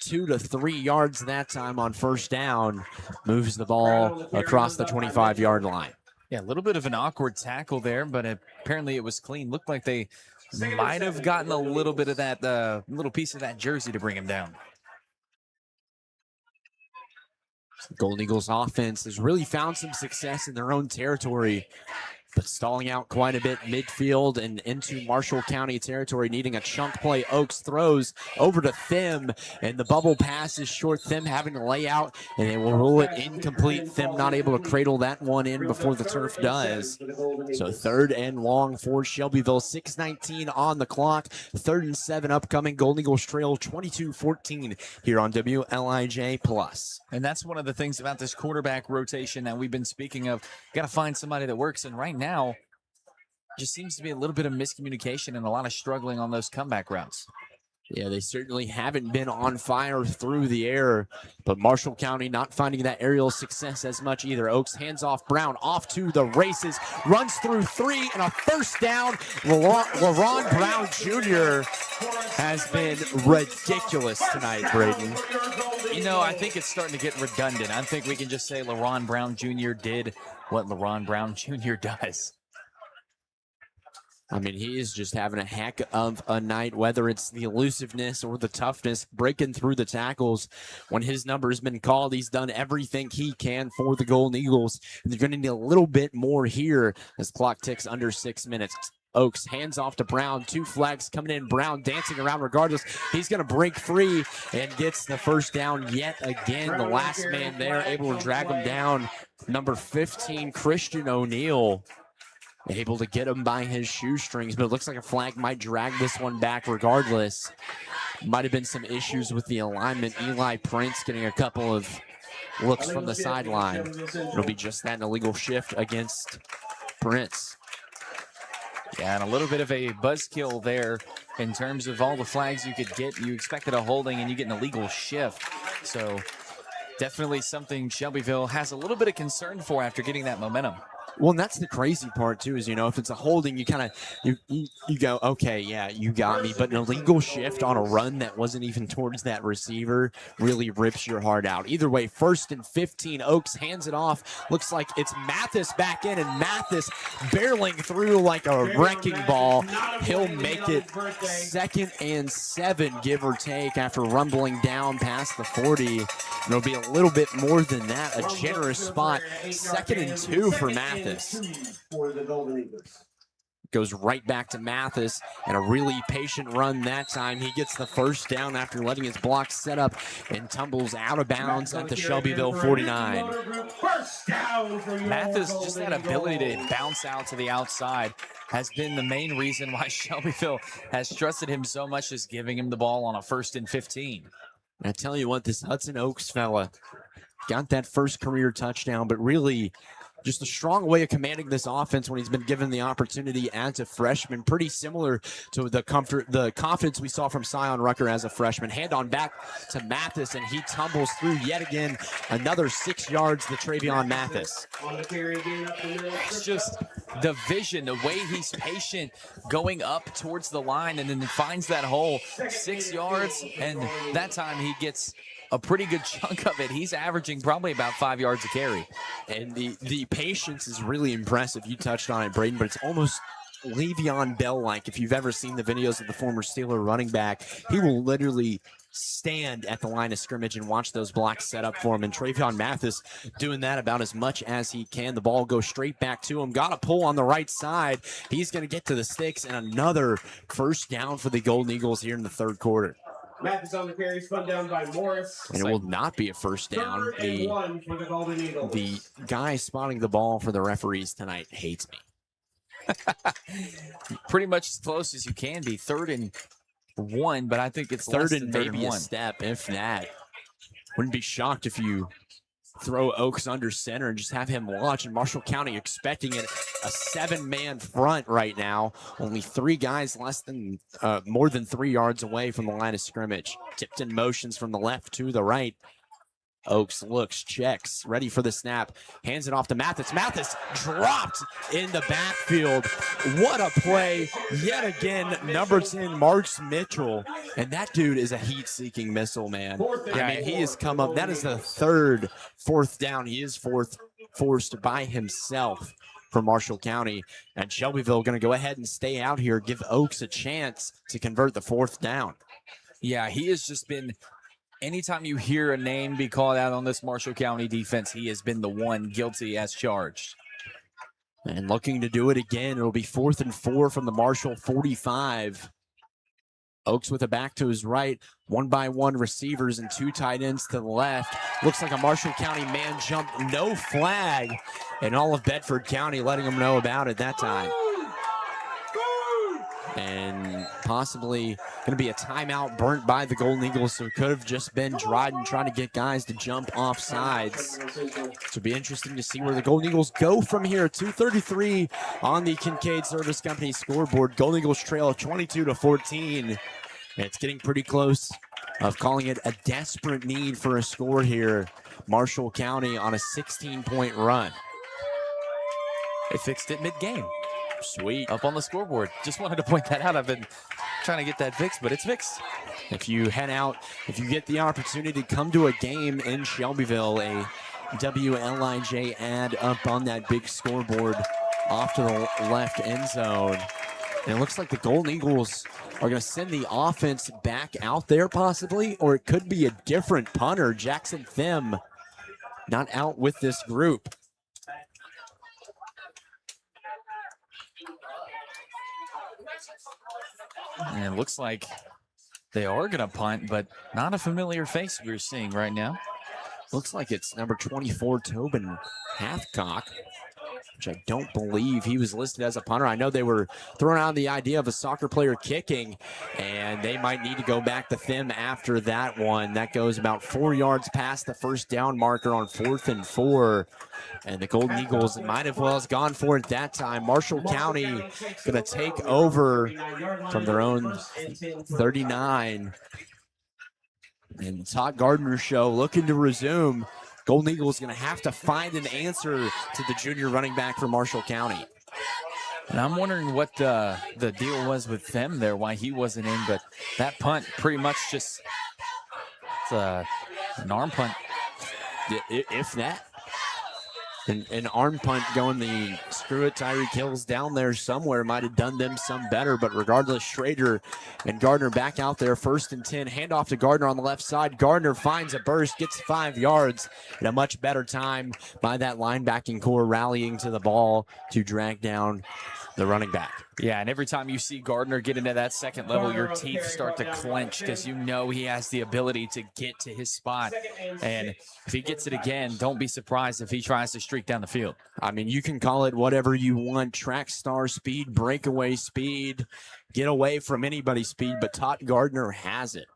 2 to 3 yards that time on first down, moves the ball across the 25-yard line. Yeah, a little bit of an awkward tackle there, but apparently it was clean. Looked like they might have gotten a little bit of that, little piece of that jersey to bring him down. Golden Eagles offense has really found some success in their own territory, but stalling out quite a bit midfield and into Marshall County territory, needing a chunk play. Oaks throws over to Thim, and the bubble pass is short. Thim having to lay out, and they will rule it incomplete. Thim not able to cradle that one in before the turf does. So 3rd and long for Shelbyville. 6:19 on the clock. 3rd and 7 upcoming. Golden Eagles trail 22-14 here on WLIJ Plus. And that's one of the things about this quarterback rotation that we've been speaking of. Got to find somebody that works, and right now, just seems to be a little bit of miscommunication and a lot of struggling on those comeback routes. Yeah, they certainly haven't been on fire through the air, but Marshall County not finding that aerial success as much either. Oaks hands off Brown, off to the races, runs through 3 and a first down. LaRon Brown Jr. has been ridiculous tonight, Braden. You know, I think it's starting to get redundant. I think we can just say LaRon Brown Jr. did what LaRon Brown Jr. does. I mean, he is just having a heck of a night, whether it's the elusiveness or the toughness, breaking through the tackles. When his number has been called, he's done everything he can for the Golden Eagles. And they're going to need a little bit more here as clock ticks under 6 minutes. Oaks hands off to Brown. 2 flags coming in. Brown dancing around regardless. He's going to break free and gets the first down yet again. The last man there able to drag him down. Number 15, Christian O'Neill. Able to get him by his shoestrings, but it looks like a flag might drag this one back regardless. Might have been some issues with the alignment. Eli Prince getting a couple of looks from the sideline. It'll be just that, an illegal shift against Prince. Yeah, and a little bit of a buzzkill there in terms of all the flags you could get. You expected a holding, and you get an illegal shift. So definitely something Shelbyville has a little bit of concern for after getting that momentum. Well, and that's the crazy part, too, is, you know, if it's a holding, you kind of, you go, okay, yeah, you got me. But an illegal shift on a run that wasn't even towards that receiver really rips your heart out. Either way, 1st and 15, Oaks hands it off. Looks like it's Mathis back in, and Mathis barreling through like a wrecking ball. He'll make it 2nd and 7, give or take, after rumbling down past the 40. It'll be a little bit more than that, a generous spot. 2nd and 2 for Mathis. For the Golden Eagles. Goes right back to Mathis, and a really patient run that time. He gets the first down after letting his block set up and tumbles out of bounds at the Shelbyville 49. Mathis, just that ability to bounce out to the outside has been the main reason why Shelbyville has trusted him so much, as giving him the ball on a 1st and 15. I tell you what, this Hudson Oaks fella got that first career touchdown, but really just a strong way of commanding this offense when he's been given the opportunity as a freshman. Pretty similar to the confidence we saw from Sion Rucker as a freshman. Hand on back to Mathis, and he tumbles through yet again. Another 6 yards to Travion Mathis. It's just the vision, the way he's patient going up towards the line and then finds that hole. 6 yards, and that time he gets a pretty good chunk of it. He's averaging probably about 5 yards a carry. And the patience is really impressive. You touched on it, Braden, but it's almost Le'Veon Bell-like. If you've ever seen the videos of the former Steeler running back, he will literally stand at the line of scrimmage and watch those blocks set up for him. And Travion Mathis doing that about as much as he can. The ball goes straight back to him. Got a pull on the right side. He's going to get to the sticks, and another first down for the Golden Eagles here in the 3rd quarter. Mathis on the carry, spun down by Morris. And it will not be a first down. 3rd and 1 for the Golden Eagles. The guy spotting the ball for the referees tonight hates me. Pretty much as close as you can be. 3rd and 1, but I think it's 3rd and maybe maybe a step, if that. Wouldn't be shocked if you throw Oaks under center and just have him launch, and Marshall County expecting it. A 7-man front right now. Only 3 guys more than 3 yards away from the line of scrimmage. Tipton motions from the left to the right. Oaks looks, checks, ready for the snap, hands it off to Mathis. Mathis dropped in the backfield. What a play. Yet again, number 10, Marks Mitchell. And that dude is a heat-seeking missile, man. I mean, he has come up. That is the 3rd 4th down. He is forced by himself. for Marshall County. And Shelbyville going to go ahead and stay out here, give Oaks a chance to convert the 4th down. Yeah, he has just been, anytime you hear a name be called out on this Marshall County defense, he has been the one guilty as charged. And looking to do it again. It'll be 4th and 4 from the Marshall 45. Oaks with a back to his right, 1-by-1 receivers and 2 tight ends to the left. Looks like a Marshall County man jump, no flag, and all of Bedford County letting them know about it that time. And possibly going to be a timeout burnt by the Golden Eagles, so it could have just been Dryden trying to get guys to jump off sides. So it'll be interesting to see where the Golden Eagles go from here. 2:33 on the Kincaid Service Company scoreboard. Golden Eagles trail 22-14. It's getting pretty close of calling it a desperate need for a score here. Marshall County on a 16-point run. They fixed it mid-game. Sweet. Up on the scoreboard. Just wanted to point that out. I've been trying to get that fixed, but it's fixed. If you head out, if you get the opportunity to come to a game in Shelbyville, a WLIJ ad up on that big scoreboard off to the left end zone. And it looks like the Golden Eagles are going to send the offense back out there possibly, or it could be a different punter. Jackson Thim not out with this group. And it looks like they are going to punt, but not a familiar face we're seeing right now. Looks like it's number 24, Tobin Hathcock, which I don't believe he was listed as a punter. I know they were throwing out the idea of a soccer player kicking, and they might need to go back to Thim after that one. That goes about 4 yards past the first down marker on 4th and 4. And the Golden Eagles might as well have gone for it that time. Marshall County going to take over from their own 39. And the Todd Gardner show looking to resume. Golden Eagles going to have to find an answer to the junior running back for Marshall County. And I'm wondering what the deal was with them there, why he wasn't in. But that punt pretty much just, it's an arm punt. If that. An arm punt going the screw it, Tyreek Hill's down there somewhere might have done them some better, but regardless, Schrader and Gardner back out there, 1st and 10, handoff to Gardner on the left side. Gardner finds a burst, gets 5 yards, and a much better time by that linebacking core rallying to the ball to drag down the running back. Yeah, and every time you see Gardner get into that second level, your teeth start to clench because you know he has the ability to get to his spot. And if he gets it again, don't be surprised if he tries to streak down the field. I mean, you can call it whatever you want, track star speed, breakaway speed, get away from anybody's speed, but Todd Gardner has it.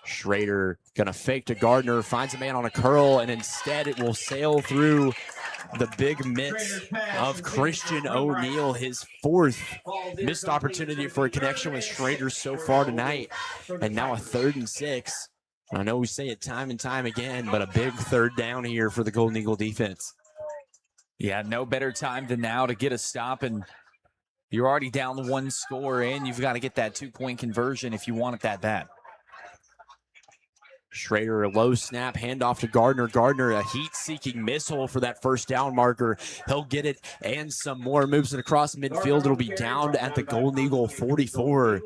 Schrader going to fake to Gardner, finds a man on a curl, and instead it will sail through the big mitts of Christian O'Neill, his 4th missed opportunity for a connection with Schrader so far tonight. And now a 3rd and 6. I know we say it time and time again, but a big 3rd down here for the Golden Eagle defense. Yeah, no better time than now to get a stop, and you're already down 1 score in. You've got to get that 2-point conversion if you want it that bad. Schrader, a low snap, handoff to Gardner. Gardner, a heat-seeking missile for that 1st down marker. He'll get it and some more. Moves it across midfield. It'll be down at the Golden Eagle 44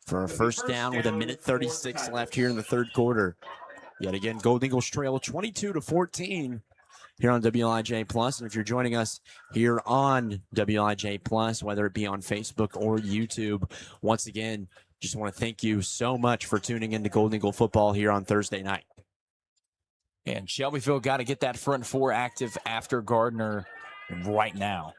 for a 1st down with 1:36 left here in the 3rd quarter. Yet again, Golden Eagles trail 22-14 here on WLIJ Plus. And if you're joining us here on WLIJ Plus, whether it be on Facebook or YouTube, once again, just want to thank you so much for tuning into Golden Eagle football here on Thursday night. And Shelbyville got to get that front 4 active after Gardner right now.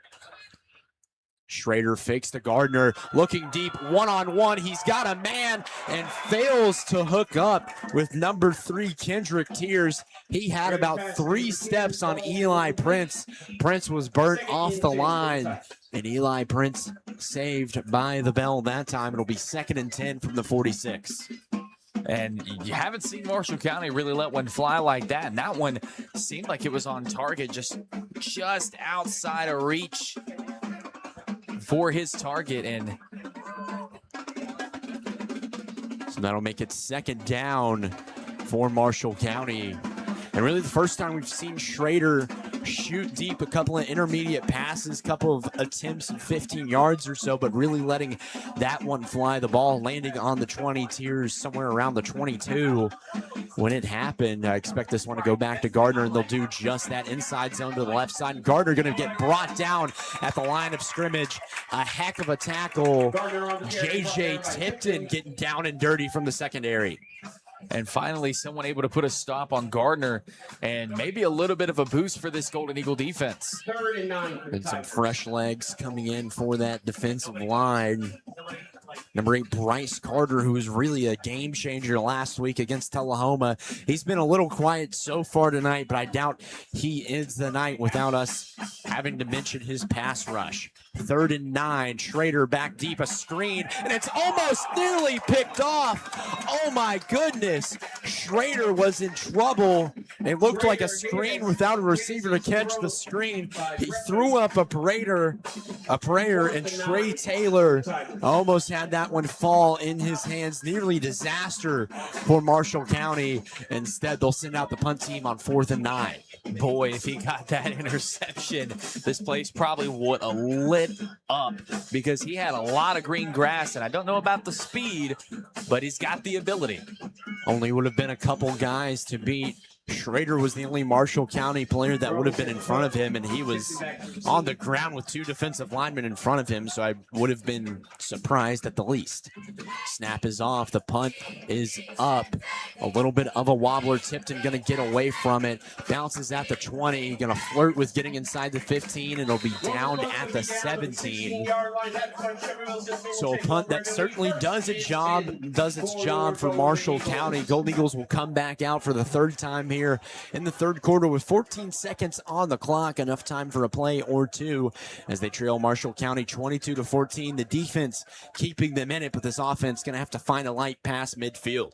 Schrader fakes to Gardner, looking deep, one-on-one. He's got a man and fails to hook up with number 3, Kendrick Tears. He had about 3 steps on Eli Prince. Prince was burnt off the line, and Eli Prince saved by the bell that time. It'll be 2nd and 10 from the 46. And you haven't seen Marshall County really let one fly like that. And that one seemed like it was on target, just outside of reach for his target. And so that'll make it 2nd down for Marshall County. And really the first time we've seen Schrader shoot deep, a couple of intermediate passes, couple of attempts at 15 yards or so, but really letting that one fly. The ball landing on the 20, tiers somewhere around the 22 when it happened. I expect this one to go back to Gardner, and they'll do just that, inside zone to the left side. And Gardner going to get brought down at the line of scrimmage. A heck of a tackle. J.J. Tipton getting down and dirty from the secondary. And finally, someone able to put a stop on Gardner, and maybe a little bit of a boost for this Golden Eagle defense. 3rd and 9. And some fresh legs coming in for that defensive line. Number 8, Bryce Carter, who was really a game changer last week against Tullahoma. He's been a little quiet so far tonight, but I doubt he ends the night without us having to mention his pass rush. 3rd and 9, Schrader back deep, a screen, and it's almost nearly picked off. Oh my goodness, Schrader was in trouble. It looked like a screen without a receiver to catch the screen. He threw up a prayer, and Trey Taylor almost had that one fall in his hands. Nearly disaster for Marshall County. Instead, they'll send out the punt team on 4th and 9. Boy, if he got that interception, this place probably would have lit up, because he had a lot of green grass, and I don't know about the speed, but he's got the ability. Only would have been a couple guys to beat. Schrader was the only Marshall County player that would have been in front of him, and he was on the ground with 2 defensive linemen in front of him, so I would have been surprised at the least. Snap is off. The punt is up. A little bit of a wobbler. Tipton going to get away from it. Bounces at the 20. Going to flirt with getting inside the 15, and it'll be down at the 17. So a punt that certainly does its job for Marshall County. Golden Eagles will come back out for the 3rd time here in the 3rd quarter with 14 seconds on the clock, enough time for a play or 2 as they trail Marshall County 22-14. The defense keeping them in it, but this offense going to have to find a light pass midfield.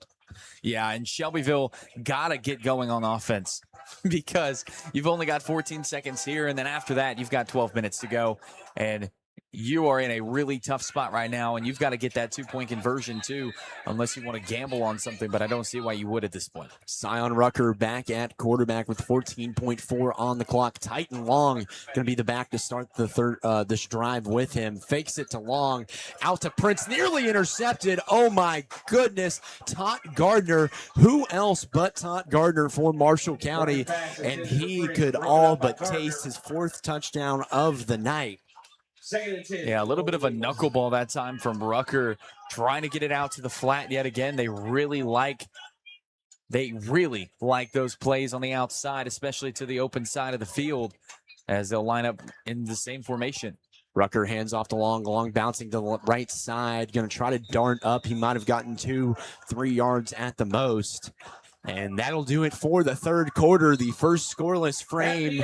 Yeah, and Shelbyville got to get going on offense, because you've only got 14 seconds here, and then after that, you've got 12 minutes to go, and you are in a really tough spot right now, and you've got to get that 2-point conversion too, unless you want to gamble on something, but I don't see why you would at this point. Sion Rucker back at quarterback with 14.4 on the clock. Titan Long going to be the back to start the this drive with him. Fakes it to Long, out to Prince, nearly intercepted. Oh my goodness, Todd Gardner. Who else but Todd Gardner for Marshall County, and he could all but taste his 4th touchdown of the night. Yeah, a little bit of a knuckleball that time from Rucker, trying to get it out to the flat yet again. They really like those plays on the outside, especially to the open side of the field, as they'll line up in the same formation. Rucker hands off to Long bouncing to the right side, going to try to dart up. He might have gotten 2-3 yards at the most. And that'll do it for the 3rd quarter, the first scoreless frame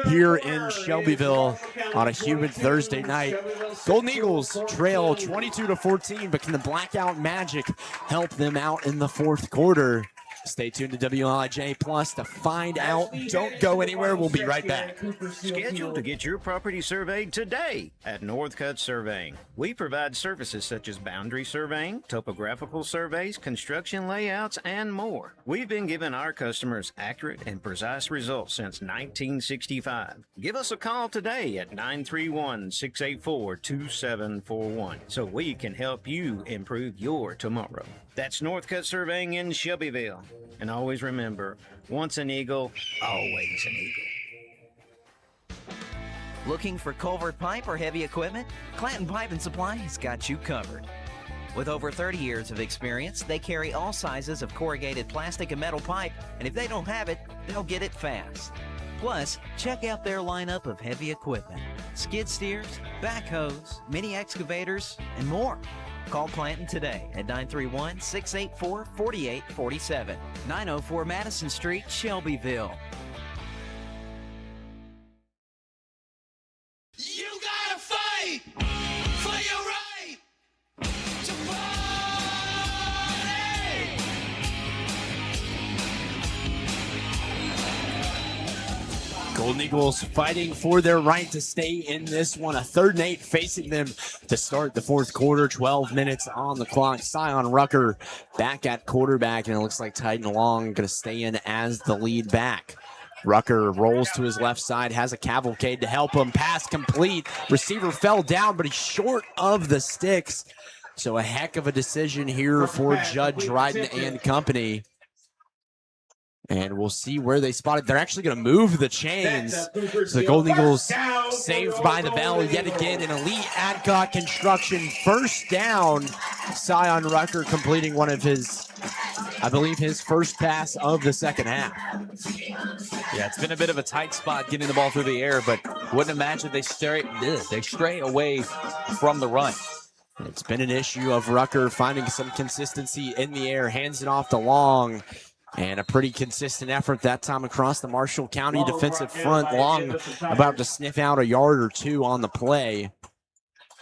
here in Shelbyville on a humid Thursday night. Golden Eagles trail 22-14, but can the blackout magic help them out in the 4th quarter? Stay tuned to WLIJ Plus to find out. Don't go anywhere. We'll be right back. Schedule to get your property surveyed today at Northcutt Surveying. We provide services such as boundary surveying, topographical surveys, construction layouts, and more. We've been giving our customers accurate and precise results since 1965. Give us a call today at 931-684-2741 so we can help you improve your tomorrow. That's Northcutt Surveying in Shelbyville. And always remember, once an eagle, always an eagle. Looking for culvert pipe or heavy equipment? Clanton Pipe and Supply has got you covered. With over 30 years of experience, they carry all sizes of corrugated plastic and metal pipe, and if they don't have it, they'll get it fast. Plus, check out their lineup of heavy equipment: skid steers, backhoes, mini excavators, and more. Call Clanton today at 931-684-4847. 904 Madison Street, Shelbyville. You gotta fight for your right to party. Golden Eagles fighting for their right to stay in this one. A 3rd and 8 facing them to start the fourth quarter. 12 minutes on the clock. Sion Rucker back at quarterback, and it looks like Titan Long going to stay in as the lead back. Rucker rolls to his left side, has a cavalcade to help him. Pass complete. Receiver fell down, but he's short of the sticks. So a heck of a decision here for Judge Ryden and company. And we'll see where they spot it. They're actually going to move the chains. So the Golden Eagles saved by the bell yet again. An elite Adcock construction first down. Sion Rucker completing one of his, I believe, his first pass of the second half. Yeah, it's been a bit of a tight spot getting the ball through the air, but wouldn't imagine they stray away from the run. It's been an issue of Rucker finding some consistency in the air, hands it off to Long. And a pretty consistent effort that time across the Marshall County defensive front. Long about to sniff out a yard or two on the play.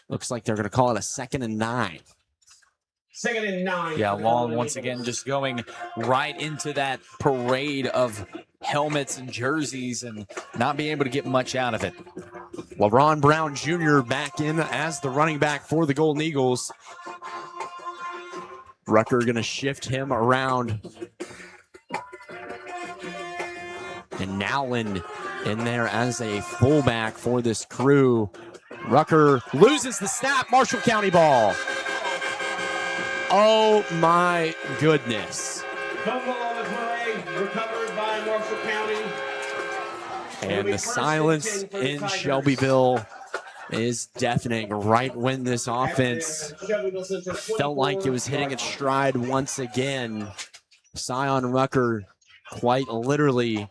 Looks like they're going to call it a 2nd and 9. 2nd and 9. Yeah, Long once again just going right into that parade of helmets and jerseys and not being able to get much out of it. LaRon Brown Jr. back in as the running back for the Golden Eagles. Rucker going to shift him around. And Nowland in there as a fullback for this crew. Rucker loses the snap. Marshall County ball. Oh my goodness. Fumble on the play, recovered by Marshall County. And the silence in Shelbyville is deafening right when this offense felt like it was hitting its stride once again. Sion Rucker quite literally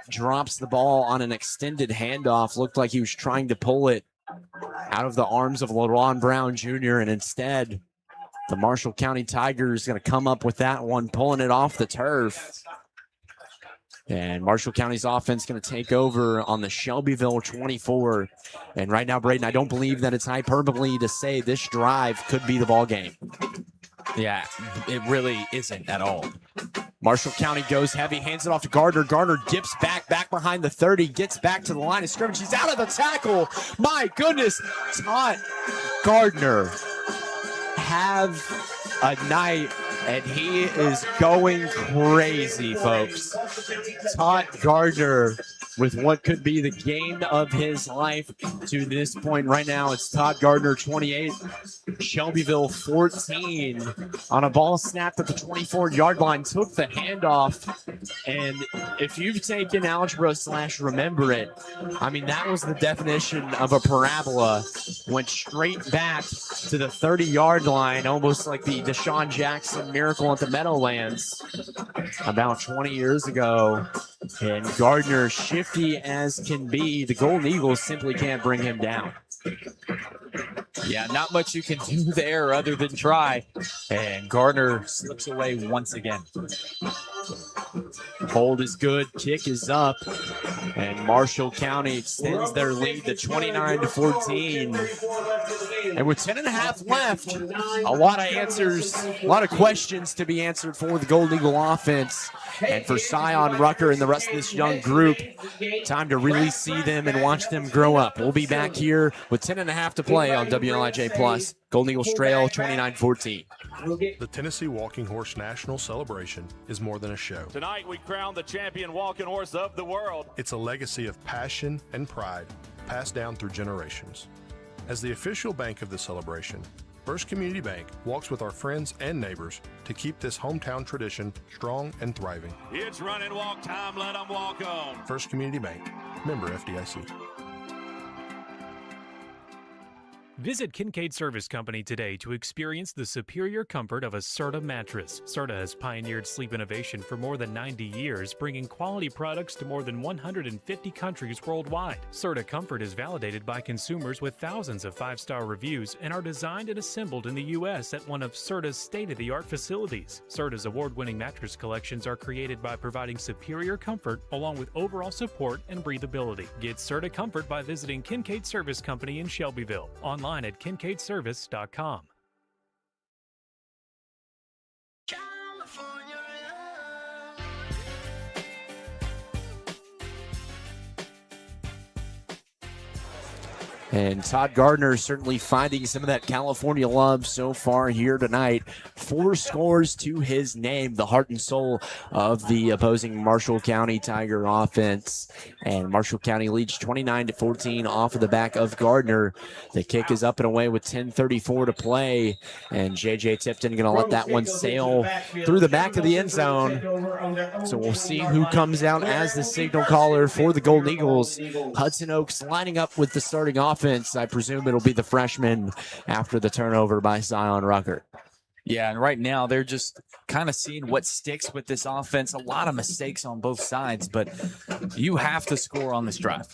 drops the ball on an extended handoff. Looked like he was trying to pull it out of the arms of LaRon Brown Jr. And instead, the Marshall County Tigers going to come up with that one, pulling it off the turf. And Marshall County's offense going to take over on the Shelbyville 24. And right now, Braden, I don't believe that it's hyperbole to say this drive could be the ball game. Yeah, it really isn't at all. Marshall County goes heavy, hands it off to Gardner. Gardner dips back behind the 30, gets back to the line of scrimmage. He's out of the tackle. My goodness, Todd Gardner have a night, and he is going crazy, folks. Todd Gardner with what could be the game of his life to this point right now. It's Todd Gardner, 28, Shelbyville 14, on a ball snapped at the 24-yard line, took the handoff, and if you've taken algebra / remember it, I mean, that was the definition of a parabola. Went straight back to the 30-yard line, almost like the Deshaun Jackson miracle at the Meadowlands about 20 years ago. And Gardner, shifty as can be, the Golden Eagles simply can't bring him down. Yeah, not much you can do there other than try. And Gardner slips away once again. Hold is good, kick is up, and Marshall County extends their lead to 29-14. And with 10.5 left, a lot of answers, a lot of questions to be answered for the Golden Eagle offense. And for Sion Rucker and the rest of this young group, time to really see them and watch them grow up. We'll be back here with 10.5 to play on WLIJ Plus. Golden Eagles trail 29-14. The Tennessee Walking Horse National Celebration is more than a show. Tonight we crown the champion walking horse of the world. It's a legacy of passion and pride passed down through generations. As the official bank of the celebration, First Community Bank walks with our friends and neighbors to keep this hometown tradition strong and thriving. It's run and walk time, let them walk on. First Community Bank, member FDIC. Visit Kincaid Service Company today to experience the superior comfort of a Serta mattress. Serta has pioneered sleep innovation for more than 90 years, bringing quality products to more than 150 countries worldwide. Serta Comfort is validated by consumers with thousands of 5-star reviews and are designed and assembled in the U.S. at one of Serta's state-of-the-art facilities. Serta's award-winning mattress collections are created by providing superior comfort along with overall support and breathability. Get Serta Comfort by visiting Kincaid Service Company in Shelbyville. Online at kincaidservice.com. And Todd Gardner certainly finding some of that California love so far here tonight. 4 scores to his name, the heart and soul of the opposing Marshall County Tiger offense. And Marshall County leads 29-14 off of the back of Gardner. The kick is up and away with 10:34 to play. And J.J. Tipton going to let that one sail through the back of the end zone. So we'll see who comes out as the signal caller for the Golden Eagles. Hudson Oaks lining up with the starting offense. I presume it'll be the freshman after the turnover by Zion Rucker. Yeah, and right now they're just kind of seeing what sticks with this offense. A lot of mistakes on both sides, but you have to score on this drive.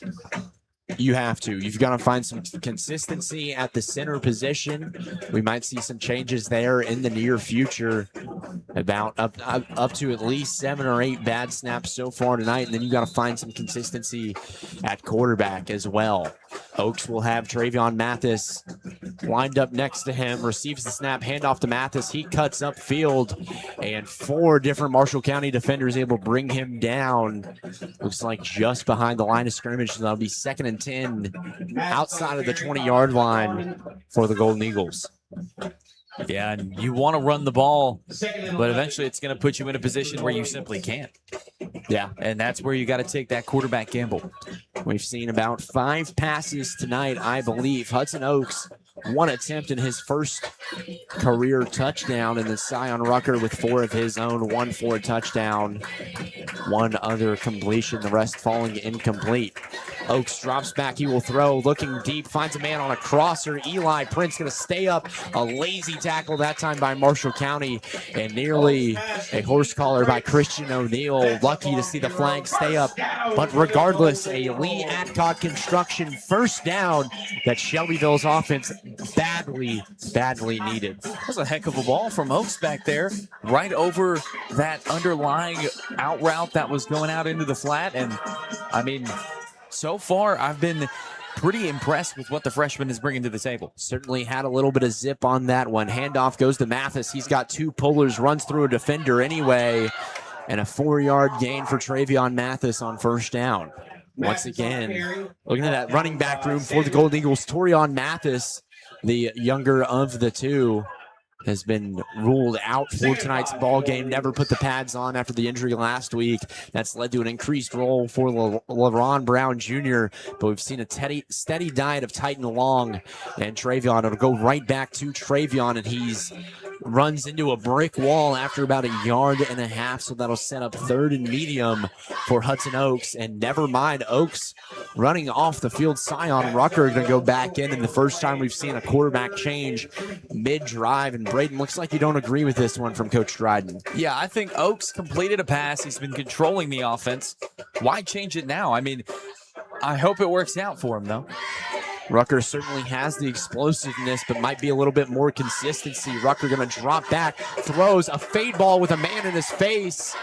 You have to. You've got to find some consistency at the center position. We might see some changes there in the near future. About up to at least 7 or 8 bad snaps so far tonight, and then you got to find some consistency at quarterback as well. Oaks will have Travion Mathis lined up next to him, receives the snap, handoff to Mathis. He cuts upfield, and 4 different Marshall County defenders able to bring him down. Looks like just behind the line of scrimmage, so that'll be 2nd and 10 outside of the 20-yard line for the Golden Eagles. Yeah, and you want to run the ball, but eventually it's going to put you in a position where you simply can't. Yeah, and that's where you got to take that quarterback gamble. We've seen about 5 passes tonight, I believe. Hudson Oaks, 1 attempt in his first career touchdown, and then Zion Rucker with 4 of his own, 1 for a touchdown, 1 other completion, the rest falling incomplete. Oaks drops back, he will throw, looking deep, finds a man on a crosser. Eli Prince going to stay up, a lazy tackle that time by Marshall County, and nearly a horse collar by Christian O'Neill. Lucky to see the flag stay up, but regardless, a Lee Adcock construction first down that Shelbyville's offense badly needed. That was a heck of a ball from Oaks back there, right over that underlying out route that was going out into the flat, and I mean, so far, I've been pretty impressed with what the freshman is bringing to the table. Certainly had a little bit of zip on that one. Handoff goes to Mathis. He's got 2 pullers, runs through a defender anyway, and a 4-yard gain for Travion Mathis on first down. Once again, looking at that running back room for the Golden Eagles, Torion Mathis, the younger of the 2, has been ruled out for tonight's ball game. Never put the pads on after the injury last week. That's led to an increased role for LeRon Brown Jr., but we've seen a steady diet of Titan Long and Travion. It'll go right back to Travion, and he's runs into a brick wall after about 1.5 yards, so that'll set up 3rd and medium for Hudson Oaks. And never mind, Oaks running off the field. Zion Rucker going to go back in, and the first time we've seen a quarterback change mid-drive. And Braden, looks like you don't agree with this one from Coach Dryden. Yeah, I think Oaks completed a pass. He's been controlling the offense. Why change it now? I mean, I hope it works out for him, though. Rucker certainly has the explosiveness, but might be a little bit more consistency. Rucker going to drop back, throws a fade ball with a man in his face,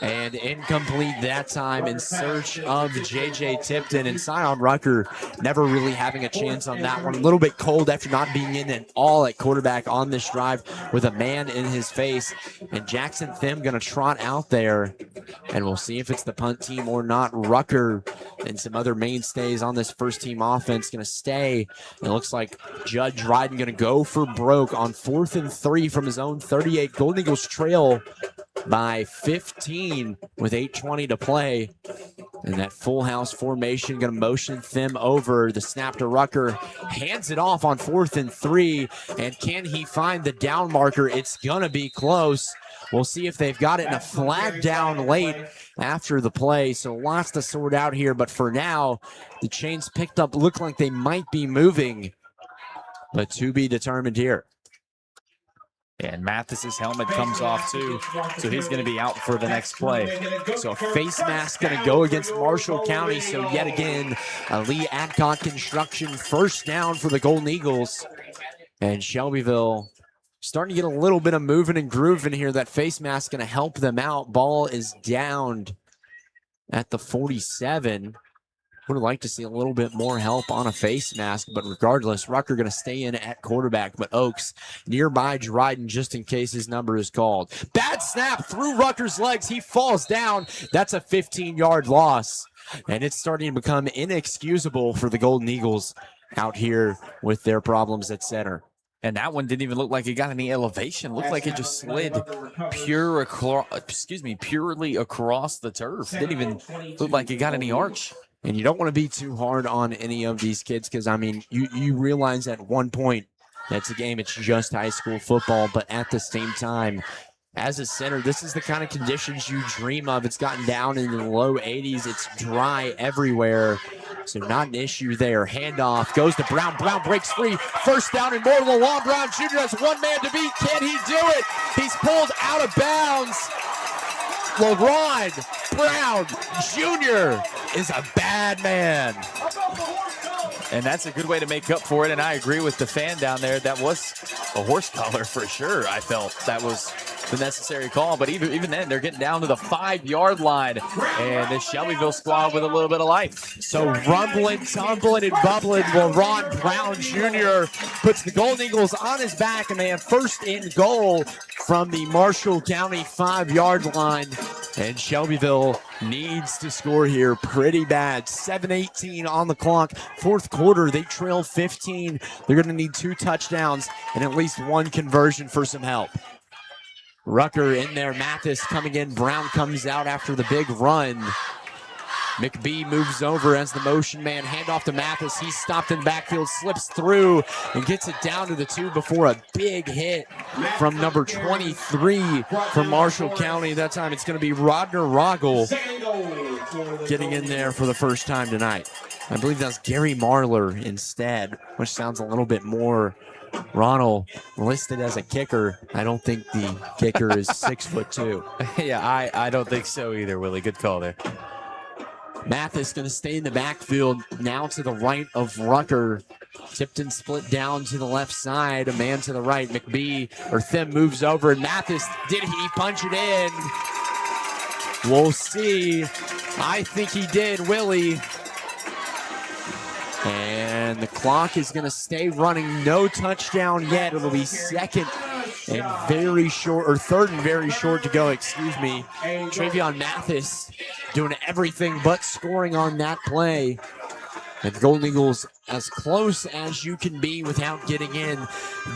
and incomplete that time in search of J.J. Tipton. And Zion Rucker never really having a chance on that one. A little bit cold after not being in at all at quarterback on this drive with a man in his face. And Jackson Thim going to trot out there, and we'll see if it's the punt team or not. Rucker and some other mainstays on this first team offense going to stay. And it looks like Judd Dryden going to go for broke on 4th and 3 from his own 38. Golden Eagles trail by 15 with 8:20 to play. And that full house formation going to motion Thim over. The snap to Rucker, hands it off on 4th and 3. And can he find the down marker? It's going to be close. We'll see if they've got it in a flag down late after the play. So lots to sort out here. But for now, the chains picked up, look like they might be moving. But to be determined here. And Mathis's helmet comes off too, so he's going to be out for the next play. So a face mask going to go against Marshall County. So yet again, a Lee Adcock construction first down for the Golden Eagles. And Shelbyville starting to get a little bit of moving and grooving here. That face mask going to help them out. Ball is downed at the 47. Would like to see a little bit more help on a face mask, but regardless, Rucker going to stay in at quarterback, but Oaks nearby Dryden just in case his number is called. Bad snap through Rucker's legs. He falls down. That's a 15-yard loss, and it's starting to become inexcusable for the Golden Eagles out here with their problems at center. And that one didn't even look like it got any elevation. Looked like it just slid purely across the turf. Didn't even look like it got any arch. And you don't want to be too hard on any of these kids because, I mean, you realize at one point that's a game, it's just high school football, but at the same time, as a center, this is the kind of conditions you dream of. It's gotten down in the low 80s. It's dry everywhere. So not an issue there. Handoff goes to Brown. Brown breaks free. First down and more. LaLon Brown Jr. has one man to beat. Can he do it? He's pulled out of bounds. LaRon Brown Jr. is a bad man. And that's a good way to make up for it. And I agree with the fan down there. That was a horse collar for sure. I felt that was the necessary call. But even then, they're getting down to the 5-yard line. And the Shelbyville squad with a little bit of life. So rumbling, tumbling, and bubbling, LaRon Brown Jr. puts the Golden Eagles on his back, and they have first and goal from the Marshall County 5-yard line. And Shelbyville needs to score here pretty bad. 7:18 on the clock. Fourth quarter, they trail 15. They're going to need 2 touchdowns and at least 1 conversion for some help. Rucker in there. Mathis coming in. Brown comes out after the big run. McBee moves over as the motion man. Handoff to Mathis. He's stopped in backfield, slips through, and gets it down to the 2 before a big hit from number 23 from Marshall County. That time it's going to be Rodner Rogel getting in there for the first time tonight. I believe that's Gary Marler instead, which sounds a little bit more. Ronald listed as a kicker. I don't think the kicker is 6'2". Yeah, I don't think so either, Willie. Good call there. Mathis going to stay in the backfield now to the right of Rucker. Tipton split down to the left side. A man to the right. Thim moves over, and Mathis, did he punch it in? We'll see. I think he did, Willie. And the clock is going to stay running. No touchdown yet. It'll be third and very short to go, excuse me. Travion Mathis doing everything but scoring on that play. And the Golden Eagles as close as you can be without getting in.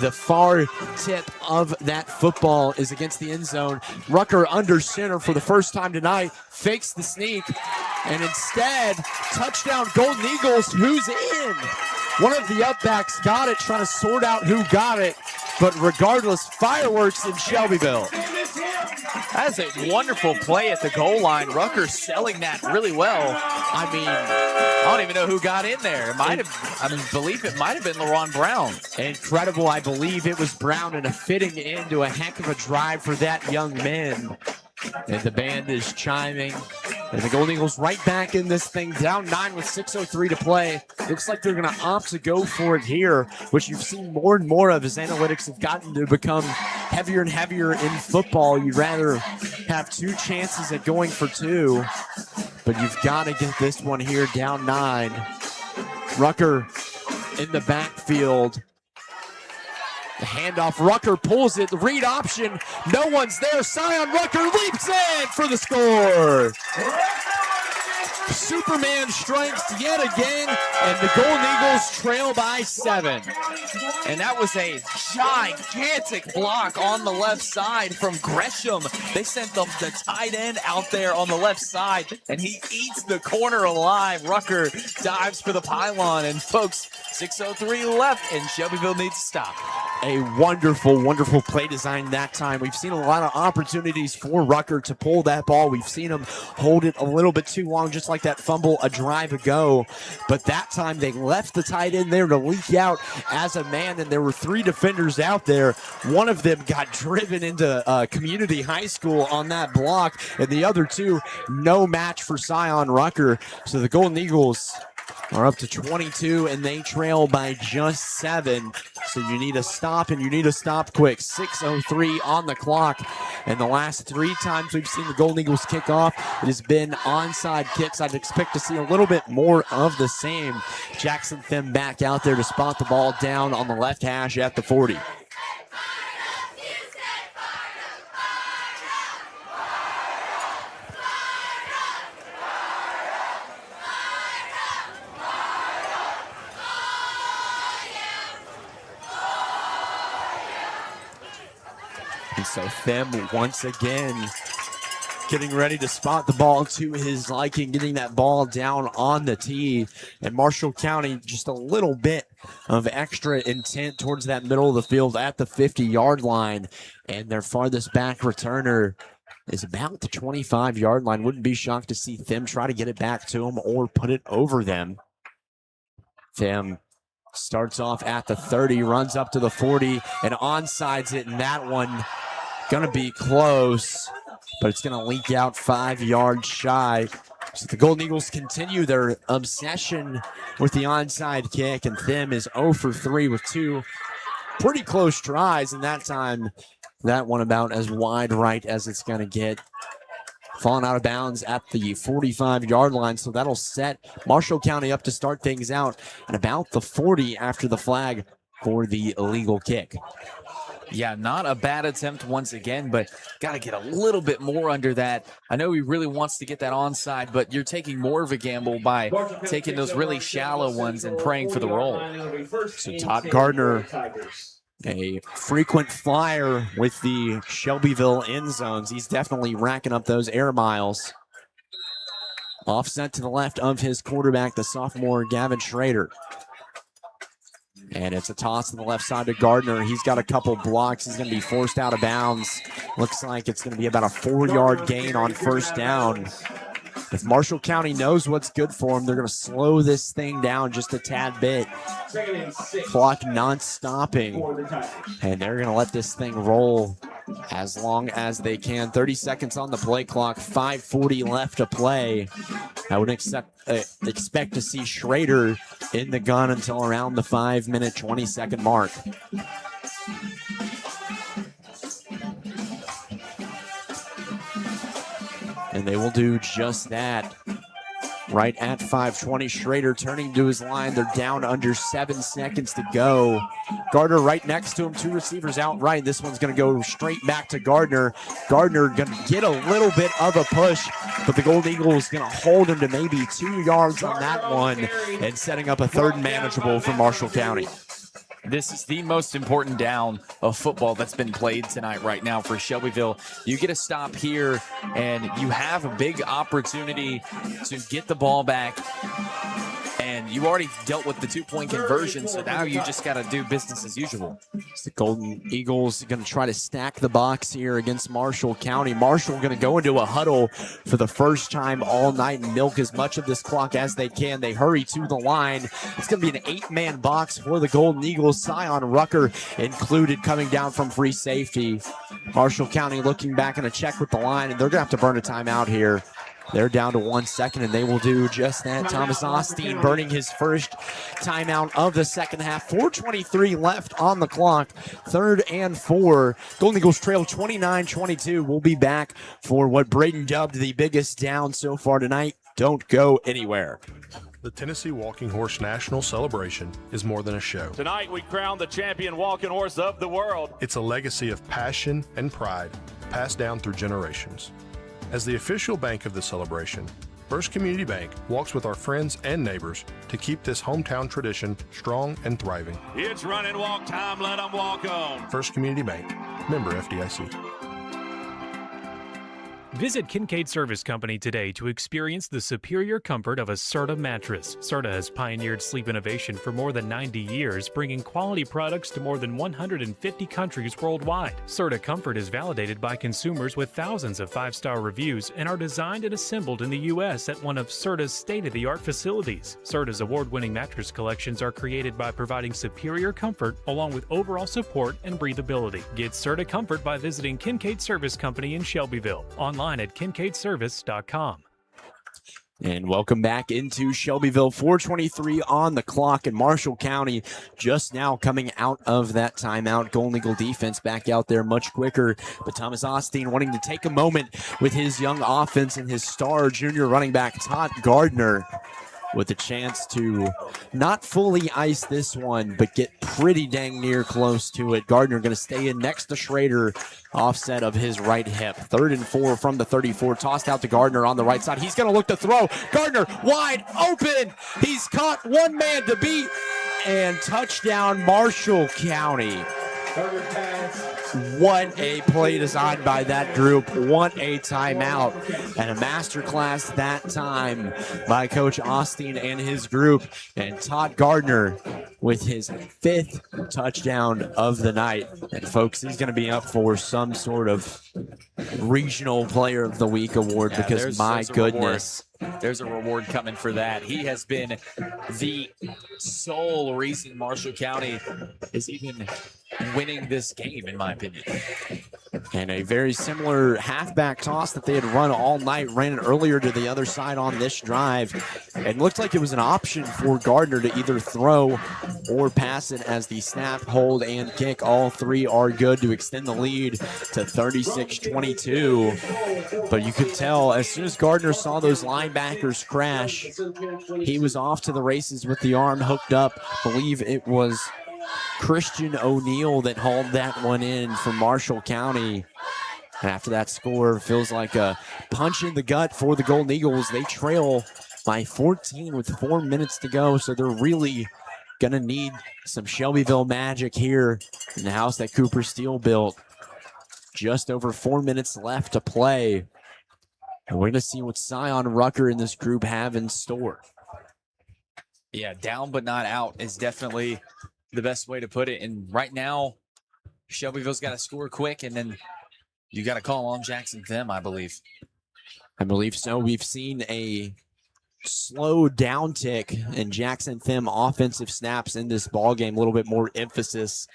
The far tip of that football is against the end zone. Rucker under center for the first time tonight. Fakes the sneak. And instead, touchdown Golden Eagles. Who's in? One of the upbacks got it, trying to sort out who got it. But regardless, fireworks in Shelbyville. That's a wonderful play at the goal line. Rucker selling that really well. I mean, I don't even know who got in there. I believe it might have been LaRon Brown. Incredible. I believe it was Brown, and a fitting end to a heck of a drive for that young man. And the band is chiming. And the Golden Eagles right back in this thing, down 9 with 6:03 to play. Looks like they're going to opt to go for it here, which you've seen more and more of as analytics have gotten to become heavier and heavier in football. You'd rather have 2 chances at going for 2, but you've got to get this one here, down 9. Rucker in the backfield. The handoff, Rucker pulls it, the read option, no one's there. Scion Rucker leaps in for the score. Superman strikes yet again, and the Golden Eagles trail by 7. And that was a gigantic block on the left side from Gresham. They sent the tight end out there on the left side, and he eats the corner alive. Rucker dives for the pylon, and folks, 6:03 left, and Shelbyville needs to stop. A wonderful, wonderful play design that time. We've seen a lot of opportunities for Rucker to pull that ball. We've seen him hold it a little bit too long, just like that fumble a drive ago. But that time they left the tight end there to leak out as a man, and there were 3 defenders out there. One of them got driven into Community High School on that block, and the other 2, no match for Scion Rucker. So the Golden Eagles are up to 22, and they trail by just 7. So you need a stop, and you need to stop quick. 6:03 on the clock. And the last 3 times we've seen the Golden Eagles kick off, it has been onside kicks. I'd expect to see a little bit more of the same. Jackson Thim back out there to spot the ball down on the left hash at the 40. And so Thim once again getting ready to spot the ball to his liking, getting that ball down on the tee. And Marshall County just a little bit of extra intent towards that middle of the field at the 50-yard line. And their farthest back returner is about the 25-yard line. Wouldn't be shocked to see Thim try to get it back to him or put it over them. Thim starts off at the 30, runs up to the 40, and onsides it, and that one gonna be close, but it's gonna leak out 5 yards shy. So the Golden Eagles continue their obsession with the onside kick, and Thim is 0 for 3 with 2 pretty close tries, and that time that one about as wide right as it's gonna get. Falling out of bounds at the 45-yard line, so that'll set Marshall County up to start things out at about the 40 after the flag for the illegal kick. Yeah, not a bad attempt once again, but got to get a little bit more under that. I know he really wants to get that onside, but you're taking more of a gamble by taking those really shallow ones and praying for the roll. So Todd Gardner, a frequent flyer with the Shelbyville end zones. He's definitely racking up those air miles. Offset to the left of his quarterback, the sophomore Gavin Schrader. And it's a toss to the left side to Gardner. He's got a couple blocks. He's going to be forced out of bounds. Looks like it's going to be about a 4-yard gain on first down. If Marshall County knows what's good for them, they're going to slow this thing down just a tad bit. Clock non-stopping. And they're going to let this thing roll as long as they can. 30 seconds on the play clock, 5:40 left to play. I would expect to see Schrader in the gun until around the 5-minute, 20-second mark. And they will do just that. Right at 5:20, Schrader turning to his line. They're down under 7 seconds to go. Gardner right next to him, 2 receivers out right. This one's going to go straight back to Gardner. Gardner going to get a little bit of a push, but the Golden Eagles going to hold him to maybe 2 yards on that one and setting up a 3rd and manageable for Marshall County. This is the most important down of football that's been played tonight right now for Shelbyville. You get a stop here, and you have a big opportunity to get the ball back. And you already dealt with the 2-point conversion, so now you just got to do business as usual. The Golden Eagles going to try to stack the box here against Marshall County. Marshall going to go into a huddle for the first time all night and milk as much of this clock as they can. They hurry to the line. It's going to be an 8-man box for the Golden Eagles. Sion Rucker included coming down from free safety. Marshall County looking back and a check with the line, and they're going to have to burn a timeout here. They're down to 1 second, and they will do just that. Thomas Osteen burning his first timeout of the second half. 4:23 left on the clock. 3rd and 4. Golden Eagles trail 29-22. We'll be back for what Braden dubbed the biggest down so far tonight. Don't go anywhere. The Tennessee Walking Horse National Celebration is more than a show. Tonight we crown the champion walking horse of the world. It's a legacy of passion and pride passed down through generations. As the official bank of the celebration, First Community Bank walks with our friends and neighbors to keep this hometown tradition strong and thriving. It's run and walk time, let them walk on. First Community Bank, member FDIC. Visit Kincaid Service Company today to experience the superior comfort of a Serta mattress. Serta has pioneered sleep innovation for more than 90 years, bringing quality products to more than 150 countries worldwide. Serta Comfort is validated by consumers with thousands of 5-star reviews and are designed and assembled in the U.S. at one of Serta's state-of-the-art facilities. Serta's award-winning mattress collections are created by providing superior comfort along with overall support and breathability. Get Serta Comfort by visiting Kincaid Service Company in Shelbyville. Online at KincaidService.com. And welcome back into Shelbyville. 4:23 on the clock, and Marshall County just now coming out of that timeout. Golden Eagle defense back out there much quicker, but Thomas Osteen wanting to take a moment with his young offense and his star junior running back Todd Gardner with a chance to not fully ice this one, but get pretty dang near close to it. Gardner going to stay in next to Schrader, offset of his right hip. 3rd and 4 from the 34, tossed out to Gardner on the right side. He's going to look to throw. Gardner wide open. He's caught one man to beat, and touchdown Marshall County. What a play designed by that group. What a timeout. And a masterclass that time by Coach Osteen and his group. And Todd Gardner with his 5th touchdown of the night. And folks, he's going to be up for some sort of regional player of the week award, because my goodness. There's a reward coming for that. He has been the sole reason Marshall County is even winning this game, in my opinion. And a very similar halfback toss that they had run all night, ran it earlier to the other side on this drive. It looked like it was an option for Gardner to either throw or pass it, as the snap, hold, and kick, all three are good to extend the lead to 36-22. But you could tell as soon as Gardner saw those linebackers crash, he was off to the races with the arm hooked up. I believe it was Christian O'Neill that hauled that one in for Marshall County. And after that score, feels like a punch in the gut for the Golden Eagles. They trail by 14 with 4 minutes to go, so they're really going to need some Shelbyville magic here in the house that Cooper Steele built. Just over 4 minutes left to play. And we're going to see what Scion Rucker and this group have in store. Yeah, down but not out is definitely the best way to put it. And right now, Shelbyville's got to score quick, and then you got to call on Jackson Them, I believe. I believe so. We've seen a slow downtick in Jackson Them offensive snaps in this ball game. A little bit more emphasis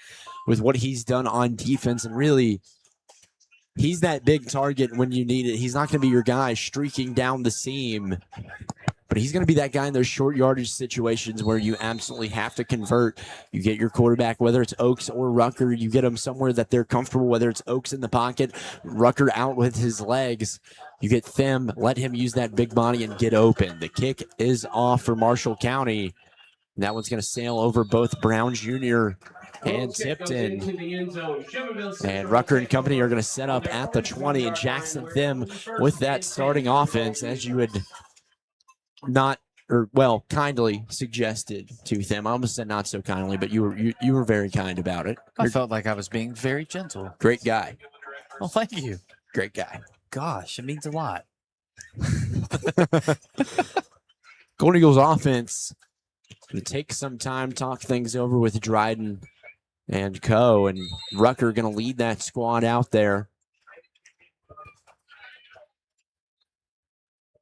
with what he's done on defense, and really, he's that big target when you need it. He's not going to be your guy streaking down the seam, but he's going to be that guy in those short yardage situations where you absolutely have to convert. You get your quarterback, whether it's Oaks or Rucker, you get them somewhere that they're comfortable, whether it's Oaks in the pocket, Rucker out with his legs. You get Them, let him use that big body and get open. The kick is off for Marshall County. And that one's going to sail over both Brown Jr. and Tipton. And Rucker and company are going to set up at the 20, and Jackson Them with that starting offense, as you had kindly suggested to them. I almost said not so kindly, but you were very kind about it. I felt like I was being very gentle. Great guy. Well, thank you. Great guy. Gosh, it means a lot. Golden Eagles offense going to take some time, talk things over with Dryden and co. And Rucker going to lead that squad out there.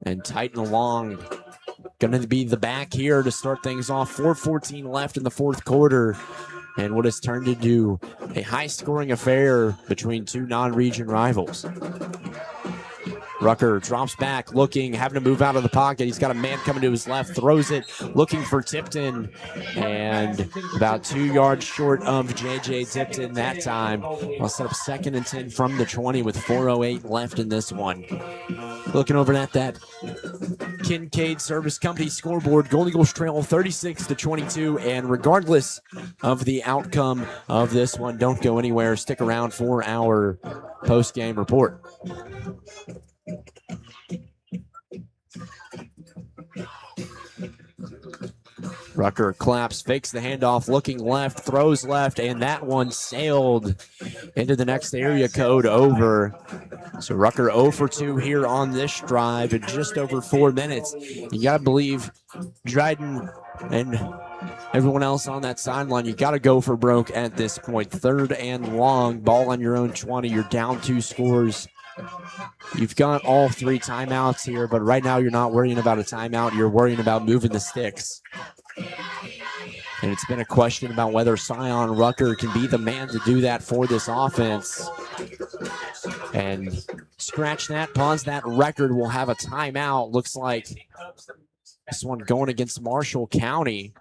And Titan along. Going to be the back here to start things off. 4:14 left in the fourth quarter. And what has turned into a high-scoring affair between two non-region rivals. Rucker drops back, looking, having to move out of the pocket. He's got a man coming to his left, throws it, looking for Tipton, and about 2 yards short of J.J. Tipton that time. I'll set up 2nd and 10 from the 20 with 4:08 left in this one. Looking over at that Kincaid Service Company scoreboard, Golden Eagles trail 36-22, and regardless of the outcome of this one, don't go anywhere. Stick around for our post-game report. Rucker claps, fakes the handoff, looking left, throws left, and that one sailed into the next area code over. So Rucker 0 for 2 here on this drive in just over 4 minutes. You got to believe Dryden and everyone else on that sideline, you got to go for broke at this point. 3rd and long, ball on your own 20. You're down 2 scores. You've got all 3 timeouts here, but right now you're not worrying about a timeout. You're worrying about moving the sticks. And it's been a question about whether Scion Rucker can be the man to do that for this offense. And scratch that, pause that. Record will have a timeout. Looks like this one going against Marshall County.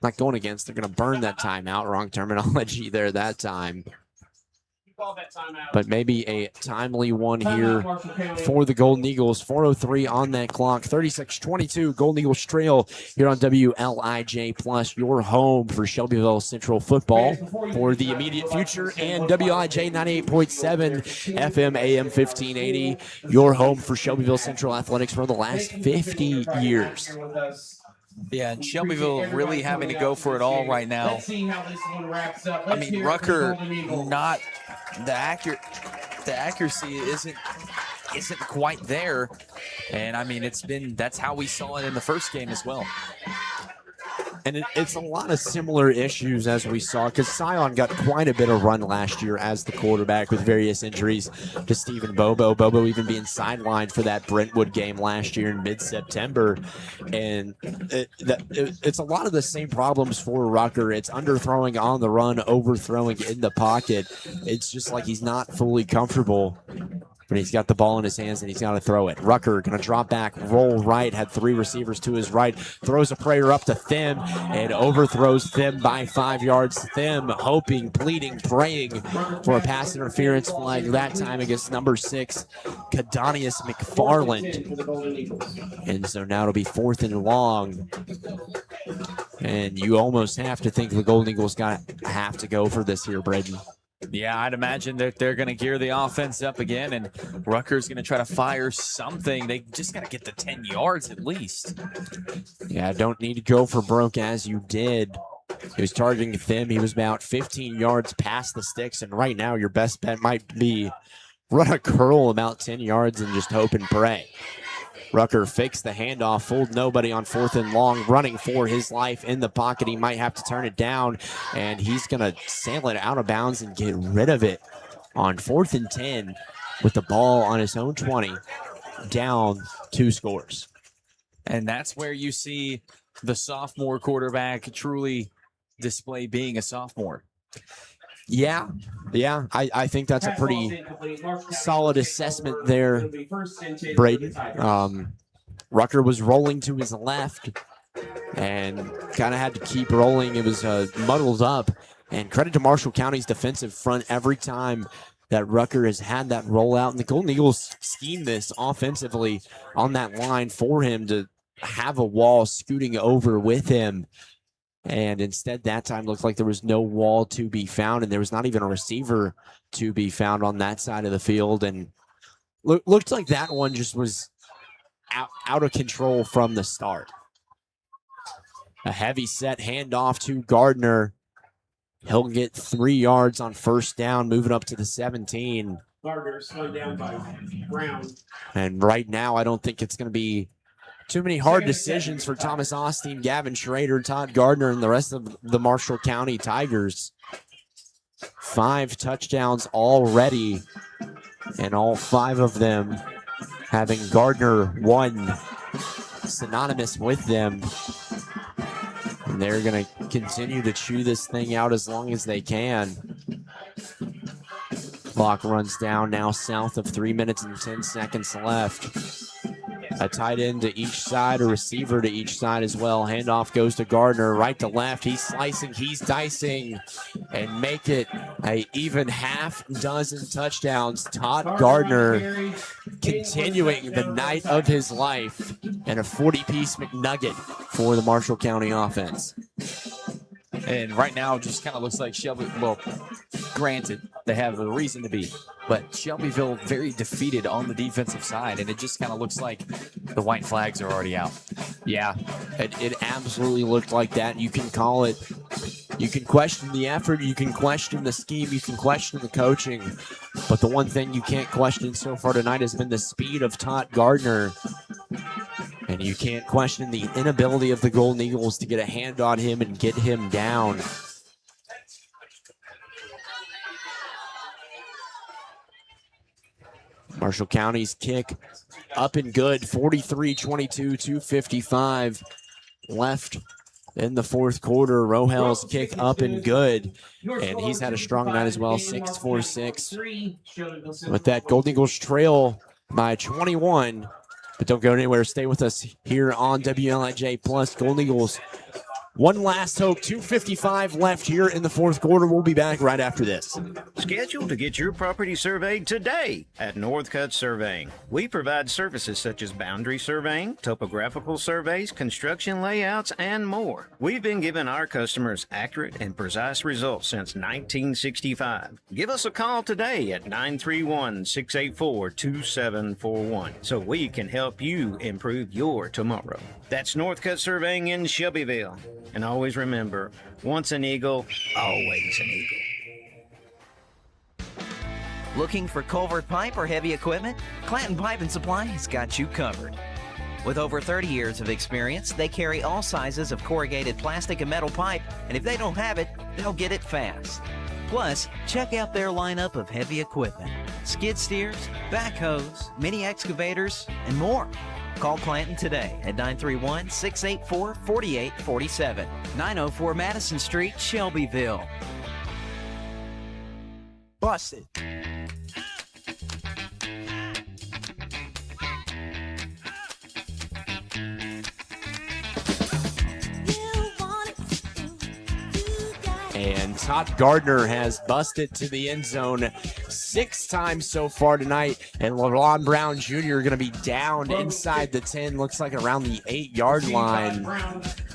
Not going against, they're going to burn that timeout. Wrong terminology there that time. But maybe a timely one here for the Golden Eagles. 4:03 on that clock. 36-22. Golden Eagles trail here on WLIJ Plus, your home for Shelbyville Central football for the immediate future, and WLIJ 98.7 FM AM 1580, your home for Shelbyville Central athletics for the last 50 years. Yeah, and Shelbyville really having to go for it all right now. I mean, Rucker not the accuracy isn't quite there, and I mean that's how we saw it in the first game as well. And it's a lot of similar issues as we saw, because Scion got quite a bit of run last year as the quarterback with various injuries to Stephen Bobo. Bobo even being sidelined for that Brentwood game last year in mid-September. And it's a lot of the same problems for Rucker. It's underthrowing on the run, overthrowing in the pocket. It's just like he's not fully comfortable when he's got the ball in his hands and he's got to throw it. Rucker going to drop back, roll right, had three receivers to his right, throws a prayer up to Thim and overthrows Thim by 5 yards. Thim hoping, pleading, praying for a pass interference flag that time against number 6, Kadonius McFarland. And so now it'll be 4th and long. And you almost have to think the Golden Eagles have to go for this here, Braden. Yeah, I'd imagine that they're going to gear the offense up again, and Rutgers going to try to fire something. They just got to get the 10 yards at least. Yeah, don't need to go for broke as you did. He was targeting Thim. He was about 15 yards past the sticks, and right now your best bet might be run a curl about 10 yards and just hope and pray. Rucker fakes the handoff, fooled nobody on 4th and long, running for his life in the pocket. He might have to turn it down, and he's going to sail it out of bounds and get rid of it on 4th and 10 with the ball on his own 20, down 2 scores. And that's where you see the sophomore quarterback truly display being a sophomore. Yeah, I think that's a pretty solid assessment there, Braden. Rucker was rolling to his left and kind of had to keep rolling. It was muddled up, and credit to Marshall County's defensive front every time that Rucker has had that rollout, and the Golden Eagles schemed this offensively on that line for him to have a wall scooting over with him. And instead, that time looked like there was no wall to be found, and there was not even a receiver to be found on that side of the field. And looked like that one just was out of control from the start. A heavy set handoff to Gardner. He'll get 3 yards on 1st down, moving up to the 17. Gardner slowed down by Brown. And right now, I don't think it's going to be too many hard decisions for Thomas Austin, Gavin Schrader, Todd Gardner, and the rest of the Marshall County Tigers. 5 touchdowns already, and all 5 of them having Gardner 1 synonymous with them. And they're going to continue to chew this thing out as long as they can. Clock runs down now south of 3 minutes and 10 seconds left. A tight end to each side, a receiver to each side as well. Handoff goes to Gardner, right to left. He's slicing, he's dicing, and make it a even half dozen touchdowns. Todd Gardner continuing the night of his life, and a 40-piece McNugget for the Marshall County offense. And right now, it just kind of looks like Shelbyville. Well, granted, they have a reason to be, but Shelbyville very defeated on the defensive side, and it just kind of looks like the white flags are already out. Yeah, it absolutely looked like that. You can call it. You can question the effort. You can question the scheme. You can question the coaching. But the one thing you can't question so far tonight has been the speed of Todd Gardner. And you can't question the inability of the Golden Eagles to get a hand on him and get him down. Marshall County's kick up and good. 43-22, 2:55 left in the fourth quarter. Rohel's kick up and good, and he's had a strong night as well, 6-4-6. With that, Golden Eagles trail by 21, but don't go anywhere. Stay with us here on WLIJ Plus. Golden Eagles, one last hope, 2:55 left here in the fourth quarter. We'll be back right after this. Schedule to get your property surveyed today at Northcutt Surveying. We provide services such as boundary surveying, topographical surveys, construction layouts, and more. We've been giving our customers accurate and precise results since 1965. Give us a call today at 931-684-2741 so we can help you improve your tomorrow. That's Northcutt Surveying in Shelbyville. And always remember, once an eagle, always an eagle. Looking for culvert pipe or heavy equipment? Clanton Pipe and Supply has got you covered. With over 30 years of experience, they carry all sizes of corrugated plastic and metal pipe, and if they don't have it, they'll get it fast. Plus, check out their lineup of heavy equipment: skid steers, backhoes, mini excavators, and more. Call Clanton today at 931-684-4847. 904 Madison Street, Shelbyville. Busted. And Todd Gardner has busted to the end zone 6 times so far tonight. And LeBron Brown Jr. going to be down inside the 10, looks like around the 8-yard line.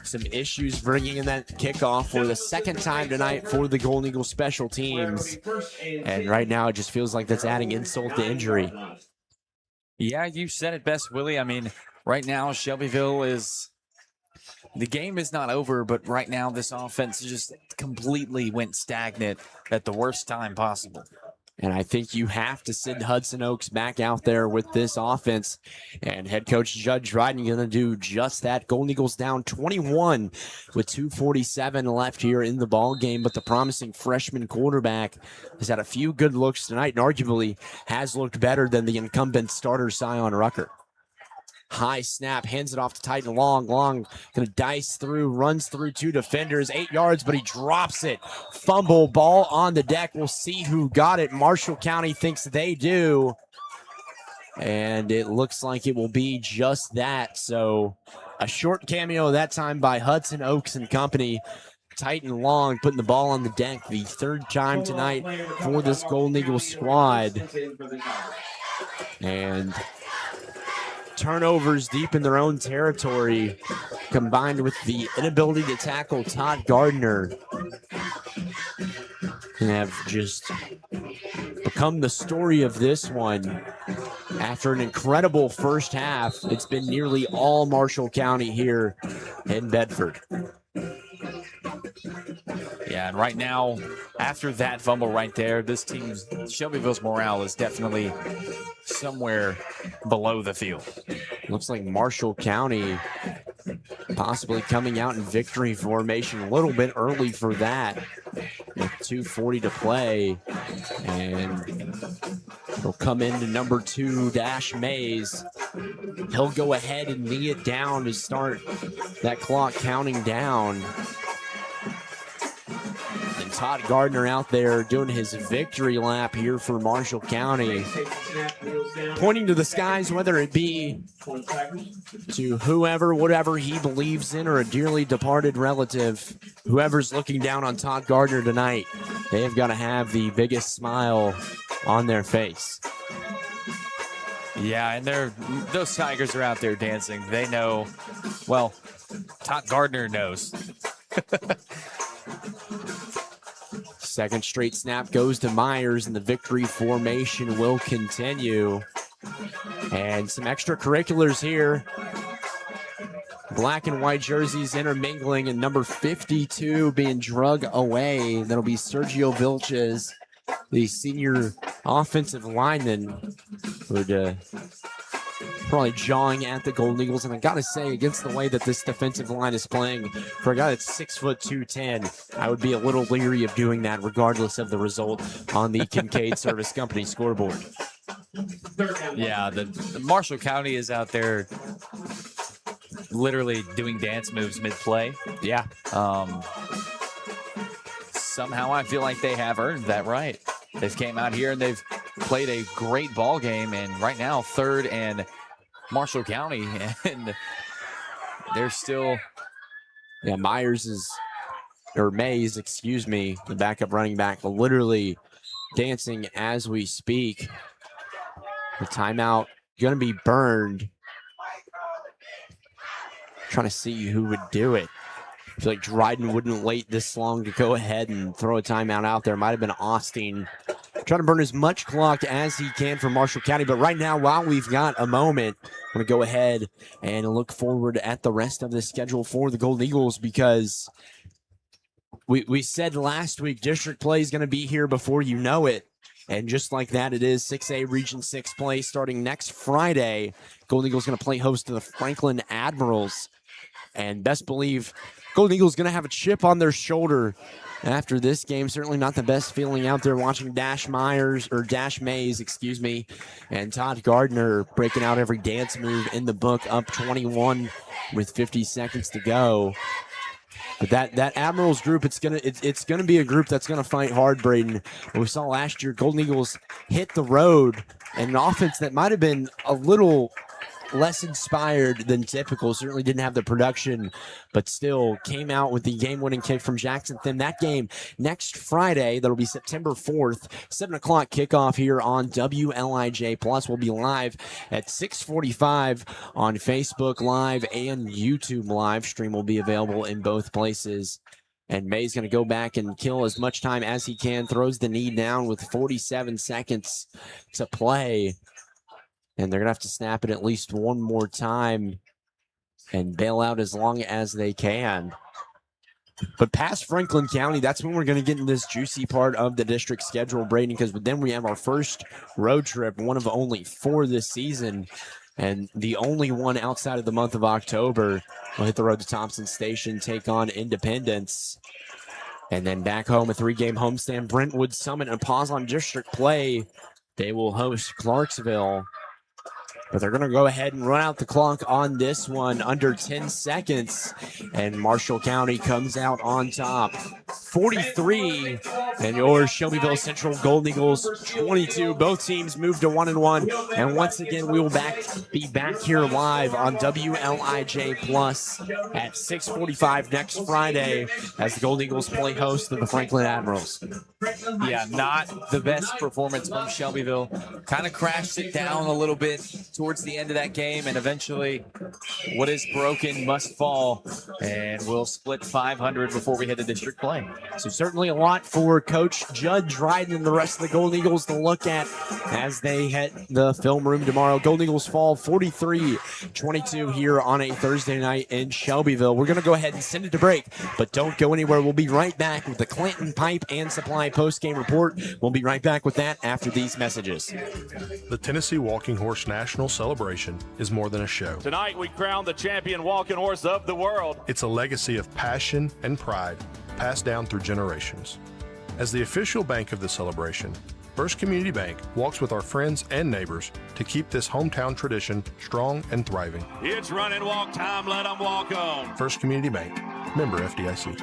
Some issues bringing in that kickoff for the second time tonight for the Golden Eagles special teams. And right now it just feels like that's adding insult to injury. Yeah, you said it best, Willie. I mean, right now Shelbyville is... The game is not over, but right now this offense just completely went stagnant at the worst time possible. And I think you have to send Hudson Oaks back out there with this offense. And head coach Judge Dryden going to do just that. Golden Eagles down 21 with 2:47 left here in the ball game. But the promising freshman quarterback has had a few good looks tonight and arguably has looked better than the incumbent starter, Sion Rucker. High snap, hands it off to Titan Long. Long going to dice through, runs through 2 defenders, 8 yards, but he drops it. Fumble, ball on the deck. We'll see who got it. Marshall County thinks they do. And it looks like it will be just that. So a short cameo that time by Hudson Oaks and company. Titan Long putting the ball on the deck the third time tonight for this Golden Eagles squad. And turnovers deep in their own territory, combined with the inability to tackle Todd Gardner, and have just become the story of this one. After an incredible first half, it's been nearly all Marshall County here in Bedford. Yeah, and right now, after that fumble right there, this team's, Shelbyville's morale is definitely somewhere below the field. Looks like Marshall County possibly coming out in victory formation a little bit early for that. With 2:40 to play. And he'll come into number 2, Dash Mays. He'll go ahead and knee it down to start that clock counting down. Todd Gardner out there doing his victory lap here for Marshall County, pointing to the skies, whether it be to whoever, whatever he believes in, or a dearly departed relative. Whoever's looking down on Todd Gardner tonight, they have got to have the biggest smile on their face. Yeah, and those Tigers are out there dancing. They know, well, Todd Gardner knows. Second straight snap goes to Myers, and the victory formation will continue. And some extracurriculars here. Black and white jerseys intermingling, and number 52 being drug away. That'll be Sergio Vilches, the senior offensive lineman, would probably jawing at the Golden Eagles. And I got to say, against the way that this defensive line is playing, for a guy that's 6'2", 210, I would be a little leery of doing that regardless of the result on the Kincaid Service Company scoreboard. Yeah, the Marshall County is out there literally doing dance moves mid-play. Yeah. Somehow I feel like they have earned that right. They've came out here and they've played a great ball game, and right now third and Marshall County, and they're still. Yeah, Mays, the backup running back, literally dancing as we speak. The timeout going to be burned. Trying to see who would do it. I feel like Dryden wouldn't wait this long to go ahead and throw a timeout out there. Might have been Austin. Trying to burn as much clock as he can for Marshall County. But right now, while we've got a moment, I'm going to go ahead and look forward at the rest of the schedule for the Golden Eagles, because we said last week district play is going to be here before you know it. And just like that, it is 6A Region 6 play starting next Friday. Golden Eagles going to play host to the Franklin Admirals. And best believe Golden Eagles going to have a chip on their shoulder after this game. Certainly not the best feeling out there watching Dash Mays, and Todd Gardner breaking out every dance move in the book, up 21 with 50 seconds to go. But that Admirals group, it's gonna be a group that's gonna fight hard, Braden. We saw last year Golden Eagles hit the road, and an offense that might have been a little less inspired than typical. Certainly didn't have the production, but still came out with the game-winning kick from Jackson Thim. That game next Friday, that'll be September 4th, 7 o'clock kickoff here on WLIJ Plus. We'll be live at 6:45 on Facebook Live and YouTube Live. Stream will be available in both places. And May's going to go back and kill as much time as he can. Throws the knee down with 47 seconds to play. And they're going to have to snap it at least one more time and bail out as long as they can. But past Franklin County, that's when we're going to get in this juicy part of the district schedule, Braden, because then we have our first road trip, one of only 4 this season, and the only one outside of the month of October. We'll hit the road to Thompson Station, take on Independence. And then back home, a 3-game homestand, Brentwood Summit, and pause on district play. They will host Clarksville. But they're going to go ahead and run out the clock on this one, under 10 seconds. And Marshall County comes out on top, 43. And your Shelbyville Central Golden Eagles, 22. Both teams move to 1-1. And once again, we will be back here live on WLIJ Plus at 6:45 next Friday as the Golden Eagles play host to the Franklin Admirals. Yeah, not the best performance from Shelbyville. Kind of crashed it down a little bit towards the end of that game, and eventually what is broken must fall, and we'll split 500 before we head to district play. So certainly a lot for Coach Judd Dryden and the rest of the Golden Eagles to look at as they hit the film room tomorrow. Golden Eagles fall 43-22 here on a Thursday night in Shelbyville. We're going to go ahead and send it to break, but don't go anywhere. We'll be right back with the Clanton Pipe and Supply post-game report. We'll be right back with that after these messages. The Tennessee Walking Horse National Celebration is more than a show. Tonight we crown the champion walking horse of the world. It's a legacy of passion and pride passed down through generations. As the official bank of the celebration, First Community Bank walks with our friends and neighbors to keep this hometown tradition strong and thriving. It's run and walk time, let them walk on. First Community Bank, member FDIC.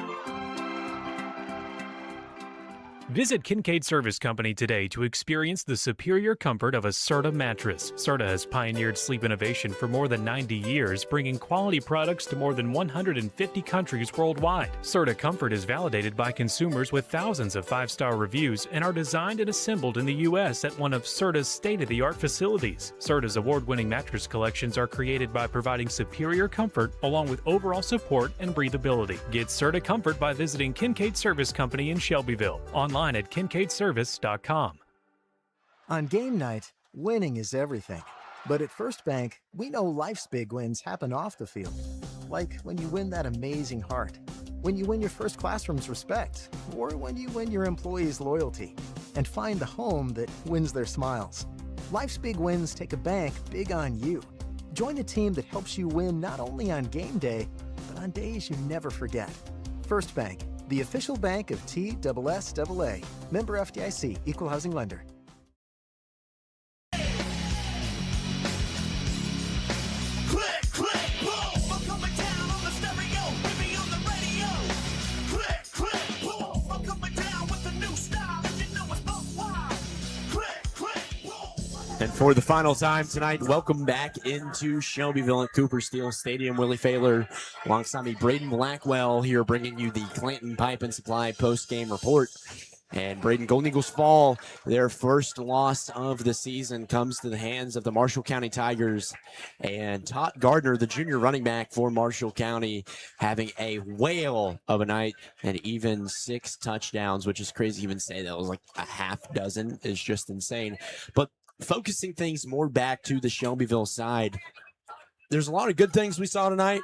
Visit Kincaid Service Company today to experience the superior comfort of a Serta mattress. Serta has pioneered sleep innovation for more than 90 years, bringing quality products to more than 150 countries worldwide. Serta Comfort is validated by consumers with thousands of 5-star reviews and are designed and assembled in the U.S. at one of Serta's state-of-the-art facilities. Serta's award-winning mattress collections are created by providing superior comfort along with overall support and breathability. Get Serta Comfort by visiting Kincaid Service Company in Shelbyville. Online at kincaidservice.com. On game night, winning is everything. But at First Bank, we know life's big wins happen off the field. Like when you win that amazing heart, when you win your first classroom's respect, or when you win your employees' loyalty and find the home that wins their smiles. Life's big wins take a bank big on you. Join a team that helps you win not only on game day, but on days you never forget. First Bank, the official bank of TSSAA. Member FDIC, Equal Housing Lender. Click, click, boom, I'm coming And for the final time tonight, welcome back into Shelbyville at Cooper Steel Stadium. Willie Failer alongside me, Braden Blackwell here bringing you the Clanton Pipe and Supply post-game report. And Braden, Golden Eagles fall. Their first loss of the season comes to the hands of the Marshall County Tigers. And Todd Gardner, the junior running back for Marshall County, having a whale of a night and even 6 touchdowns, which is crazy to even say. That was like a half dozen is just insane. But focusing things more back to the Shelbyville side, there's a lot of good things we saw tonight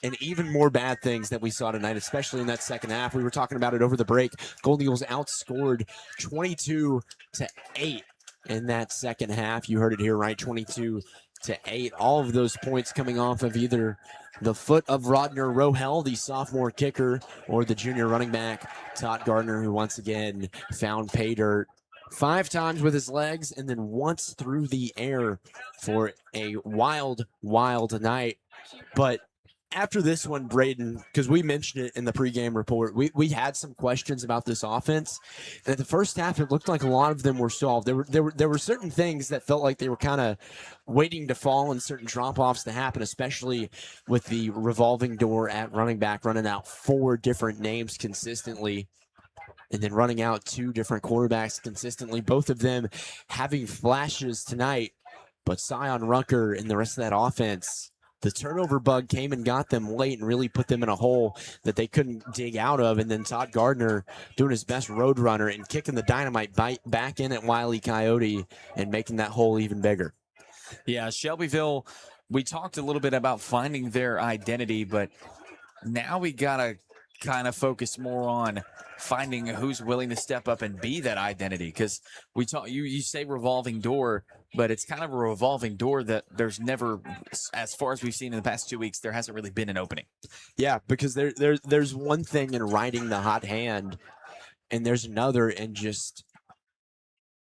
and even more bad things that we saw tonight, especially in that second half. We were talking about it over the break. Golden Eagles outscored 22-8 in that second half. You heard it here, right? 22-8. All of those points coming off of either the foot of Rodner Rohel, the sophomore kicker, or the junior running back, Todd Gardner, who once again found pay dirt 5 times with his legs and then once through the air for a wild, wild night. But after this one, Braden, because we mentioned it in the pregame report, we had some questions about this offense. And at the first half, it looked like a lot of them were solved. There were certain things that felt like they were kind of waiting to fall and certain drop-offs to happen, especially with the revolving door at running back, running out 4 different names consistently, and then running out 2 different quarterbacks consistently, both of them having flashes tonight. But Sion Rucker and the rest of that offense, the turnover bug came and got them late and really put them in a hole that they couldn't dig out of. And then Todd Gardner doing his best road runner and kicking the dynamite back in at Wile E. Coyote and making that hole even bigger. Yeah, Shelbyville, we talked a little bit about finding their identity, but now we got to kind of focus more on finding who's willing to step up and be that identity. Because we talk, you say revolving door, but it's kind of a revolving door that there's never, as far as we've seen in the past 2 weeks, there hasn't really been an opening. Yeah, because there's one thing in riding the hot hand, and there's another in just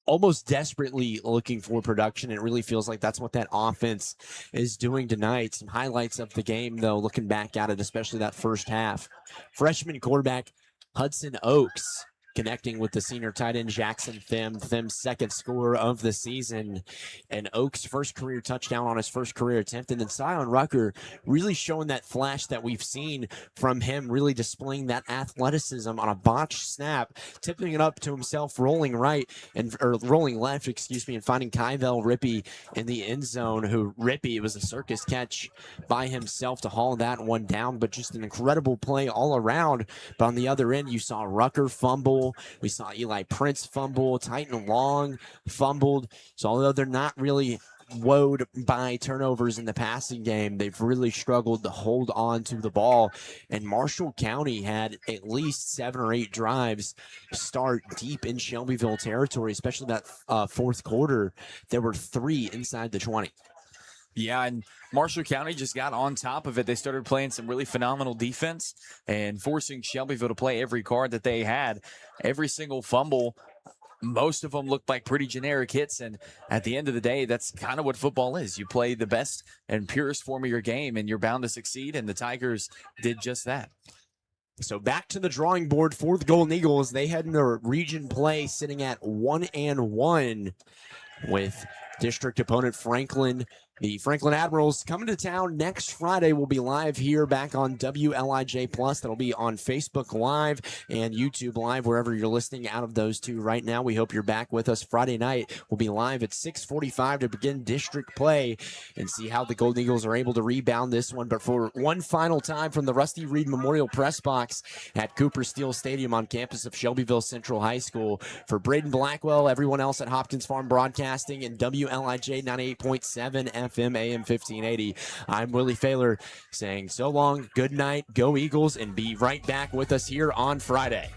almost desperately looking for production. It really feels like that's what that offense is doing tonight. Some highlights of the game, though, looking back at it, especially that first half. Freshman quarterback Hudson Oaks connecting with the senior tight end Jackson Thim. Thim's second score of the season, and Oaks' first career touchdown on his first career attempt. And then Sion Rucker really showing that flash that we've seen from him, really displaying that athleticism on a botched snap, tipping it up to himself, rolling rolling left, and finding Kyvel Rippey in the end zone. Who Rippey, it was a circus catch by himself to haul that one down, but just an incredible play all around. But on the other end, you saw Rucker fumble. We saw Eli Prince fumble. Titan Long fumbled. So although they're not really woed by turnovers in the passing game, they've really struggled to hold on to the ball. And Marshall County had at least 7 or 8 drives start deep in Shelbyville territory, especially that fourth quarter. There were 3 inside the 20. Yeah, and Marshall County just got on top of it. They started playing some really phenomenal defense and forcing Shelbyville to play every card that they had. Every single fumble, most of them looked like pretty generic hits, and at the end of the day, that's kind of what football is. You play the best and purest form of your game, and you're bound to succeed, and the Tigers did just that. So back to the drawing board for the Golden Eagles. They head into region play sitting at 1-1 with district opponent Franklin. The Franklin Admirals coming to town next Friday. Will be live here back on WLIJ Plus. That'll be on Facebook Live and YouTube Live, wherever you're listening out of those 2 right now. We hope you're back with us Friday night. We'll be live at 6:45 to begin district play and see how the Golden Eagles are able to rebound this one. But for one final time from the Rusty Reed Memorial Press Box at Cooper Steel Stadium on campus of Shelbyville Central High School, for Braden Blackwell, everyone else at Hopkins Farm Broadcasting and WLIJ 98.7 FM AM 1580. I'm Willie Failer saying so long, good night, go Eagles, and be right back with us here on Friday.